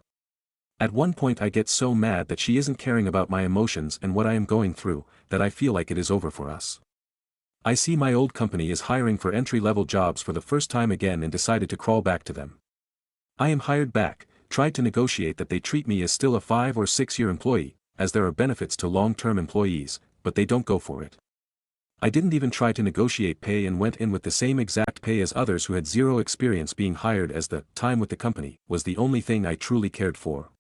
At one point I get so mad that she isn't caring about my emotions and what I am going through, that I feel like it is over for us. I see my old company is hiring for entry-level jobs for the first time again and decided to crawl back to them. I am hired back, tried to negotiate that they treat me as still a 5 or 6 year employee, as there are benefits to long-term employees, but they don't go for it. I didn't even try to negotiate pay and went in with the same exact pay as others who had zero experience being hired, as the time with the company was the only thing I truly cared for.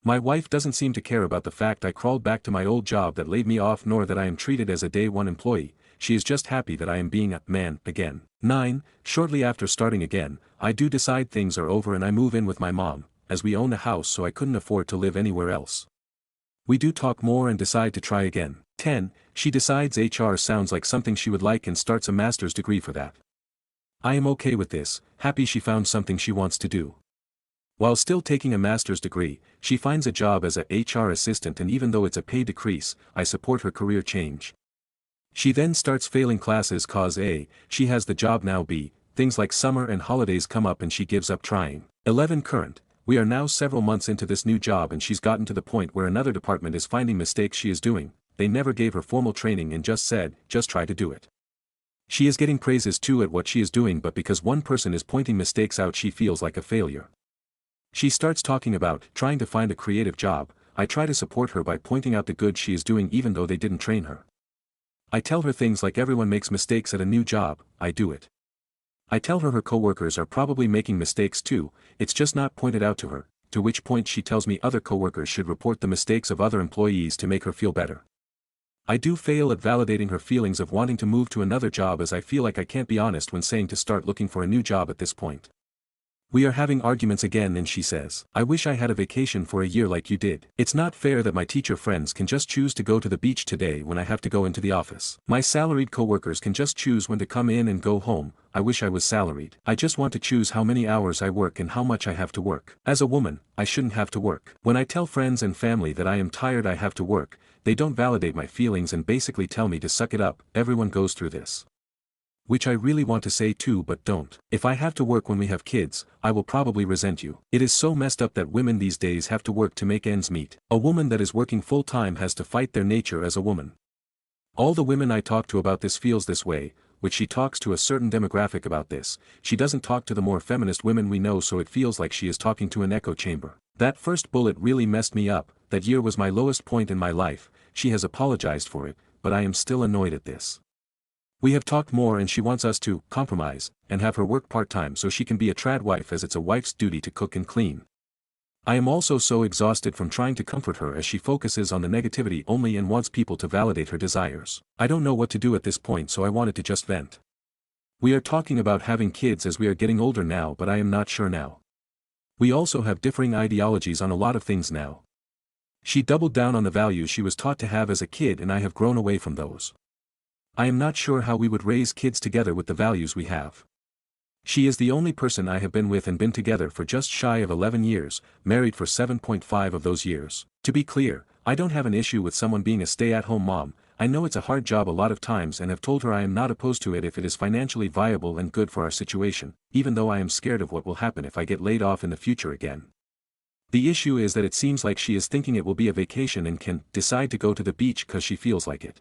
My wife doesn't seem to care about the fact I crawled back to my old job that laid me off, nor that I am treated as a day one employee. she is just happy that I am being a man again. 9. Shortly after starting again, I do decide things are over and I move in with my mom, as we own a house so I couldn't afford to live anywhere else. We do talk more and decide to try again. 10. She decides HR sounds like something she would like and starts a master's degree for that. I am okay with this, happy she found something she wants to do. While still taking a master's degree, she finds a job as a HR assistant, and even though it's a pay decrease, I support her career change. She then starts failing classes cause A, she has the job now, B, things like summer and holidays come up and she gives up trying. 11. Current. We are now several months into this new job and she's gotten to the point where another department is finding mistakes she is doing. They never gave her formal training and just said, just try to do it. She is getting praises too at what she is doing, but because one person is pointing mistakes out she feels like a failure. She starts talking about trying to find a creative job. I try to support her by pointing out the good she is doing even though they didn't train her. I tell her things like everyone makes mistakes at a new job, I do it. I tell her coworkers are probably making mistakes too, it's just not pointed out to her, to which point she tells me other coworkers should report the mistakes of other employees to make her feel better. I do fail at validating her feelings of wanting to move to another job, as I feel like I can't be honest when saying to start looking for a new job at this point. We are having arguments again and she says, I wish I had a vacation for a year like you did. It's not fair that my teacher friends can just choose to go to the beach today when I have to go into the office. My salaried coworkers can just choose when to come in and go home. I wish I was salaried. I just want to choose how many hours I work and how much I have to work. As a woman, I shouldn't have to work. When I tell friends and family that I am tired I have to work, they don't validate my feelings and basically tell me to suck it up, everyone goes through this. Which I really want to say too but don't. If I have to work when we have kids, I will probably resent you. It is so messed up that women these days have to work to make ends meet. A woman that is working full-time has to fight their nature as a woman. All the women I talk to about this feels this way, which she talks to a certain demographic about this. She doesn't talk to the more feminist women we know, so it feels like she is talking to an echo chamber. That first bullet really messed me up. That year was my lowest point in my life. She has apologized for it, but I am still annoyed at this. We have talked more and she wants us to compromise and have her work part-time so she can be a trad wife, as it's a wife's duty to cook and clean. I am also so exhausted from trying to comfort her as she focuses on the negativity only and wants people to validate her desires. I don't know what to do at this point, so I wanted to just vent. We are talking about having kids as we are getting older now, but I am not sure now. We also have differing ideologies on a lot of things now. She doubled down on the values she was taught to have as a kid and I have grown away from those. I am not sure how we would raise kids together with the values we have. She is the only person I have been with and been together for just shy of 11 years, married for 7.5 of those years. To be clear, I don't have an issue with someone being a stay-at-home mom. I know it's a hard job a lot of times and have told her I am not opposed to it if it is financially viable and good for our situation, even though I am scared of what will happen if I get laid off in the future again. The issue is that it seems like she is thinking it will be a vacation and can decide to go to the beach because she feels like it.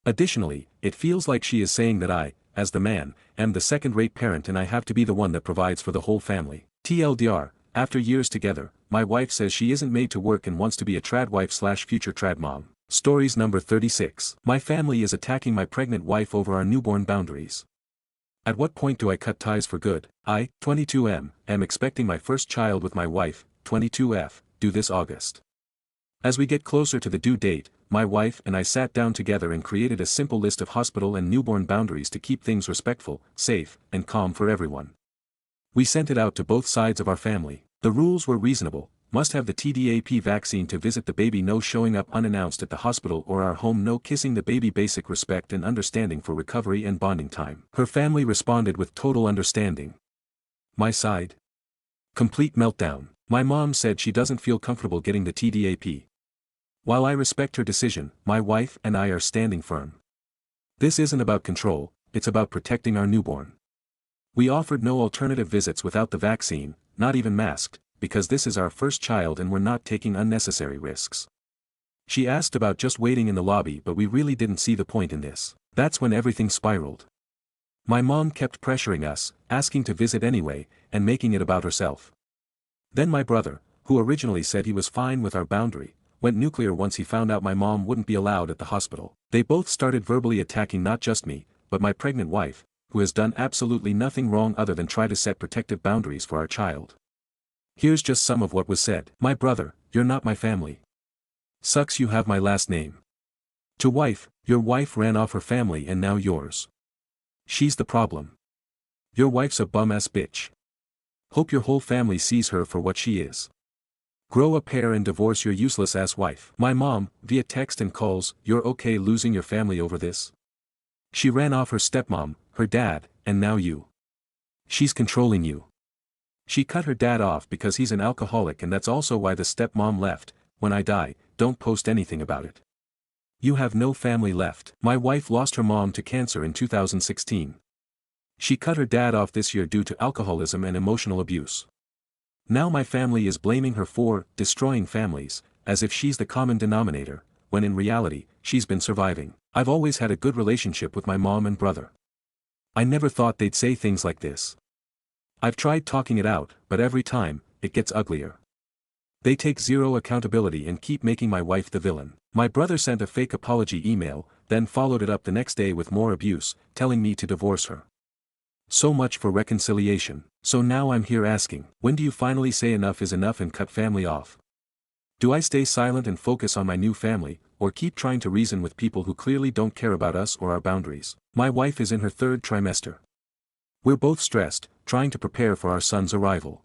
Additionally, it feels like she is saying that I, as the man, am the second-rate parent and I have to be the one that provides for the whole family. TLDR, after years together, my wife says she isn't made to work and wants to be a trad wife/future trad mom. Stories number 36. My family is attacking my pregnant wife over our newborn boundaries. At what point do I cut ties for good? I, 22M, am expecting my first child with my wife, 22F, due this August. As we get closer to the due date, my wife and I sat down together and created a simple list of hospital and newborn boundaries to keep things respectful, safe, and calm for everyone. We sent it out to both sides of our family. The rules were reasonable: must have the TDAP vaccine to visit the baby, no showing up unannounced at the hospital or our home, no kissing the baby, basic respect and understanding for recovery and bonding time. Her family responded with total understanding. My side? Complete meltdown. My mom said she doesn't feel comfortable getting the TDAP. While I respect her decision, my wife and I are standing firm. This isn't about control, it's about protecting our newborn. We offered no alternative visits without the vaccine, not even masked, because this is our first child and we're not taking unnecessary risks. She asked about just waiting in the lobby, but we really didn't see the point in this. That's when everything spiraled. My mom kept pressuring us, asking to visit anyway, and making it about herself. Then my brother, who originally said he was fine with our boundary, went nuclear once he found out my mom wouldn't be allowed at the hospital. They both started verbally attacking not just me, but my pregnant wife, who has done absolutely nothing wrong other than try to set protective boundaries for our child. Here's just some of what was said. My brother, you're not my family. Sucks you have my last name. To wife, Your wife ran off her family and now yours. She's the problem. Your wife's a bum-ass bitch. Hope your whole family sees her for what she is. Grow a pair and divorce your useless-ass wife. My mom, via text and calls, you're okay losing your family over this? She ran off her stepmom, her dad, and now you. She's controlling you. She cut her dad off because he's an alcoholic and that's also why the stepmom left. When I die, don't post anything about it. You have no family left. My wife lost her mom to cancer in 2016. She cut her dad off this year due to alcoholism and emotional abuse. Now my family is blaming her for destroying families, as if she's the common denominator, when in reality, she's been surviving. I've always had a good relationship with my mom and brother. I never thought they'd say things like this. I've tried talking it out, but every time, it gets uglier. They take zero accountability and keep making my wife the villain. My brother sent a fake apology email, then followed it up the next day with more abuse, telling me to divorce her. So much for reconciliation. So now I'm here asking, when do you finally say enough is enough and cut family off? Do I stay silent and focus on my new family, or keep trying to reason with people who clearly don't care about us or our boundaries? My wife is in her 3rd trimester. We're both stressed, trying to prepare for our son's arrival.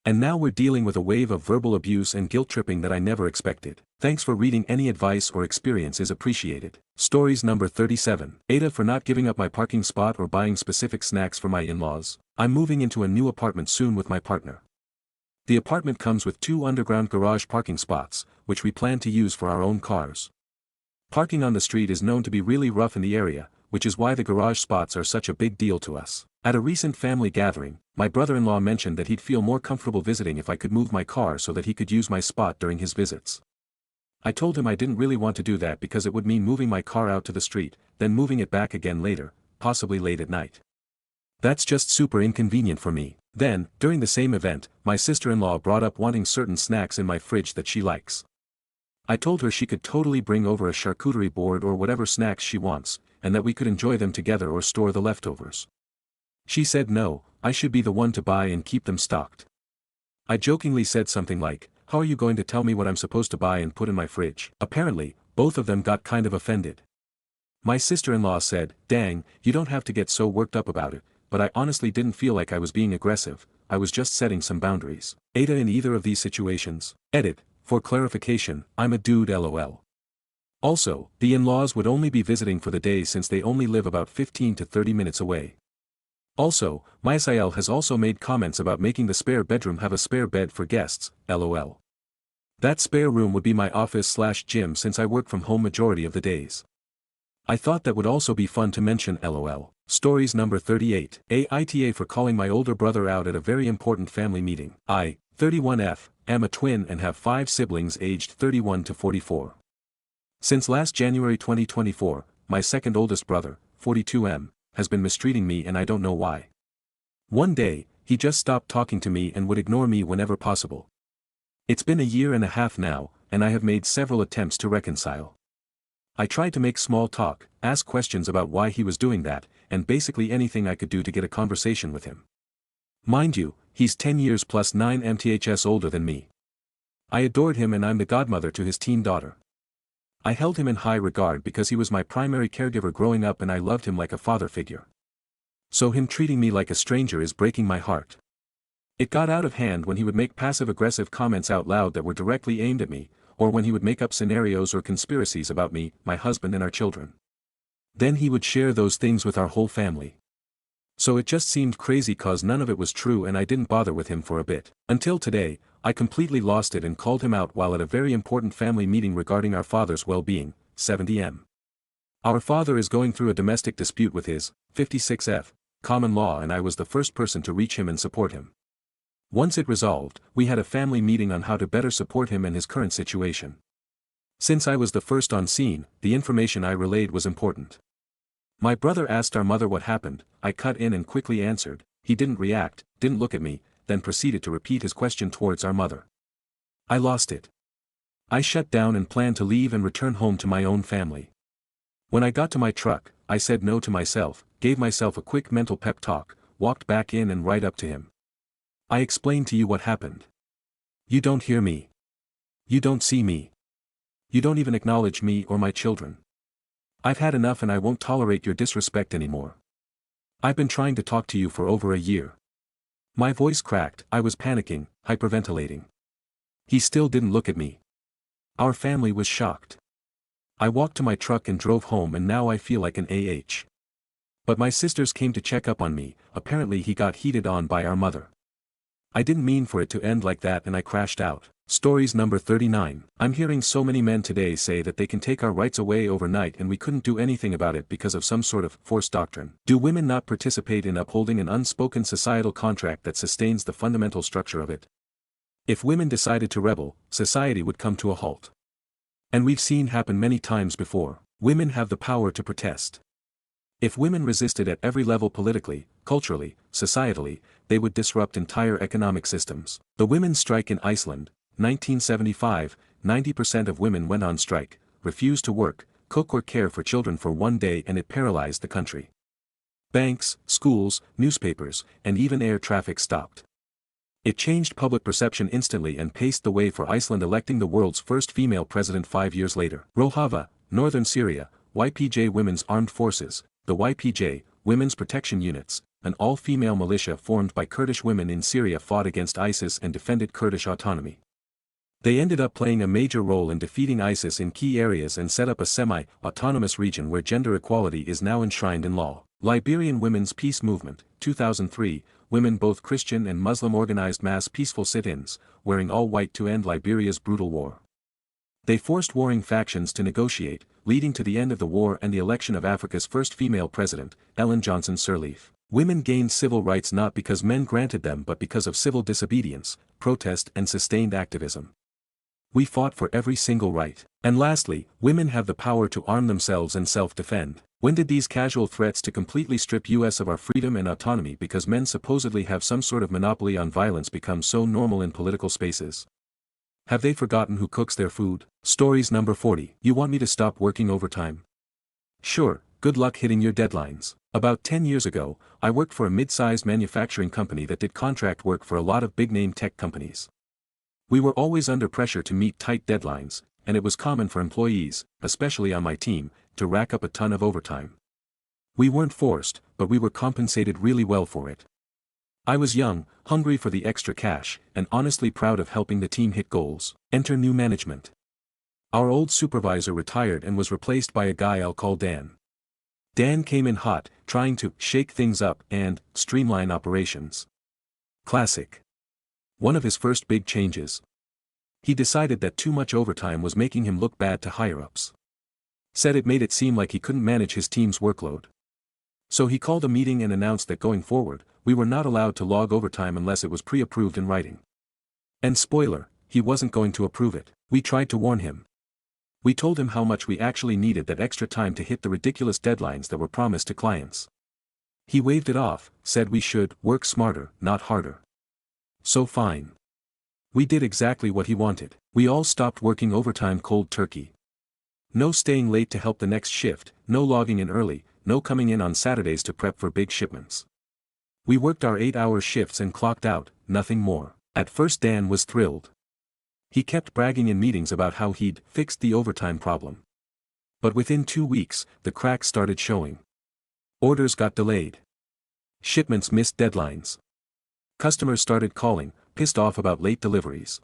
And now we're dealing with a wave of verbal abuse and guilt-tripping that I never expected. Thanks for reading. Any advice or experience is appreciated. Stories number 37. Aita, for not giving up my parking spot or buying specific snacks for my in-laws. I'm moving into a new apartment soon with my partner. The apartment comes with 2 underground garage parking spots, which we plan to use for our own cars. Parking on the street is known to be really rough in the area, which is why the garage spots are such a big deal to us. At a recent family gathering, my brother-in-law mentioned that he'd feel more comfortable visiting if I could move my car so that he could use my spot during his visits. I told him I didn't really want to do that because it would mean moving my car out to the street, then moving it back again later, possibly late at night. That's just super inconvenient for me. Then, during the same event, my sister-in-law brought up wanting certain snacks in my fridge that she likes. I told her she could totally bring over a charcuterie board or whatever snacks she wants, and that we could enjoy them together or store the leftovers. She said no, I should be the one to buy and keep them stocked. I jokingly said something like, "How are you going to tell me what I'm supposed to buy and put in my fridge?" Apparently, both of them got kind of offended. My sister-in-law said, "Dang, you don't have to get so worked up about it, but I honestly didn't feel like I was being aggressive, I was just setting some boundaries." Aita, in either of these situations. Edit, for clarification, I'm a dude lol. Also, the in-laws would only be visiting for the day since they only live about 15 to 30 minutes away. Also, my SIL has also made comments about making the spare bedroom have a spare bed for guests, lol. That spare room would be my office/gym since I work from home majority of the days. I thought that would also be fun to mention lol. Stories number 38. Aita, for calling my older brother out at a very important family meeting. I, 31F, am a twin and have 5 siblings aged 31 to 44. Since last January 2024, my second oldest brother, 42M, has been mistreating me and I don't know why. One day, he just stopped talking to me and would ignore me whenever possible. It's been a year and a half now, and I have made several attempts to reconcile. I tried to make small talk, ask questions about why he was doing that, and basically anything I could do to get a conversation with him. Mind you, he's 10 years plus 9 mths older than me. I adored him and I'm the godmother to his teen daughter. I held him in high regard because he was my primary caregiver growing up and I loved him like a father figure. So him treating me like a stranger is breaking my heart. It got out of hand when he would make passive-aggressive comments out loud that were directly aimed at me, or when he would make up scenarios or conspiracies about me, my husband and our children. Then he would share those things with our whole family. So it just seemed crazy cause none of it was true and I didn't bother with him for a bit. Until today, I completely lost it and called him out while at a very important family meeting regarding our father's well-being, 70M. Our father is going through a domestic dispute with his, 56F, common law and I was the first person to reach him and support him. Once it resolved, we had a family meeting on how to better support him in his current situation. Since I was the first on scene, the information I relayed was important. My brother asked our mother what happened, I cut in and quickly answered, he didn't react, didn't look at me, then proceeded to repeat his question towards our mother. I lost it. I shut down and planned to leave and return home to my own family. When I got to my truck, I said no to myself, gave myself a quick mental pep talk, walked back in and right up to him. I explained to you what happened. You don't hear me. You don't see me. You don't even acknowledge me or my children. I've had enough and I won't tolerate your disrespect anymore. I've been trying to talk to you for over a year. My voice cracked, I was panicking, hyperventilating. He still didn't look at me. Our family was shocked. I walked to my truck and drove home and now I feel like an AH. But my sisters came to check up on me, apparently he got heated on by our mother. I didn't mean for it to end like that and I crashed out. Stories number 39. I'm hearing so many men today say that they can take our rights away overnight and we couldn't do anything about it because of some sort of forced doctrine. Do women not participate in upholding an unspoken societal contract that sustains the fundamental structure of it? If women decided to rebel, society would come to a halt. And we've seen happen many times before. Women have the power to protest. If women resisted at every level politically, culturally, societally, they would disrupt entire economic systems. The women's strike in Iceland, 1975, 90% of women went on strike, refused to work, cook or care for children for one day and it paralyzed the country. Banks, schools, newspapers, and even air traffic stopped. It changed public perception instantly and paved the way for Iceland electing the world's first female president 5 years later. Rojava, northern Syria, YPJ Women's Armed Forces, the YPJ, Women's Protection Units, an all-female militia formed by Kurdish women in Syria fought against ISIS and defended Kurdish autonomy. They ended up playing a major role in defeating ISIS in key areas and set up a semi-autonomous region where gender equality is now enshrined in law. Liberian Women's Peace Movement, 2003, women both Christian and Muslim organized mass peaceful sit-ins, wearing all white to end Liberia's brutal war. They forced warring factions to negotiate, leading to the end of the war and the election of Africa's first female president, Ellen Johnson Sirleaf. Women gained civil rights not because men granted them but because of civil disobedience, protest and sustained activism. We fought for every single right. And lastly, women have the power to arm themselves and self-defend. When did these casual threats to completely strip us of our freedom and autonomy because men supposedly have some sort of monopoly on violence become so normal in political spaces? Have they forgotten who cooks their food? Stories number 40. You want me to stop working overtime? Sure, good luck hitting your deadlines. About 10 years ago, I worked for a mid-sized manufacturing company that did contract work for a lot of big-name tech companies. We were always under pressure to meet tight deadlines, and it was common for employees, especially on my team, to rack up a ton of overtime. We weren't forced, but we were compensated really well for it. I was young, hungry for the extra cash, and honestly proud of helping the team hit goals. Enter new management. Our old supervisor retired and was replaced by a guy I'll call Dan. Dan came in hot, trying to shake things up and streamline operations. Classic. One of his first big changes. He decided that too much overtime was making him look bad to higher-ups. Said it made it seem like he couldn't manage his team's workload. So he called a meeting and announced that going forward, we were not allowed to log overtime unless it was pre-approved in writing. And spoiler, he wasn't going to approve it. We tried to warn him. We told him how much we actually needed that extra time to hit the ridiculous deadlines that were promised to clients. He waved it off, said we should work smarter, not harder. So fine. We did exactly what he wanted. We all stopped working overtime cold turkey. No staying late to help the next shift, no logging in early, no coming in on Saturdays to prep for big shipments. We worked our 8-hour shifts and clocked out, nothing more. At first Dan was thrilled. He kept bragging in meetings about how he'd fixed the overtime problem. But within 2 weeks, the cracks started showing. Orders got delayed. Shipments missed deadlines. Customers started calling, pissed off about late deliveries.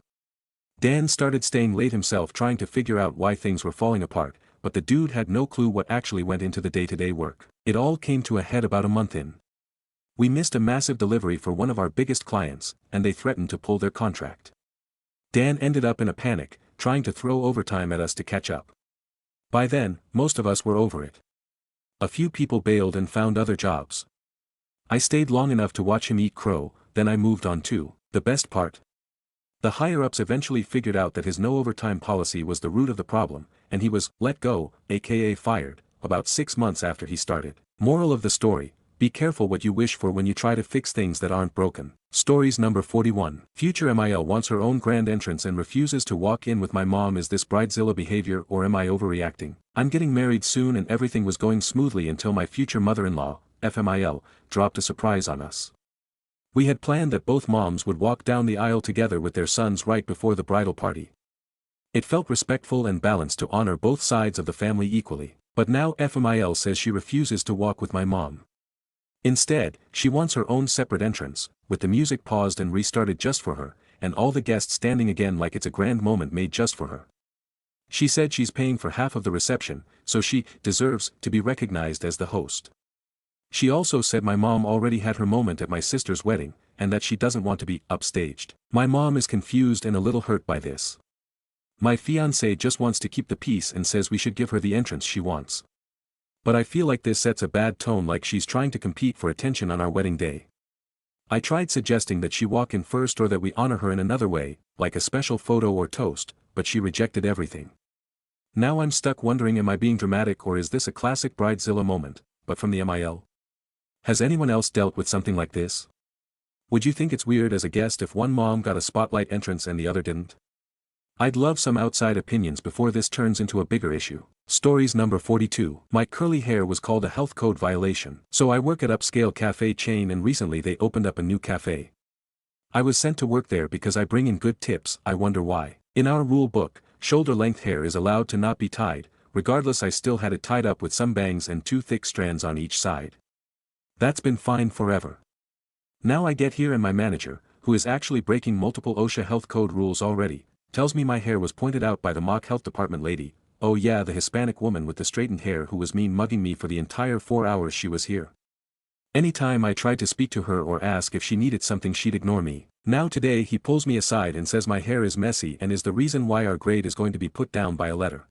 Dan started staying late himself trying to figure out why things were falling apart, but the dude had no clue what actually went into the day-to-day work. It all came to a head about a month in. We missed a massive delivery for one of our biggest clients, and they threatened to pull their contract. Dan ended up in a panic, trying to throw overtime at us to catch up. By then, most of us were over it. A few people bailed and found other jobs. I stayed long enough to watch him eat crow, then I moved on too. The best part? The higher-ups eventually figured out that his no overtime policy was the root of the problem, and he was let go, aka fired, about 6 months after he started. Moral of the story: be careful what you wish for when you try to fix things that aren't broken. Stories number 41. Future MIL wants her own grand entrance and refuses to walk in with my mom. Is this bridezilla behavior or am I overreacting? I'm getting married soon and everything was going smoothly until my future mother-in-law, FMIL, dropped a surprise on us. We had planned that both moms would walk down the aisle together with their sons right before the bridal party. It felt respectful and balanced to honor both sides of the family equally. But now FMIL says she refuses to walk with my mom. Instead, she wants her own separate entrance, with the music paused and restarted just for her, and all the guests standing again like it's a grand moment made just for her. She said she's paying for half of the reception, so she deserves to be recognized as the host. She also said my mom already had her moment at my sister's wedding, and that she doesn't want to be upstaged. My mom is confused and a little hurt by this. My fiancé just wants to keep the peace and says we should give her the entrance she wants. But I feel like this sets a bad tone, like she's trying to compete for attention on our wedding day. I tried suggesting that she walk in first or that we honor her in another way, like a special photo or toast, but she rejected everything. Now I'm stuck wondering, am I being dramatic or is this a classic Bridezilla moment, but from the MIL? Has anyone else dealt with something like this? Would you think it's weird as a guest if one mom got a spotlight entrance and the other didn't? I'd love some outside opinions before this turns into a bigger issue. Stories number 42. My curly hair was called a health code violation. So I work at upscale cafe chain and recently they opened up a new cafe. I was sent to work there because I bring in good tips. I wonder why. In our rule book, shoulder length hair is allowed to not be tied. Regardless, I still had it tied up with some bangs and 2 thick strands on each side. That's been fine forever. Now I get here and my manager, who is actually breaking multiple OSHA health code rules already, tells me my hair was pointed out by the mock health department lady. Oh yeah, the Hispanic woman with the straightened hair who was mean mugging me for the entire 4 hours she was here. Anytime I tried to speak to her or ask if she needed something, she'd ignore me. Now today he pulls me aside and says my hair is messy and is the reason why our grade is going to be put down by a letter.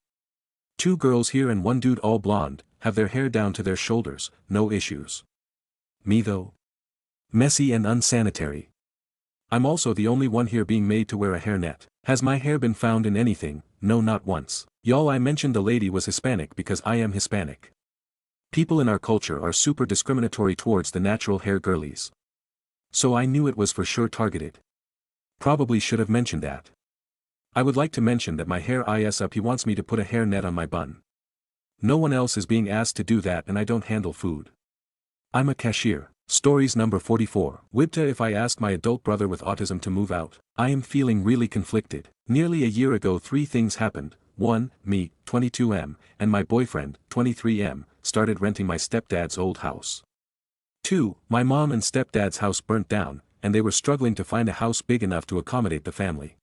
2 girls here and 1 dude, all blonde, have their hair down to their shoulders, no issues. Me though? Messy and unsanitary. I'm also the only one here being made to wear a hairnet. Has my hair been found in anything? No, not once. Y'all, I mentioned the lady was Hispanic because I am Hispanic. People in our culture are super discriminatory towards the natural hair girlies. So I knew it was for sure targeted. Probably should have mentioned that. I would like to mention that my hair is up. He wants me to put a hairnet on my bun. No one else is being asked to do that and I don't handle food. I'm a cashier. Stories number 44. Wibta, if I ask my adult brother with autism to move out, I am feeling really conflicted. Nearly a year ago 3 things happened. 1, me, 22M, and my boyfriend, 23M, started renting my stepdad's old house. 2, my mom and stepdad's house burnt down, and they were struggling to find a house big enough to accommodate the family.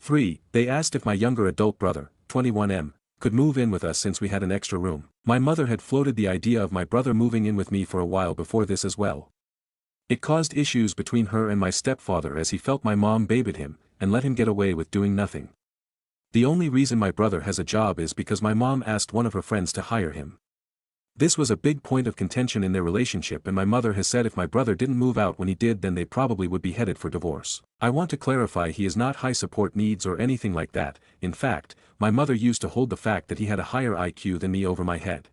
3, they asked if my younger adult brother, 21M, could move in with us since we had an extra room. My mother had floated the idea of my brother moving in with me for a while before this as well. It caused issues between her and my stepfather as he felt my mom babied him, and let him get away with doing nothing. The only reason my brother has a job is because my mom asked one of her friends to hire him. This was a big point of contention in their relationship, and my mother has said if my brother didn't move out when he did, then they probably would be headed for divorce. I want to clarify, he is not high support needs or anything like that. In fact, my mother used to hold the fact that he had a higher IQ than me over my head.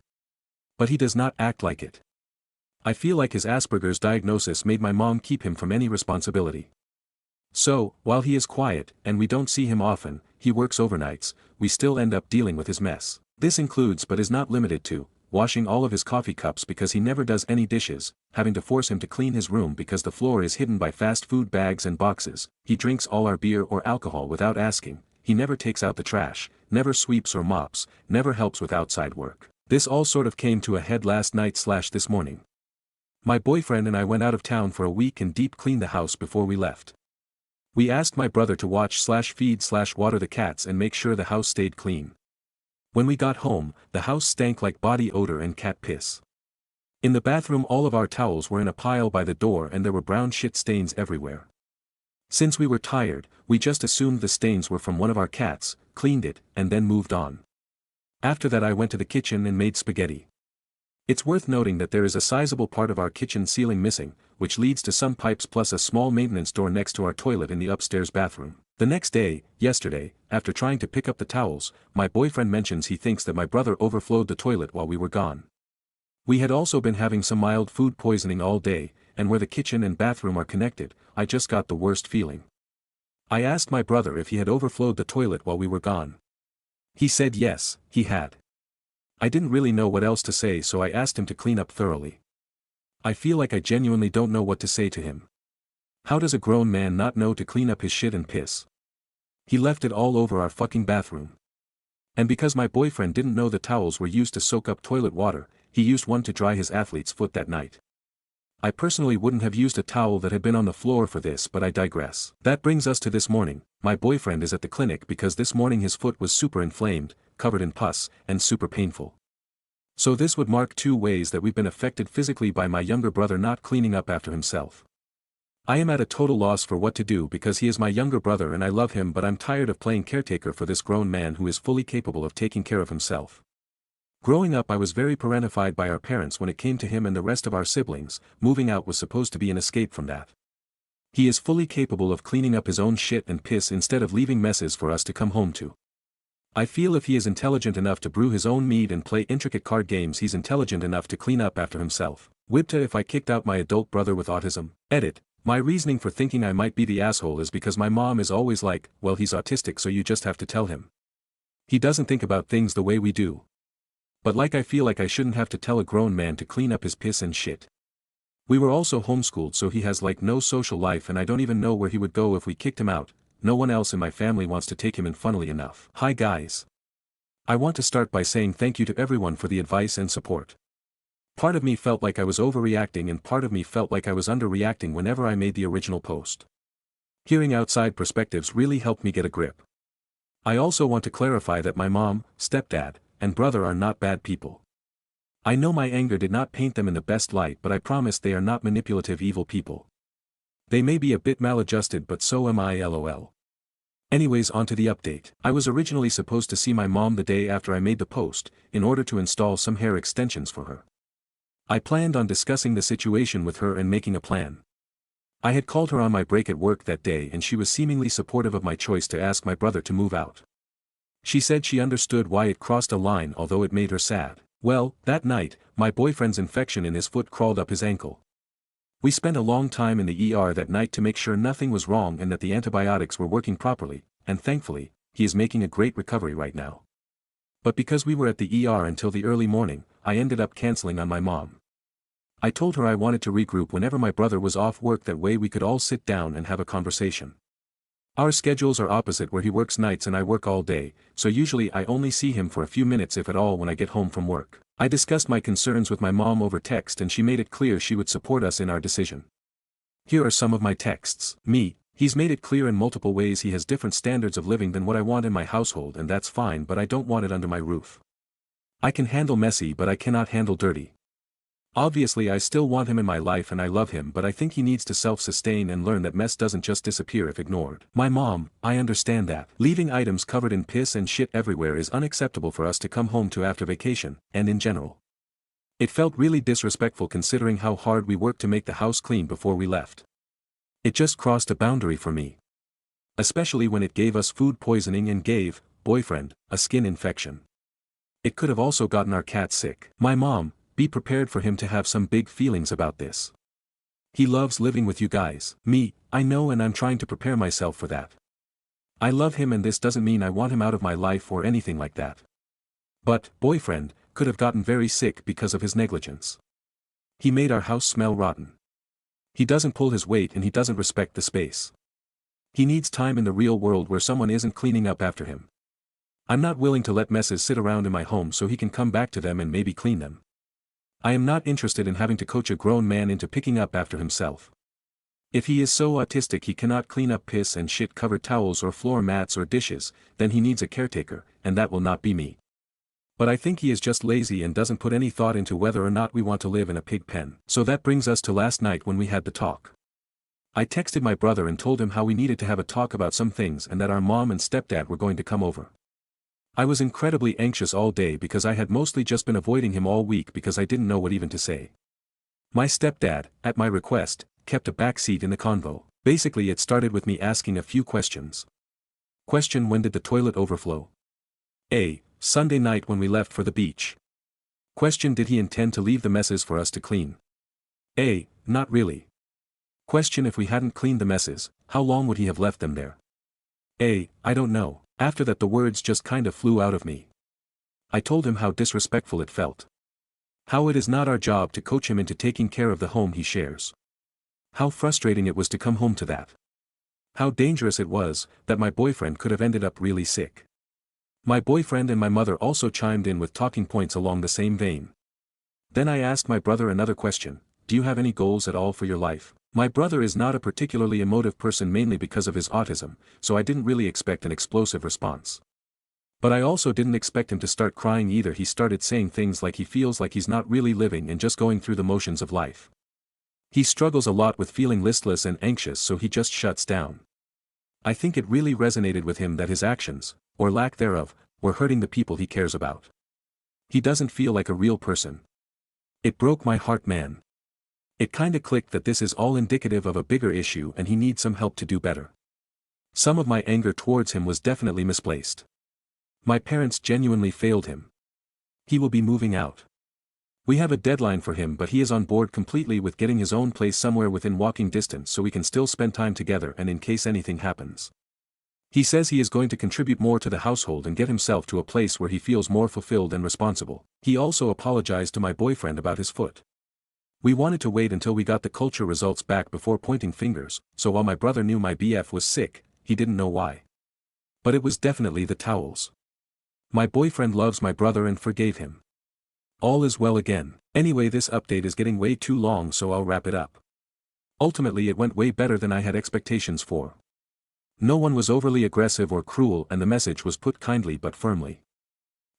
But he does not act like it. I feel like his Asperger's diagnosis made my mom keep him from any responsibility. So, while he is quiet, and we don't see him often, he works overnights, we still end up dealing with his mess. This includes but is not limited to washing all of his coffee cups because he never does any dishes, having to force him to clean his room because the floor is hidden by fast food bags and boxes, he drinks all our beer or alcohol without asking, he never takes out the trash, never sweeps or mops, never helps with outside work. This all sort of came to a head last night / this morning. My boyfriend and I went out of town for a week and deep cleaned the house before we left. We asked my brother to watch / feed / water the cats and make sure the house stayed clean. When we got home, the house stank like body odor and cat piss. In the bathroom all of our towels were in a pile by the door and there were brown shit stains everywhere. Since we were tired, we just assumed the stains were from one of our cats, cleaned it, and then moved on. After that I went to the kitchen and made spaghetti. It's worth noting that there is a sizable part of our kitchen ceiling missing, which leads to some pipes plus a small maintenance door next to our toilet in the upstairs bathroom. The next day, yesterday, after trying to pick up the towels, my boyfriend mentions he thinks that my brother overflowed the toilet while we were gone. We had also been having some mild food poisoning all day, and where the kitchen and bathroom are connected, I just got the worst feeling. I asked my brother if he had overflowed the toilet while we were gone. He said yes, he had. I didn't really know what else to say, so I asked him to clean up thoroughly. I feel like I genuinely don't know what to say to him. How does a grown man not know to clean up his shit and piss? He left it all over our fucking bathroom. And because my boyfriend didn't know the towels were used to soak up toilet water, he used one to dry his athlete's foot that night. I personally wouldn't have used a towel that had been on the floor for this, but I digress. That brings us to this morning. My boyfriend is at the clinic because this morning his foot was super inflamed, covered in pus, and super painful. So this would mark 2 ways that we've been affected physically by my younger brother not cleaning up after himself. I am at a total loss for what to do because he is my younger brother and I love him, but I'm tired of playing caretaker for this grown man who is fully capable of taking care of himself. Growing up I was very parentified by our parents when it came to him and the rest of our siblings. Moving out was supposed to be an escape from that. He is fully capable of cleaning up his own shit and piss instead of leaving messes for us to come home to. I feel if he is intelligent enough to brew his own mead and play intricate card games, he's intelligent enough to clean up after himself. Wibta if I kicked out my adult brother with autism. Edit. My reasoning for thinking I might be the asshole is because my mom is always like, well, he's autistic so you just have to tell him. He doesn't think about things the way we do. But like I feel like I shouldn't have to tell a grown man to clean up his piss and shit. We were also homeschooled so he has like no social life and I don't even know where he would go if we kicked him out. No one else in my family wants to take him in, funnily enough. Hi guys. I want to start by saying thank you to everyone for the advice and support. Part of me felt like I was overreacting and part of me felt like I was underreacting whenever I made the original post. Hearing outside perspectives really helped me get a grip. I also want to clarify that my mom, stepdad, and brother are not bad people. I know my anger did not paint them in the best light, but I promise they are not manipulative evil people. They may be a bit maladjusted but so am I, lol. Anyways, onto the update. I was originally supposed to see my mom the day after I made the post, in order to install some hair extensions for her. I planned on discussing the situation with her and making a plan. I had called her on my break at work that day and she was seemingly supportive of my choice to ask my brother to move out. She said she understood why it crossed a line, although it made her sad. Well, that night, my boyfriend's infection in his foot crawled up his ankle. We spent a long time in the ER that night to make sure nothing was wrong and that the antibiotics were working properly, and thankfully, he is making a great recovery right now. But because we were at the ER until the early morning, I ended up canceling on my mom. I told her I wanted to regroup whenever my brother was off work, that way we could all sit down and have a conversation. Our schedules are opposite, where he works nights and I work all day, so usually I only see him for a few minutes if at all when I get home from work. I discussed my concerns with my mom over text and she made it clear she would support us in our decision. Here are some of my texts. Me, he's made it clear in multiple ways he has different standards of living than what I want in my household, and that's fine, but I don't want it under my roof. I can handle messy but I cannot handle dirty. Obviously I still want him in my life and I love him, but I think he needs to self-sustain and learn that mess doesn't just disappear if ignored. My mom, I understand that leaving items covered in piss and shit everywhere is unacceptable for us to come home to after vacation, and in general. It felt really disrespectful considering how hard we worked to make the house clean before we left. It just crossed a boundary for me. Especially when it gave us food poisoning and gave, boyfriend, a skin infection. It could have also gotten our cat sick. My mom, be prepared for him to have some big feelings about this. He loves living with you guys. Me, I know, and I'm trying to prepare myself for that. I love him and this doesn't mean I want him out of my life or anything like that. But, boyfriend, could have gotten very sick because of his negligence. He made our house smell rotten. He doesn't pull his weight and he doesn't respect the space. He needs time in the real world where someone isn't cleaning up after him. I'm not willing to let messes sit around in my home so he can come back to them and maybe clean them. I am not interested in having to coach a grown man into picking up after himself. If he is so autistic he cannot clean up piss and shit covered towels or floor mats or dishes, then he needs a caretaker, and that will not be me. But I think he is just lazy and doesn't put any thought into whether or not we want to live in a pig pen. So that brings us to last night when we had the talk. I texted my brother and told him how we needed to have a talk about some things and that our mom and stepdad were going to come over. I was incredibly anxious all day because I had mostly just been avoiding him all week because I didn't know what even to say. My stepdad, at my request, kept a back seat in the convo. Basically it started with me asking a few questions. Question: when did the toilet overflow? A. Sunday night when we left for the beach. Question: did he intend to leave the messes for us to clean? A. Not really. Question: if we hadn't cleaned the messes, how long would he have left them there? A. I don't know. After that the words just kind of flew out of me. I told him how disrespectful it felt. How it is not our job to coach him into taking care of the home he shares. How frustrating it was to come home to that. How dangerous it was, that my boyfriend could have ended up really sick. My boyfriend and my mother also chimed in with talking points along the same vein. Then I asked my brother another question: do you have any goals at all for your life? My brother is not a particularly emotive person, mainly because of his autism, so I didn't really expect an explosive response. But I also didn't expect him to start crying either. He started saying things like he feels like he's not really living and just going through the motions of life. He struggles a lot with feeling listless and anxious, so he just shuts down. I think it really resonated with him that his actions, or lack thereof, were hurting the people he cares about. He doesn't feel like a real person. It broke my heart, man. It kinda clicked that this is all indicative of a bigger issue and he needs some help to do better. Some of my anger towards him was definitely misplaced. My parents genuinely failed him. He will be moving out. We have a deadline for him, but he is on board completely with getting his own place somewhere within walking distance so we can still spend time together and in case anything happens. He says he is going to contribute more to the household and get himself to a place where he feels more fulfilled and responsible. He also apologized to my boyfriend about his foot. We wanted to wait until we got the culture results back before pointing fingers, so while my brother knew my BF was sick, he didn't know why. But it was definitely the towels. My boyfriend loves my brother and forgave him. All is well again. Anyway, this update is getting way too long, so I'll wrap it up. Ultimately, it went way better than I had expectations for. No one was overly aggressive or cruel, and the message was put kindly but firmly.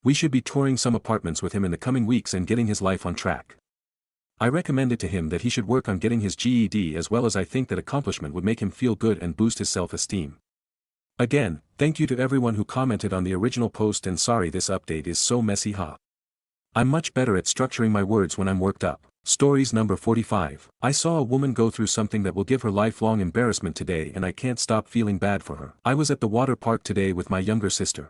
We should be touring some apartments with him in the coming weeks and getting his life on track. I recommended to him that he should work on getting his GED, as well as I think that accomplishment would make him feel good and boost his self-esteem. Again, thank you to everyone who commented on the original post, and sorry this update is so messy, huh? I'm much better at structuring my words when I'm worked up. Stories number 45. I saw a woman go through something that will give her lifelong embarrassment today, and I can't stop feeling bad for her. I was at the water park today with my younger sister.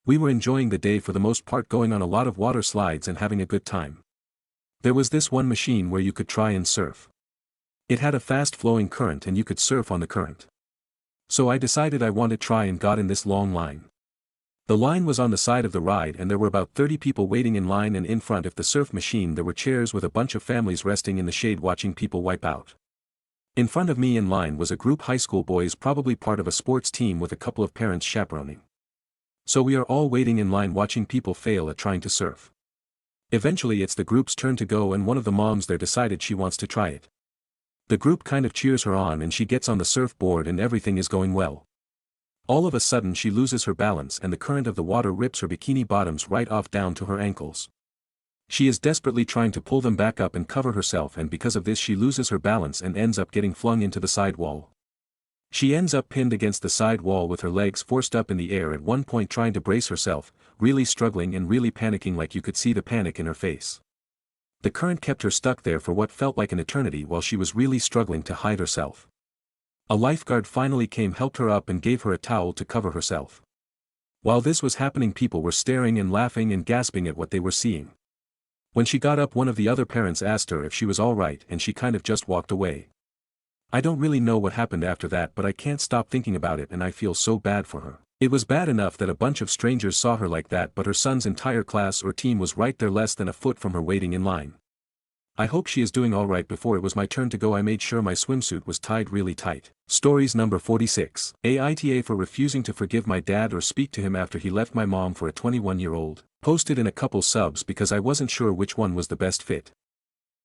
We were enjoying the day for the most part, going on a lot of water slides and having a good time. There was this one machine where you could try and surf. It had a fast flowing current and you could surf on the current. So I decided I wanted to try and got in this long line. The line was on the side of the ride and there were about 30 people waiting in line, and in front of the surf machine there were chairs with a bunch of families resting in the shade watching people wipe out. In front of me in line was a group high school boys, probably part of a sports team, with a couple of parents chaperoning. So we are all waiting in line watching people fail at trying to surf. Eventually it's the group's turn to go, and one of the moms there decided she wants to try it. The group kind of cheers her on and she gets on the surfboard and everything is going well. All of a sudden she loses her balance and the current of the water rips her bikini bottoms right off down to her ankles. She is desperately trying to pull them back up and cover herself, and because of this she loses her balance and ends up getting flung into the side wall. She ends up pinned against the side wall with her legs forced up in the air, at one point trying to brace herself, really struggling and really panicking, like you could see the panic in her face. The current kept her stuck there for what felt like an eternity while she was really struggling to hide herself. A lifeguard finally came, helped her up and gave her a towel to cover herself. While this was happening, people were staring and laughing and gasping at what they were seeing. When she got up, one of the other parents asked her if she was alright and she kind of just walked away. I don't really know what happened after that, but I can't stop thinking about it and I feel so bad for her. It was bad enough that a bunch of strangers saw her like that, but her son's entire class or team was right there, less than a foot from her, waiting in line. I hope she is doing alright. Before it was my turn to go, I made sure my swimsuit was tied really tight. Stories number 46. Aita for refusing to forgive my dad or speak to him after he left my mom for a 21-year-old. Posted in a couple subs because I wasn't sure which one was the best fit.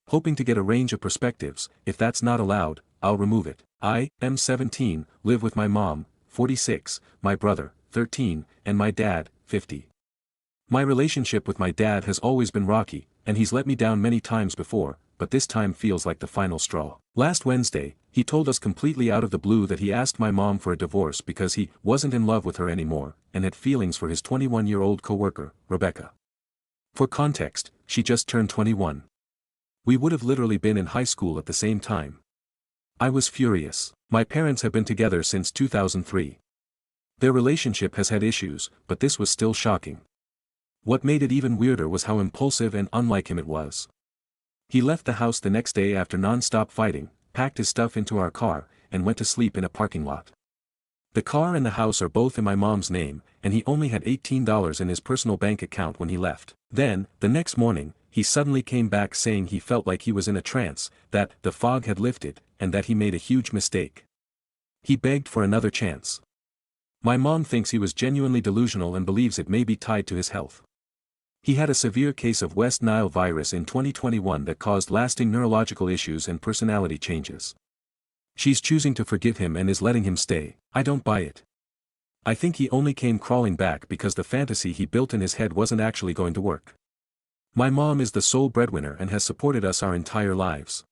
Hoping to get a range of perspectives. If that's not allowed, I'll remove it. I am 17, live with my mom, 46, my brother, 13, and my dad, 50. My relationship with my dad has always been rocky, and he's let me down many times before, but this time feels like the final straw. Last Wednesday, he told us completely out of the blue that he asked my mom for a divorce because he wasn't in love with her anymore, and had feelings for his 21-year-old co-worker, Rebecca. For context, she just turned 21. We would have literally been in high school at the same time. I was furious. My parents have been together since 2003. Their relationship has had issues, but this was still shocking. What made it even weirder was how impulsive and unlike him it was. He left the house the next day after non-stop fighting, packed his stuff into our car, and went to sleep in a parking lot. The car and the house are both in my mom's name, and he only had $18 in his personal bank account when he left. Then, the next morning, he suddenly came back saying he felt like he was in a trance, that the fog had lifted, and that he made a huge mistake. He begged for another chance. My mom thinks he was genuinely delusional and believes it may be tied to his health. He had a severe case of West Nile virus in 2021 that caused lasting neurological issues and personality changes. She's choosing to forgive him and is letting him stay. I don't buy it. I think he only came crawling back because the fantasy he built in his head wasn't actually going to work. My mom is the sole breadwinner and has supported us our entire lives.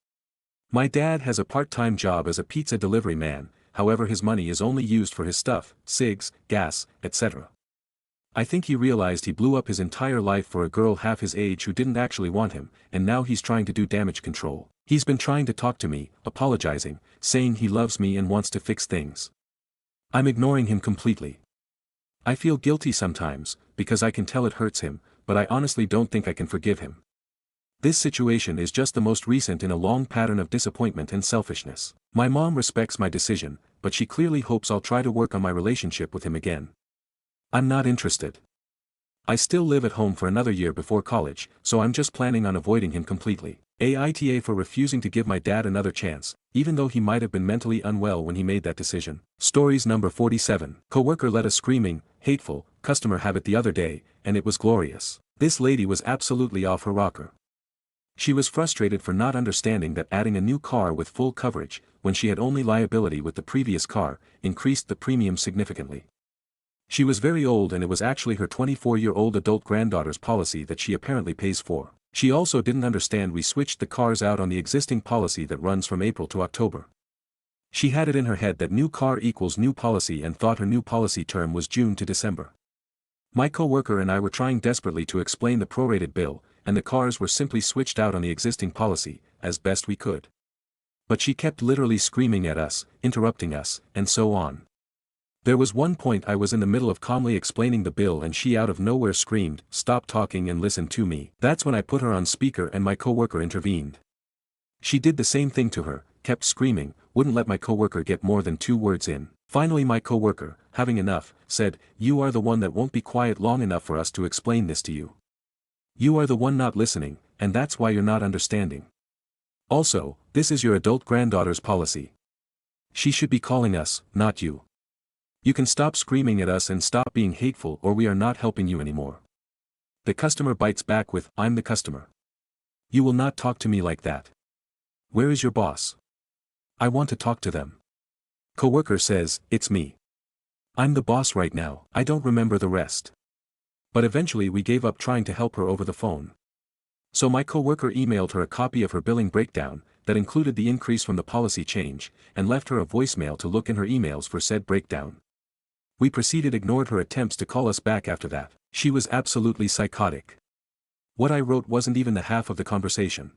My dad has a part-time job as a pizza delivery man, however his money is only used for his stuff, cigs, gas, etc. I think he realized he blew up his entire life for a girl half his age who didn't actually want him, and now he's trying to do damage control. He's been trying to talk to me, apologizing, saying he loves me and wants to fix things. I'm ignoring him completely. I feel guilty sometimes, because I can tell it hurts him, but I honestly don't think I can forgive him. This situation is just the most recent in a long pattern of disappointment and selfishness. My mom respects my decision, but she clearly hopes I'll try to work on my relationship with him again. I'm not interested. I still live at home for another year before college, so I'm just planning on avoiding him completely. Aita for refusing to give my dad another chance, even though he might have been mentally unwell when he made that decision. Stories number 47. Coworker let a screaming, hateful customer have it the other day, and it was glorious. This lady was absolutely off her rocker. She was frustrated for not understanding that adding a new car with full coverage, when she had only liability with the previous car, increased the premium significantly. She was very old and it was actually her 24-year-old adult granddaughter's policy that she apparently pays for. She also didn't understand we switched the cars out on the existing policy that runs from April to October. She had it in her head that new car equals new policy and thought her new policy term was June to December. My coworker and I were trying desperately to explain the prorated bill, and the cars were simply switched out on the existing policy, as best we could. But she kept literally screaming at us, interrupting us, and so on. There was one point I was in the middle of calmly explaining the bill and she out of nowhere screamed, "Stop talking and listen to me." That's when I put her on speaker and my coworker intervened. She did the same thing to her, kept screaming, wouldn't let my coworker get more than 2 words in. Finally my coworker, having enough, said, "You are the one that won't be quiet long enough for us to explain this to you. You are the one not listening, and that's why you're not understanding. Also, this is your adult granddaughter's policy. She should be calling us, not you. You can stop screaming at us and stop being hateful or we are not helping you anymore." The customer bites back with, "I'm the customer. You will not talk to me like that. Where is your boss? I want to talk to them." Coworker says, "It's me. I'm the boss right now." I don't remember the rest. But eventually we gave up trying to help her over the phone. So my coworker emailed her a copy of her billing breakdown, that included the increase from the policy change, and left her a voicemail to look in her emails for said breakdown. We ignored her attempts to call us back after that. She was absolutely psychotic. What I wrote wasn't even the half of the conversation.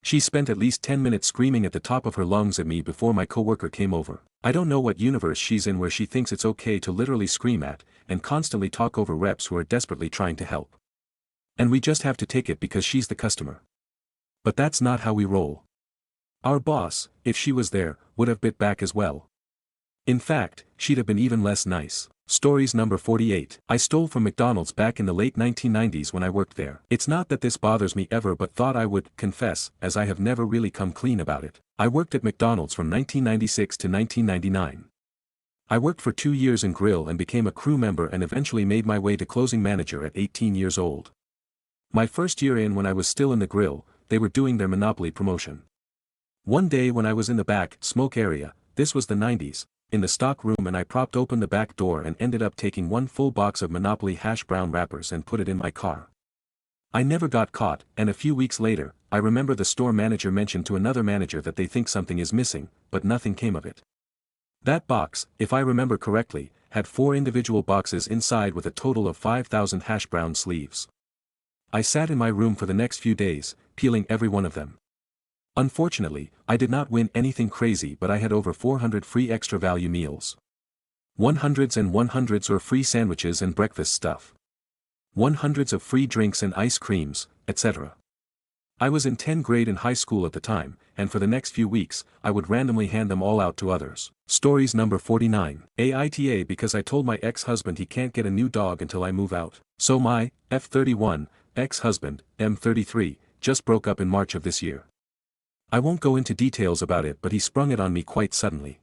She spent at least 10 minutes screaming at the top of her lungs at me before my coworker came over. I don't know what universe she's in where she thinks it's okay to literally scream at, and constantly talk over reps who are desperately trying to help. And we just have to take it because she's the customer. But that's not how we roll. Our boss, if she was there, would have bit back as well. In fact, she'd have been even less nice. Stories number 48. I stole from McDonald's back in the late 1990s when I worked there. It's not that this bothers me ever but thought I would confess, as I have never really come clean about it. I worked at McDonald's from 1996 to 1999. I worked for 2 years in grill and became a crew member and eventually made my way to closing manager at 18 years old. My first year in when I was still in the grill, they were doing their Monopoly promotion. One day when I was in the back smoke area, this was the 90s, in the stock room and I propped open the back door and ended up taking one full box of Monopoly hash brown wrappers and put it in my car. I never got caught, and a few weeks later, I remember the store manager mentioned to another manager that they think something is missing, but nothing came of it. That box, if I remember correctly, had 4 individual boxes inside with a total of 5,000 hash brown sleeves. I sat in my room for the next few days, peeling every one of them. Unfortunately, I did not win anything crazy but I had over 400 free extra value meals. 100s or free sandwiches and breakfast stuff. 100s of free drinks and ice creams, etc. I was in 10th grade in high school at the time, and for the next few weeks, I would randomly hand them all out to others. Stories number 49. Aita because I told my ex-husband he can't get a new dog until I move out. So my, F31, ex-husband, M33, just broke up in March of this year. I won't go into details about it but he sprung it on me quite suddenly.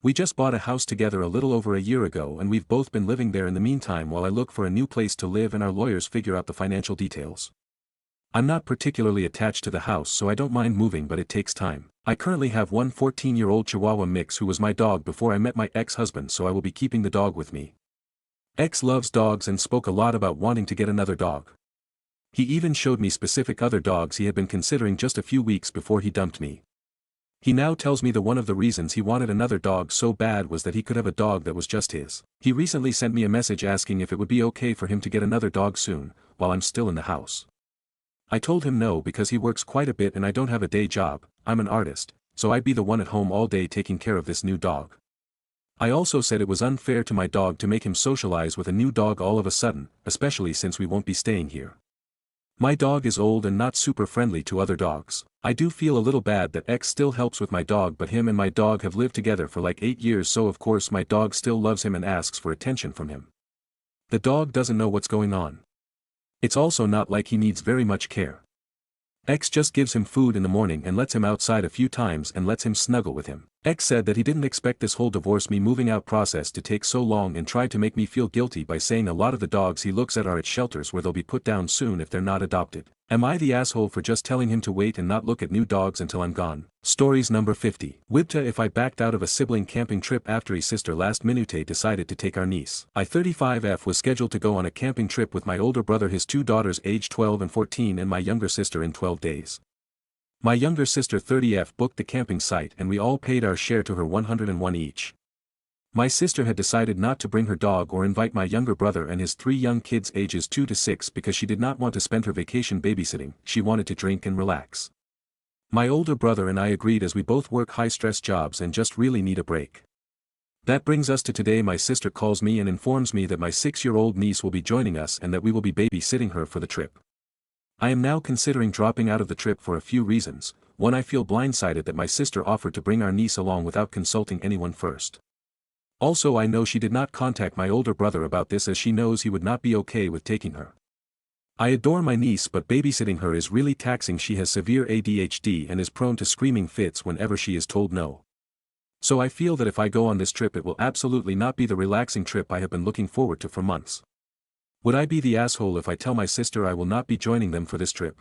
We just bought a house together a little over a year ago and we've both been living there in the meantime while I look for a new place to live and our lawyers figure out the financial details. I'm not particularly attached to the house so I don't mind moving but it takes time. I currently have one 14-year-old Chihuahua mix who was my dog before I met my ex-husband so I will be keeping the dog with me. Ex loves dogs and spoke a lot about wanting to get another dog. He even showed me specific other dogs he had been considering just a few weeks before he dumped me. He now tells me that one of the reasons he wanted another dog so bad was that he could have a dog that was just his. He recently sent me a message asking if it would be okay for him to get another dog soon, while I'm still in the house. I told him no because he works quite a bit and I don't have a day job, I'm an artist, so I'd be the one at home all day taking care of this new dog. I also said it was unfair to my dog to make him socialize with a new dog all of a sudden, especially since we won't be staying here. My dog is old and not super friendly to other dogs. I do feel a little bad that X still helps with my dog but him and my dog have lived together for like 8 years so of course my dog still loves him and asks for attention from him. The dog doesn't know what's going on. It's also not like he needs very much care. X just gives him food in the morning and lets him outside a few times and lets him snuggle with him. X said that he didn't expect this whole divorce me moving out process to take so long and tried to make me feel guilty by saying a lot of the dogs he looks at are at shelters where they'll be put down soon if they're not adopted. Am I the asshole for just telling him to wait and not look at new dogs until I'm gone? Stories number 50. Wibta if I backed out of a sibling camping trip after his sister last minute decided to take our niece. I 35F was scheduled to go on a camping trip with my older brother his 2 daughters aged 12 and 14 and my younger sister in 12 days. My younger sister 30F booked the camping site and we all paid our share to her 101 each. My sister had decided not to bring her dog or invite my younger brother and his 3 young kids ages 2 to 6 because she did not want to spend her vacation babysitting, she wanted to drink and relax. My older brother and I agreed as we both work high-stress jobs and just really need a break. That brings us to today. My sister calls me and informs me that my 6-year-old niece will be joining us and that we will be babysitting her for the trip. I am now considering dropping out of the trip for a few reasons. One, I feel blindsided that my sister offered to bring our niece along without consulting anyone first. Also, I know she did not contact my older brother about this as she knows he would not be okay with taking her. I adore my niece but babysitting her is really taxing. She has severe ADHD and is prone to screaming fits whenever she is told no. So I feel that if I go on this trip it will absolutely not be the relaxing trip I have been looking forward to for months. Would I be the asshole if I tell my sister I will not be joining them for this trip?